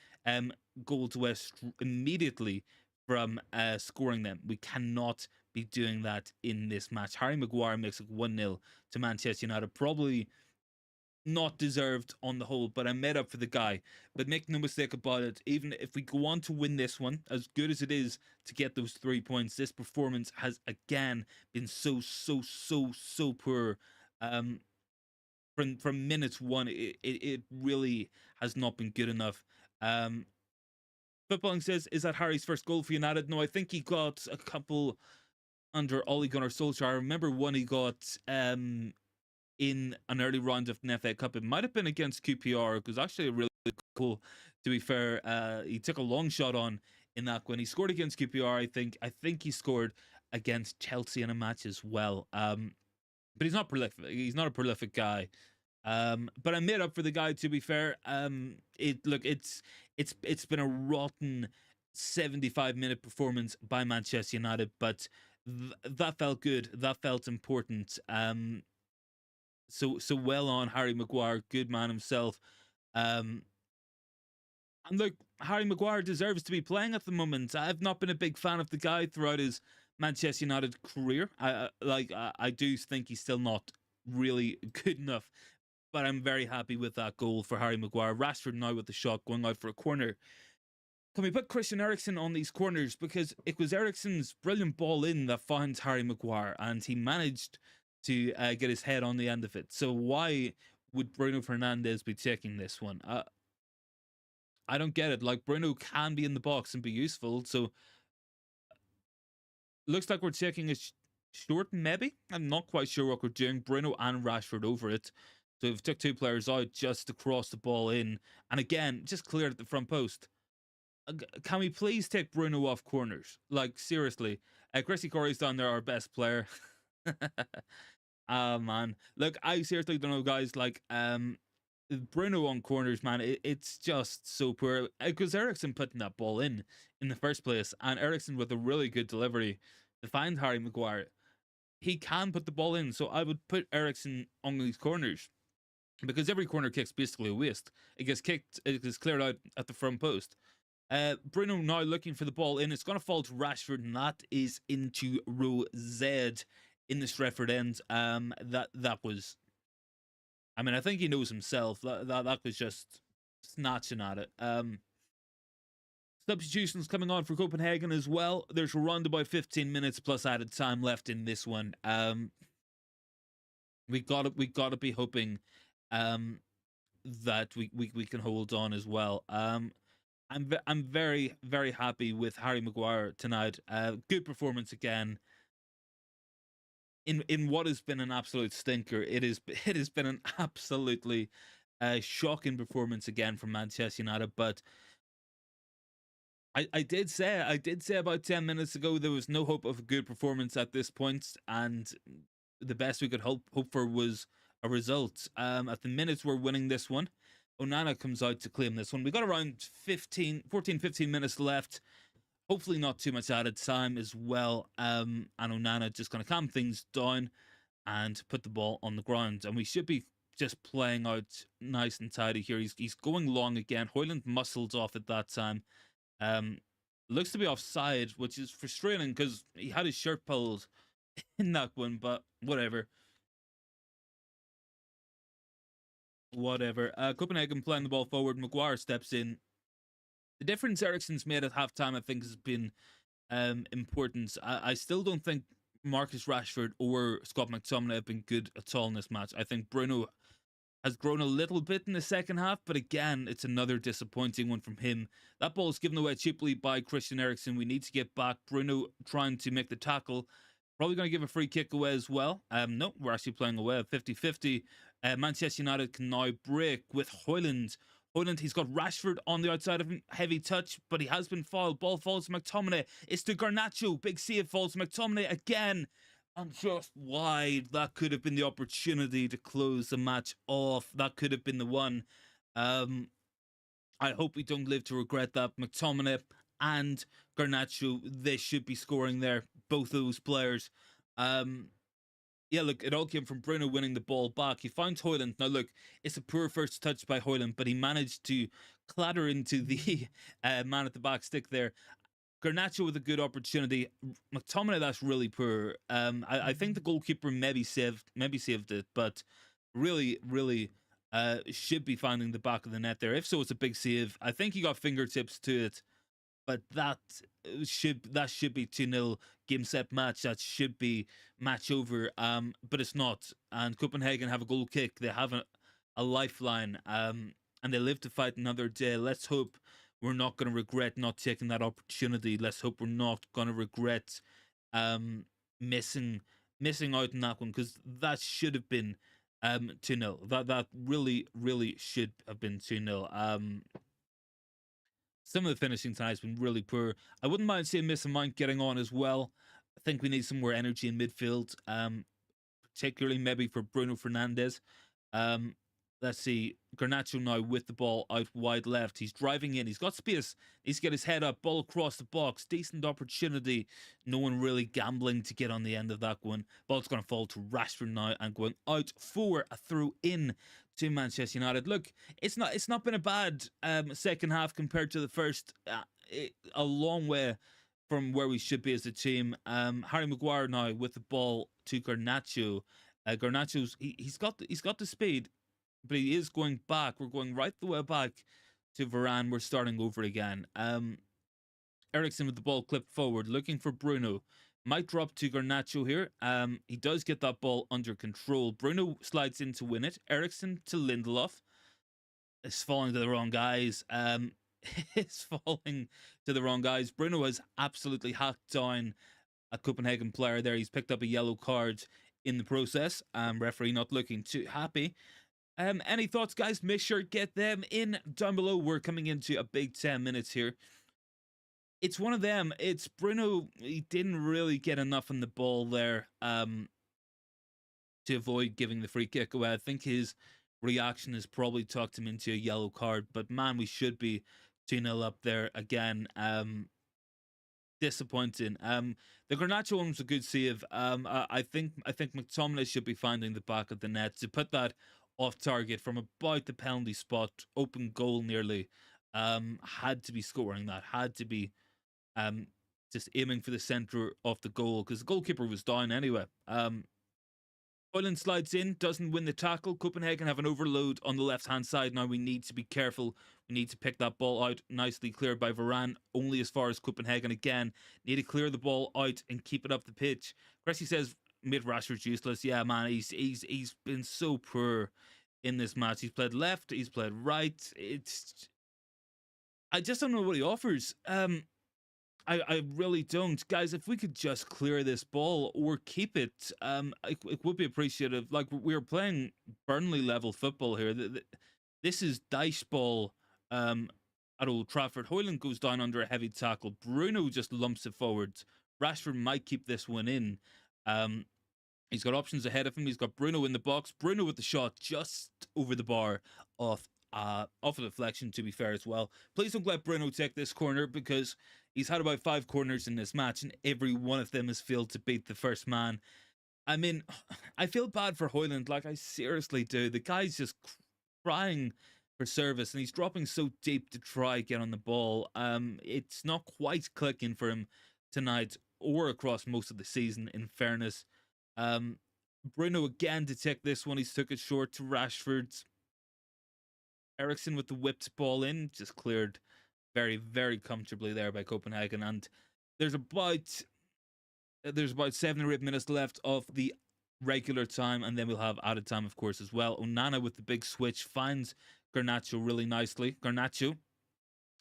goal to us immediately from scoring them. We cannot be doing that in this match. Harry Maguire makes it 1-0 to Manchester United. Probably not deserved on the whole, but I made up for the guy. But make no mistake about it, even if we go on to win this one, as good as it is to get those 3 points, this performance has again been so poor. From minute 1, it really has not been good enough. Footballing says, is that Harry's first goal for United? No, I think he got a couple under Ole Gunnar Solskjaer. I remember one he got in an early round of an FA Cup. It might have been against QPR. It was actually a really cool, to be fair. He took a long shot on in that when he scored against QPR. I think he scored against Chelsea in a match as well. But he's not prolific. He's not a prolific guy. But I made up for the guy. To be fair, it's been a rotten 75-minute performance by Manchester United, but that felt good. That felt important. So well on Harry Maguire, good man himself. Um, and look, Harry Maguire deserves to be playing at the moment. I've not been a big fan of the guy throughout his Manchester United career. I do think he's still not really good enough, but I'm very happy with that goal for Harry Maguire. Rashford now with the shot going out for a corner. Can we put Christian Eriksen on these corners? Because it was Eriksen's brilliant ball in that found Harry Maguire, and he managed to get his head on the end of it. So why would Bruno Fernandes be taking this one? I don't get it. Like, Bruno can be in the box and be useful. So looks like we're taking a short, maybe. I'm not quite sure what we're doing. Bruno and Rashford over it. So we've took two players out just to cross the ball in. And again, just cleared at the front post. Can we please take Bruno off corners? Like, seriously. Chrissy Corey's down there, our best player. Man. Look, I seriously don't know, guys. Like, Bruno on corners, man, it's just so poor. It was Eriksen putting that ball in the first place, and Eriksen with a really good delivery to find Harry Maguire. He can put the ball in, so I would put Eriksen on these corners, because every corner kick's basically a waste. It gets kicked, it gets cleared out at the front post. Bruno now looking for the ball in. It's going to fall to Rashford, and that is into row Z in the Stretford end. That was, I mean, I think he knows himself. That was just snatching at it. Substitutions coming on for Copenhagen as well. There's around about 15 minutes plus added time left in this one. We gotta be hoping that we can hold on as well. I'm very, very happy with Harry Maguire tonight. Good performance again. In what has been an absolute stinker, it has been an absolutely shocking performance again from Manchester United. But I did say about 10 minutes ago there was no hope of a good performance at this point, and the best we could hope for was a result. At the minutes we're winning this one. Onana comes out to claim this one. We got around 15 minutes left. Hopefully not too much added time as well. And Onana just going to calm things down and put the ball on the ground. And we should be just playing out nice and tidy here. He's going long again. Hojlund muscled off at that time. Looks to be offside, which is frustrating because he had his shirt pulled in that one, but whatever. Copenhagen playing the ball forward. Maguire steps in. The difference Eriksen's made at halftime, I think, has been important. I still don't think Marcus Rashford or Scott McTominay have been good at all in this match. I think Bruno has grown a little bit in the second half, but again, it's another disappointing one from him. That ball is given away cheaply by Christian Eriksen. We need to get back. Bruno trying to make the tackle. Probably going to give a free kick away as well. No, we're actually playing away at 50-50. Manchester United can now break with Hojlund. Hojlund, he's got Rashford on the outside of him. Heavy touch, but he has been fouled. Ball falls to McTominay. It's to Garnacho. Big save falls to McTominay again. And just wide. That could have been the opportunity to close the match off. That could have been the one. I hope we don't live to regret that. McTominay and Garnacho, they should be scoring there. Both those players. Yeah, look, it all came from Bruno winning the ball back. He found Hojlund. Now, look, it's a poor first touch by Hojlund, but he managed to clatter into the man at the back stick there. Garnacho with a good opportunity. McTominay, that's really poor. I think the goalkeeper maybe saved it, but really should be finding the back of the net there. If so, it's a big save. I think he got fingertips to it, but that should be 2-0 game set match. That should be match over. But it's not. And Copenhagen have a goal kick. They have a lifeline. And they live to fight another day. Let's hope we're not going to regret not taking that opportunity. Let's hope we're not going to regret missing out on that one, because that should have been 2-0. That really should have been 2-0. Some of the finishing tonight has been really poor. I wouldn't mind seeing Mason Mount getting on as well. I think we need some more energy in midfield, particularly maybe for Bruno Fernandes. Um, let's see, Garnacho now with the ball out wide left. He's driving in. He's got space. He's got his head up. Ball across the box. Decent opportunity. No one really gambling to get on the end of that one. Ball's going to fall to Rashford now and going out for a throw in to Manchester United. Look, it's not been a bad second half compared to the first. A long way from where we should be as a team. Harry Maguire now with the ball to Garnacho. Garnacho's he's got the speed, but he is going back. We're going right the way back to Varane. We're starting over again. Eriksen with the ball clipped forward, looking for Bruno. Might drop to Garnacho here. He does get that ball under control. Bruno slides in to win it. Eriksen to Lindelof. It's falling to the wrong guys. It's falling to the wrong guys. Bruno has absolutely hacked down a Copenhagen player there. He's picked up a yellow card in the process. Referee not looking too happy. Any thoughts, guys? Make sure get them in down below. We're coming into a big 10 minutes here. It's one of them. It's Bruno. He didn't really get enough on the ball there to avoid giving the free kick away. I think his reaction has probably talked him into a yellow card. But man, we should be 2-0 up there again. Disappointing. The Garnacho one was a good save. I think McTominay should be finding the back of the net to put that off target from about the penalty spot, open goal nearly. Had to be scoring that. Had to be just aiming for the center of the goal because the goalkeeper was down anyway. Hojlund slides in, doesn't win the tackle. Copenhagen have an overload on the left-hand side. Now we need to be careful. We need to pick that ball out. Nicely cleared by Varane, only as far as Copenhagen again. Need to clear the ball out and keep it up the pitch. Cressy says, mid Rashford's useless. Yeah, man, he's been so poor in this match. He's played left, he's played right. I just don't know what he offers. I really don't. Guys, if we could just clear this ball or keep it, it would be appreciative. Like, we are playing Burnley level football here. This is dice ball at Old Trafford. Hojlund goes down under a heavy tackle. Bruno just lumps it forward. Rashford might keep this one in. He's got options ahead of him. He's got Bruno in the box. Bruno with the shot just over the bar off a deflection, to be fair, as well. Please don't let Bruno take this corner because he's had about 5 corners in this match and every one of them has failed to beat the first man. I mean, I feel bad for Hojlund. Like, I seriously do. The guy's just crying for service and he's dropping so deep to try get on the ball. It's not quite clicking for him tonight or across most of the season, in fairness. Bruno again to take this one. He's took it short to Rashford. Eriksen with the whipped ball in, just cleared very, very comfortably there by Copenhagen. And there's about 7 or 8 minutes left of the regular time, and then we'll have added time, of course, as well. Onana with the big switch finds Garnacho really nicely. Garnacho,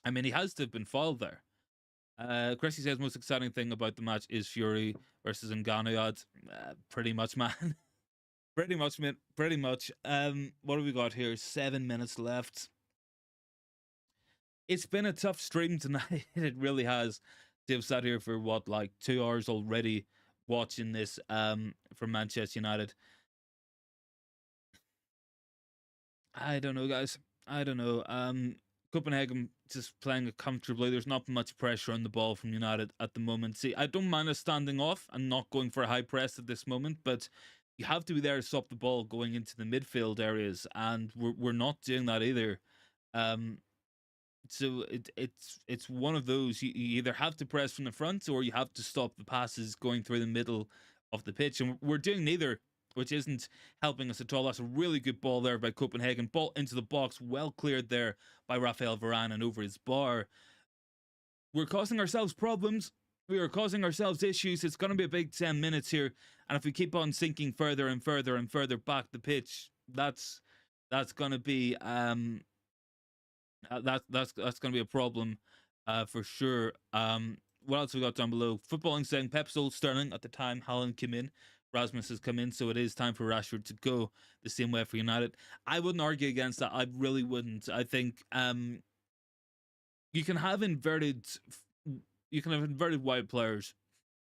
I mean, he has to have been fouled there. Cressy says most exciting thing about the match is Fury versus Ngannou. Pretty much, man. Pretty much, man. Pretty much. What have we got here? 7 minutes left. It's been a tough stream tonight. It really has. They've sat here for what, like 2 hours already watching this for Manchester United. I don't know, guys. I don't know. Copenhagen just playing it comfortably. There's not much pressure on the ball from United at the moment. See, I don't mind us standing off and not going for a high press at this moment, but you have to be there to stop the ball going into the midfield areas, and we're not doing that either. So it's one of those. You either have to press from the front or you have to stop the passes going through the middle of the pitch, and we're doing neither, which isn't helping us at all. That's a really good ball there by Copenhagen. Ball into the box, well cleared there by Raphael Varane and over his bar. We're causing ourselves problems. We are causing ourselves issues. It's going to be a big 10 minutes here, and if we keep on sinking further and further and further back the pitch, that's going to be that's going to be a problem for sure. What else we got down below? Footballing saying Pep sold Sterling at the time Haaland came in. Rasmus has come in, so it is time for Rashford to go the same way for United. I wouldn't argue against that. I really wouldn't. I think you can have inverted wide players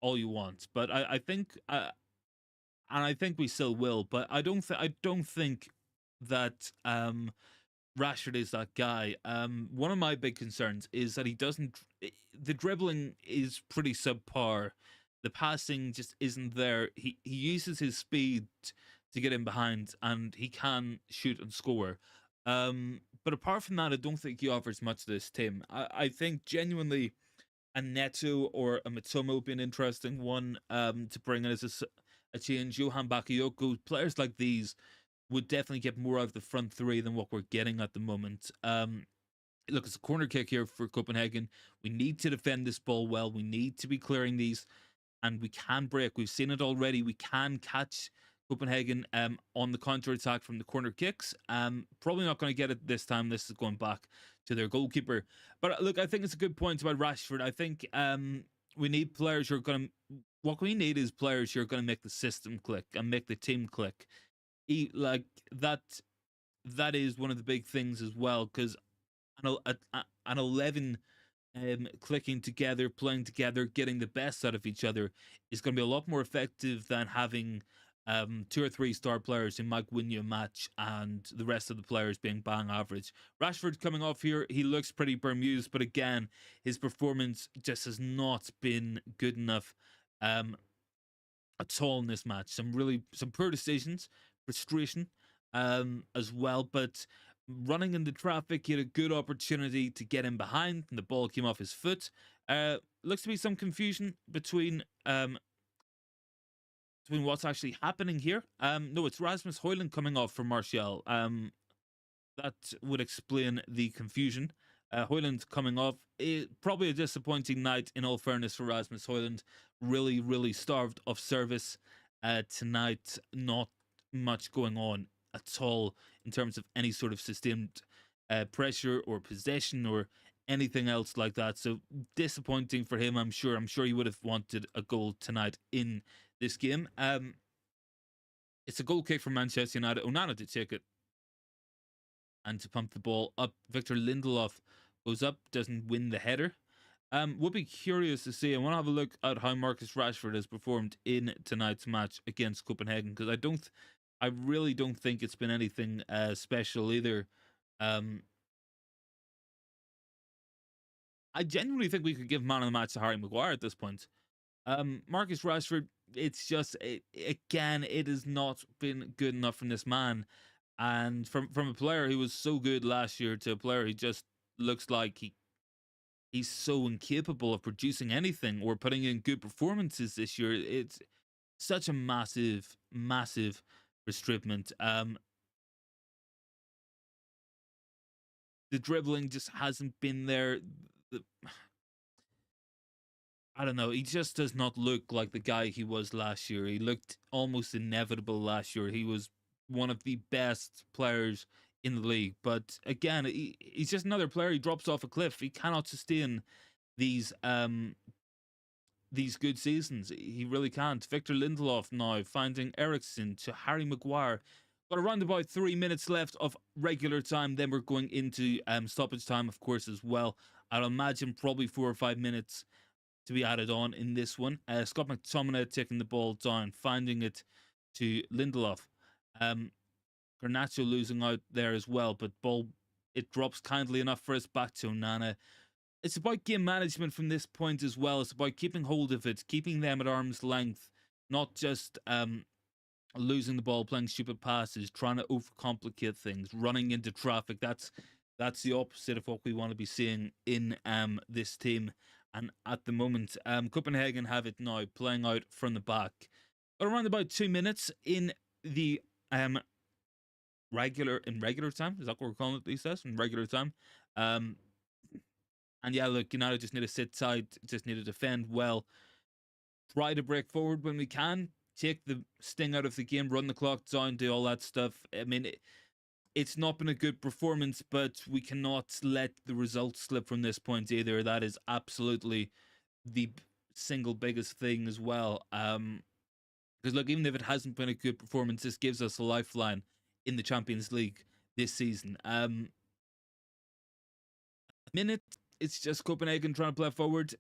all you want, but I think and I think we still will, but I don't think that Rashford is that guy. One of my big concerns is that he doesn't. The dribbling is pretty subpar. The passing just isn't there. He uses his speed to get in behind, and he can shoot and score. But apart from that, I don't think he offers much to this team. I think genuinely a Neto or a Matsumo would be an interesting one to bring in as a change. Johan Bakayoko, players like these would definitely get more out of the front three than what we're getting at the moment. Look, it's a corner kick here for Copenhagen. We need to defend this ball well. We need to be clearing these, and we can break. We've seen it already. We can catch Copenhagen on the counter attack from the corner kicks. Probably not going to get it this time. This is going back to their goalkeeper. But look, I think it's a good point about Rashford. I think we need players who are going to. What we need is players who are going to make the system click and make the team click. Like that. That is one of the big things as well, because an 11 clicking together, playing together, getting the best out of each other is going to be a lot more effective than having 2 or 3 star players who might win you a match and the rest of the players being bang average. Rashford coming off here, he looks pretty bemused, but again, his performance just has not been good enough at all in this match. Some poor decisions, frustration as well, but running into traffic, he had a good opportunity to get in behind, and the ball came off his foot. Looks to be some confusion between what's actually happening here. No, it's Rasmus Hojlund coming off for Martial. That would explain the confusion. Hojlund coming off. Probably a disappointing night, in all fairness, for Rasmus Hojlund. Really, really starved of service tonight. Not much going on at all in terms of any sort of sustained pressure or possession or anything else like that. So disappointing for him, I'm sure. I'm sure he would have wanted a goal tonight in this game. It's a goal kick from Manchester United. Onana to take it and to pump the ball up. Victor Lindelof goes up, doesn't win the header. Would be curious to see. I want to have a look at how Marcus Rashford has performed in tonight's match against Copenhagen, because I really don't think it's been anything special either. I genuinely think we could give man of the match to Harry Maguire at this point. Marcus Rashford, it's just again, it has not been good enough from this man, and from a player who was so good last year to a player who just looks like he's so incapable of producing anything or putting in good performances this year. It's such a massive, massive restriction. The dribbling just hasn't been there. I don't know. He just does not look like the guy he was last year. He looked almost inevitable last year. He was one of the best players in the league. But again, he's just another player. He drops off a cliff. He cannot sustain these good seasons. He really can't. Victor Lindelof now finding Eriksen to Harry Maguire. Got around about 3 minutes left of regular time. Then we're going into stoppage time, of course, as well. I'd imagine probably 4 or 5 minutes to be added on in this one. Scott McTominay taking the ball down, finding it to Lindelof. Garnacho losing out there as well, but ball, it drops kindly enough for us back to Onana. It's about game management from this point as well. It's about keeping hold of it, keeping them at arm's length, not just losing the ball, playing stupid passes, trying to overcomplicate things, running into traffic. That's the opposite of what we want to be seeing in this team. And at the moment, Copenhagen have it now, playing out from the back. But around about 2 minutes in the regular time. Is that what we're calling it these days? In regular time. And yeah, look, United just need to sit tight, just need to defend well, try to break forward when we can, take the sting out of the game, run the clock down, do all that stuff. I mean, it's not been a good performance, but we cannot let the results slip from this point either. That is absolutely the single biggest thing as well. Because look, even if it hasn't been a good performance, this gives us a lifeline in the Champions League this season. Minute it's just Copenhagen trying to play forward.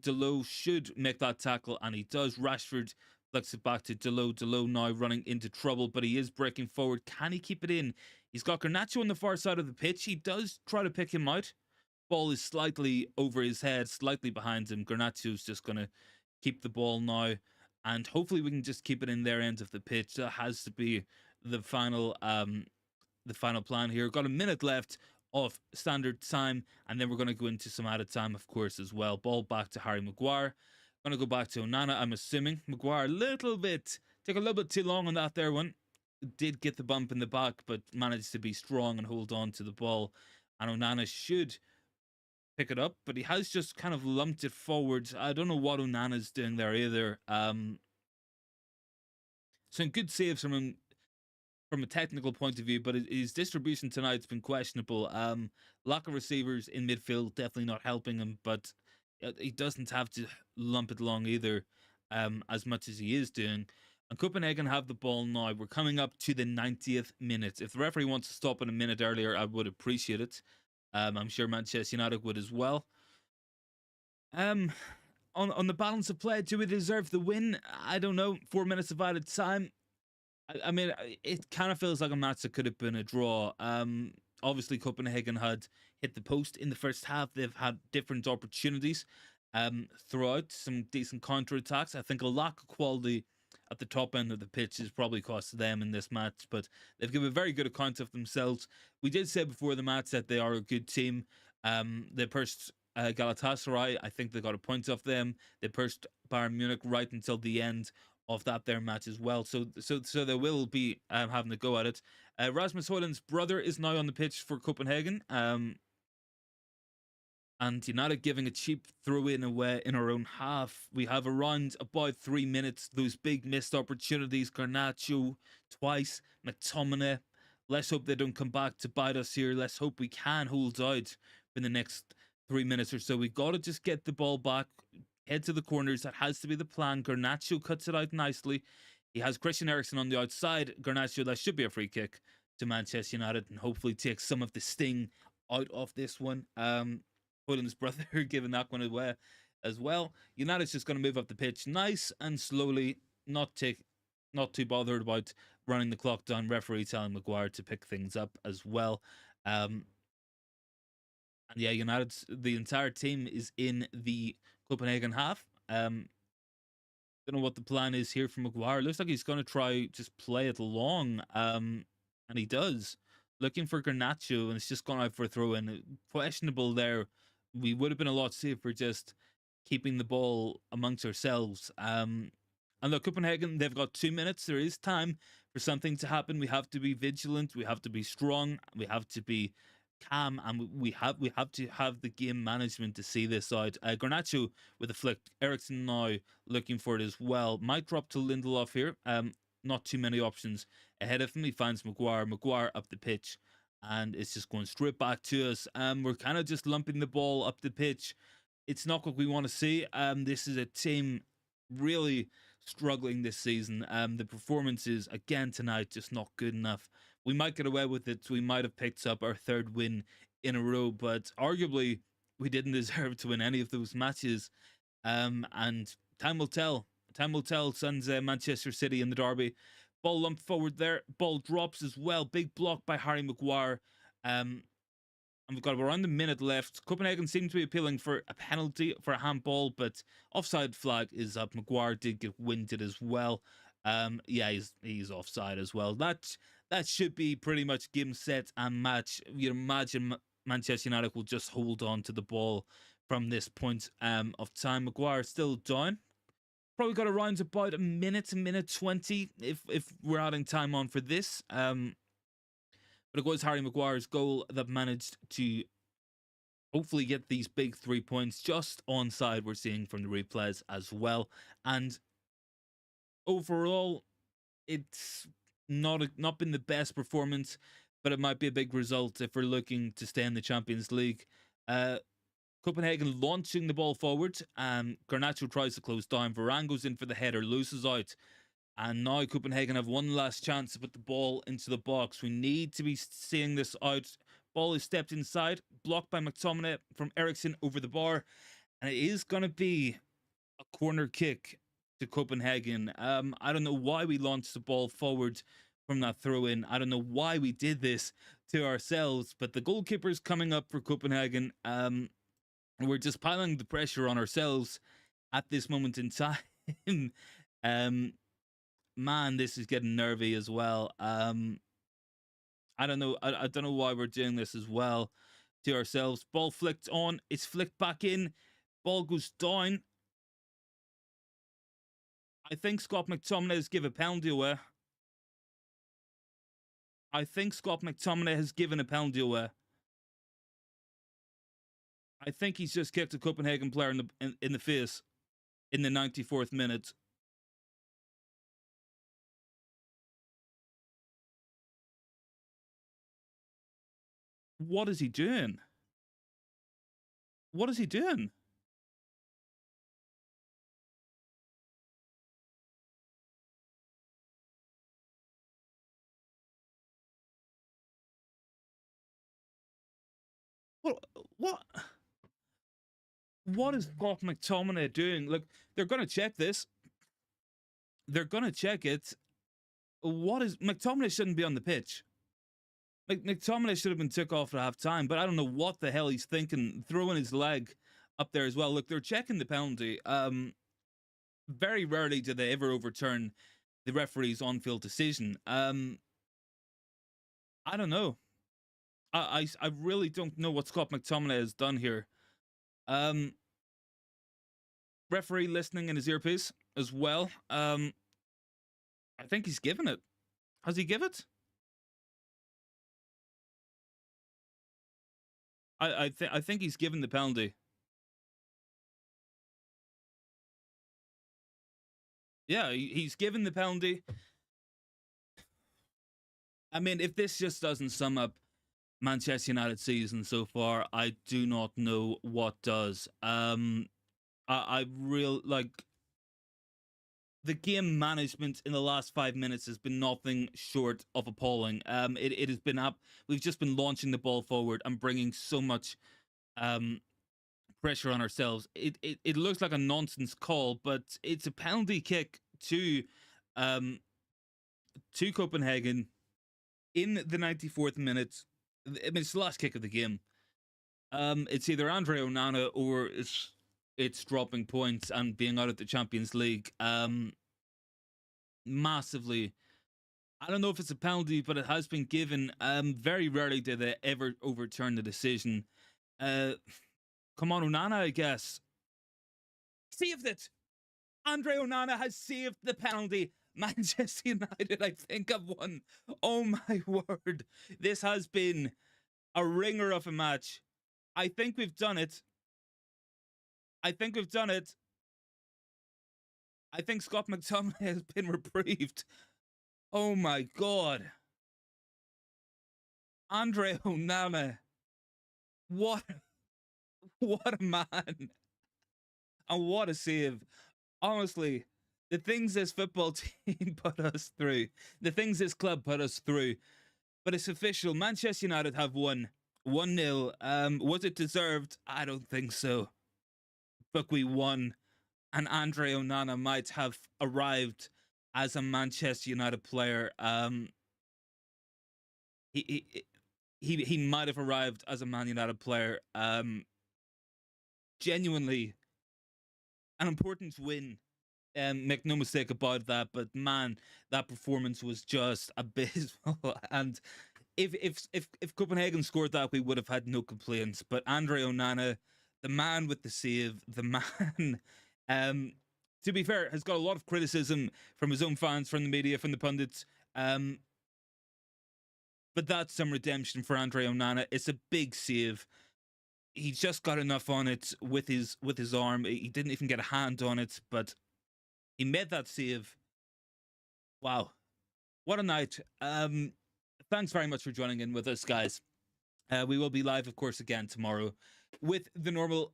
Delo should make that tackle, and he does. Rashford flicks it back to Delo. Delo now running into trouble, but he is breaking forward. Can he keep it in? He's got Garnacho on the far side of the pitch. He does try to pick him out. Ball is slightly over his head, slightly behind him. Garnacho's just going to keep the ball now, and hopefully we can just keep it in their end of the pitch. That has to be the final plan here. Got a minute left of standard time, and then we're going to go into some added time, of course, as well. Ball back to Harry Maguire. Going to go back to Onana, I'm assuming. Maguire, took a little bit too long on that there one. Did get the bump in the back, but managed to be strong and hold on to the ball. And Onana should pick it up, but he has just kind of lumped it forward. I don't know what Onana's doing there either. Some good saves from him from a technical point of view, but his distribution tonight's been questionable. Lack of receivers in midfield definitely not helping him, but he doesn't have to lump it along either, as much as he is doing. And Copenhagen have the ball now. We're coming up to the 90th minute. If the referee wants to stop it a minute earlier, I would appreciate it. I'm sure Manchester United would as well. On the balance of play, do we deserve the win? I don't know. 4 minutes of added time. I mean, it kind of feels like a match that could have been a draw. Obviously, Copenhagen had hit the post in the first half. They've had different opportunities throughout, some decent counter-attacks. I think a lack of quality at the top end of the pitch has probably cost them in this match, but they've given a very good account of themselves. We did say before the match that they are a good team. They pursed Galatasaray. I think they got a point off them. They pursed Bayern Munich right until the end of that their match as well. So they will be having to go at it. Rasmus Hojlund's brother is now on the pitch for Copenhagen. And United giving a cheap throw in away in our own half. We have around about 3 minutes. Those big missed opportunities. Garnacho twice. McTominay. Let's hope they don't come back to bite us here. Let's hope we can hold out for the next 3 minutes or so. We've got to just get the ball back. Head to the corners. That has to be the plan. Garnacho cuts it out nicely. He has Christian Eriksen on the outside. Garnacho, that should be a free kick to Manchester United and hopefully take some of the sting out of this one. Hojlund's brother giving that one away as well. United's just going to move up the pitch nice and slowly, not too bothered about running the clock down. Referee telling Maguire to pick things up as well. And yeah, United's the entire team is in the Copenhagen half. Don't know what the plan is here for Maguire. Looks like he's going to try just play it long, and he does. Looking for Garnacho, and it's just gone out for a throw-in. Questionable there. We would have been a lot safer just keeping the ball amongst ourselves. And look, Copenhagen, they've got 2 minutes. There is time for something to happen. We have to be vigilant. We have to be strong. We have to be calm, and we have to have the game management to see this out. Garnacho with a flick. Eriksen now looking for it as well. Might drop to Lindelof here. Not too many options ahead of him. He finds Maguire. Maguire up the pitch, and it's just going straight back to us. We're kind of just lumping the ball up the pitch. It's not what we want to see. This is a team really struggling this season. The performances again tonight just not good enough. We might get away with it. We might have picked up our 3rd win in a row, but arguably we didn't deserve to win any of those matches. And time will tell. Time will tell. Sends Manchester City in the derby. Ball lumped forward there. Ball drops as well. Big block by Harry Maguire. And we've got around a minute left. Copenhagen seem to be appealing for a penalty, for a handball, but offside flag is up. Maguire did get winded as well. Yeah, he's offside as well. That should be pretty much game, set, and match. You'd imagine Manchester United will just hold on to the ball from this point of time. Maguire still down. Probably got around about a minute 20 if we're adding time on for this. But it was Harry Maguire's goal that managed to hopefully get these big 3 points just onside, we're seeing from the replays as well. And overall, it's not been the best performance, but it might be a big result if we're looking to stay in the Champions League. Copenhagen launching the ball forward. Garnacho tries to close down. Varane goes in for the header, loses out. And now Copenhagen have one last chance to put the ball into the box. We need to be seeing this out Ball is stepped inside, blocked by McTominay from Eriksson over the bar, and it is going to be a corner kick to Copenhagen. I don't know why we launched the ball forward from that throw-in. I don't know why we did this to ourselves, but the goalkeeper's coming up for Copenhagen. We're just piling the pressure on ourselves at this moment in time. Man, this is getting nervy as well. I don't know. I don't know why we're doing this as well to ourselves. Ball flicked on. It's flicked back in. Ball goes down. I think Scott McTominay has given a penalty away. I think Scott McTominay has given a penalty away. I think he's just kicked a Copenhagen player in the face in the 94th minute. What is he doing? What is he doing? What is Scott McTominay doing? Look, they're going to check this. They're going to check it. What is... McTominay shouldn't be on the pitch. McTominay should have been took off at half time, but I don't know what the hell he's thinking, throwing his leg up there as well. Look, they're checking the penalty. Very rarely do they ever overturn the referee's on-field decision. I don't know. I really don't know what Scott McTominay has done here. Referee listening in his earpiece as well. I think he's given it. Has he given it? I think he's given the penalty. Yeah, he's given the penalty. I mean, if this just doesn't sum up Manchester United season so far, I do not know what does. I real like the game management in the last 5 minutes has been nothing short of appalling. It has been up. We've just been launching the ball forward and bringing so much pressure on ourselves. It looks like a nonsense call, but it's a penalty kick to Copenhagen in the 94th minute. I mean, it's the last kick of the game. It's either Andre Onana or it's dropping points and being out of the Champions League. Massively. I don't know if it's a penalty, but it has been given. Very rarely do they ever overturn the decision. Come on, Onana, I guess. Saved it! Andre Onana has saved the penalty. Manchester United, I think, have won. Oh my word. This has been a ringer of a match. I think we've done it. I think we've done it. I think Scott McTominay has been reprieved. Oh my god. Andre Onana. What a man. And what a save. Honestly, the things this football team put us through, the things this club put us through. But it's official. Manchester United have won 1-0. Was it deserved? I don't think so. But we won. And Andre Onana might have arrived as a Manchester United player. He might have arrived as a Man United player. Genuinely an important win. Make no mistake about that, but man, that performance was just abysmal. And if Copenhagen scored that, we would have had no complaints. But Andre Onana, the man with the save, the man, to be fair, has got a lot of criticism from his own fans, from the media, from the pundits. But that's some redemption for Andre Onana. It's a big save. He just got enough on it with his arm. He didn't even get a hand on it, but he made that save. Wow. What a night. Thanks very much for joining in with us, guys. We will be live, of course, again tomorrow with the normal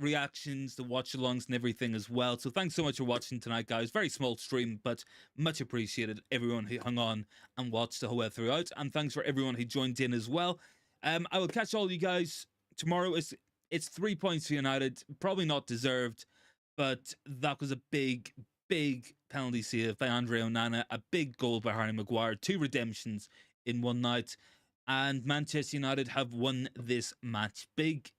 reactions, the watch-alongs and everything as well. So thanks so much for watching tonight, guys. Very small stream, but much appreciated everyone who hung on and watched the whole way throughout. And thanks for everyone who joined in as well. I will catch all you guys tomorrow. It's 3 points for United, probably not deserved, but that was a big penalty save by Andre Onana, a big goal by Harry Maguire, 2 redemptions in one night, and Manchester United have won this match. Big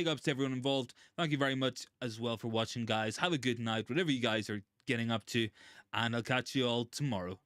ups to everyone involved. Thank you very much as well for watching, guys. Have a good night, whatever you guys are getting up to, and I'll catch you all tomorrow.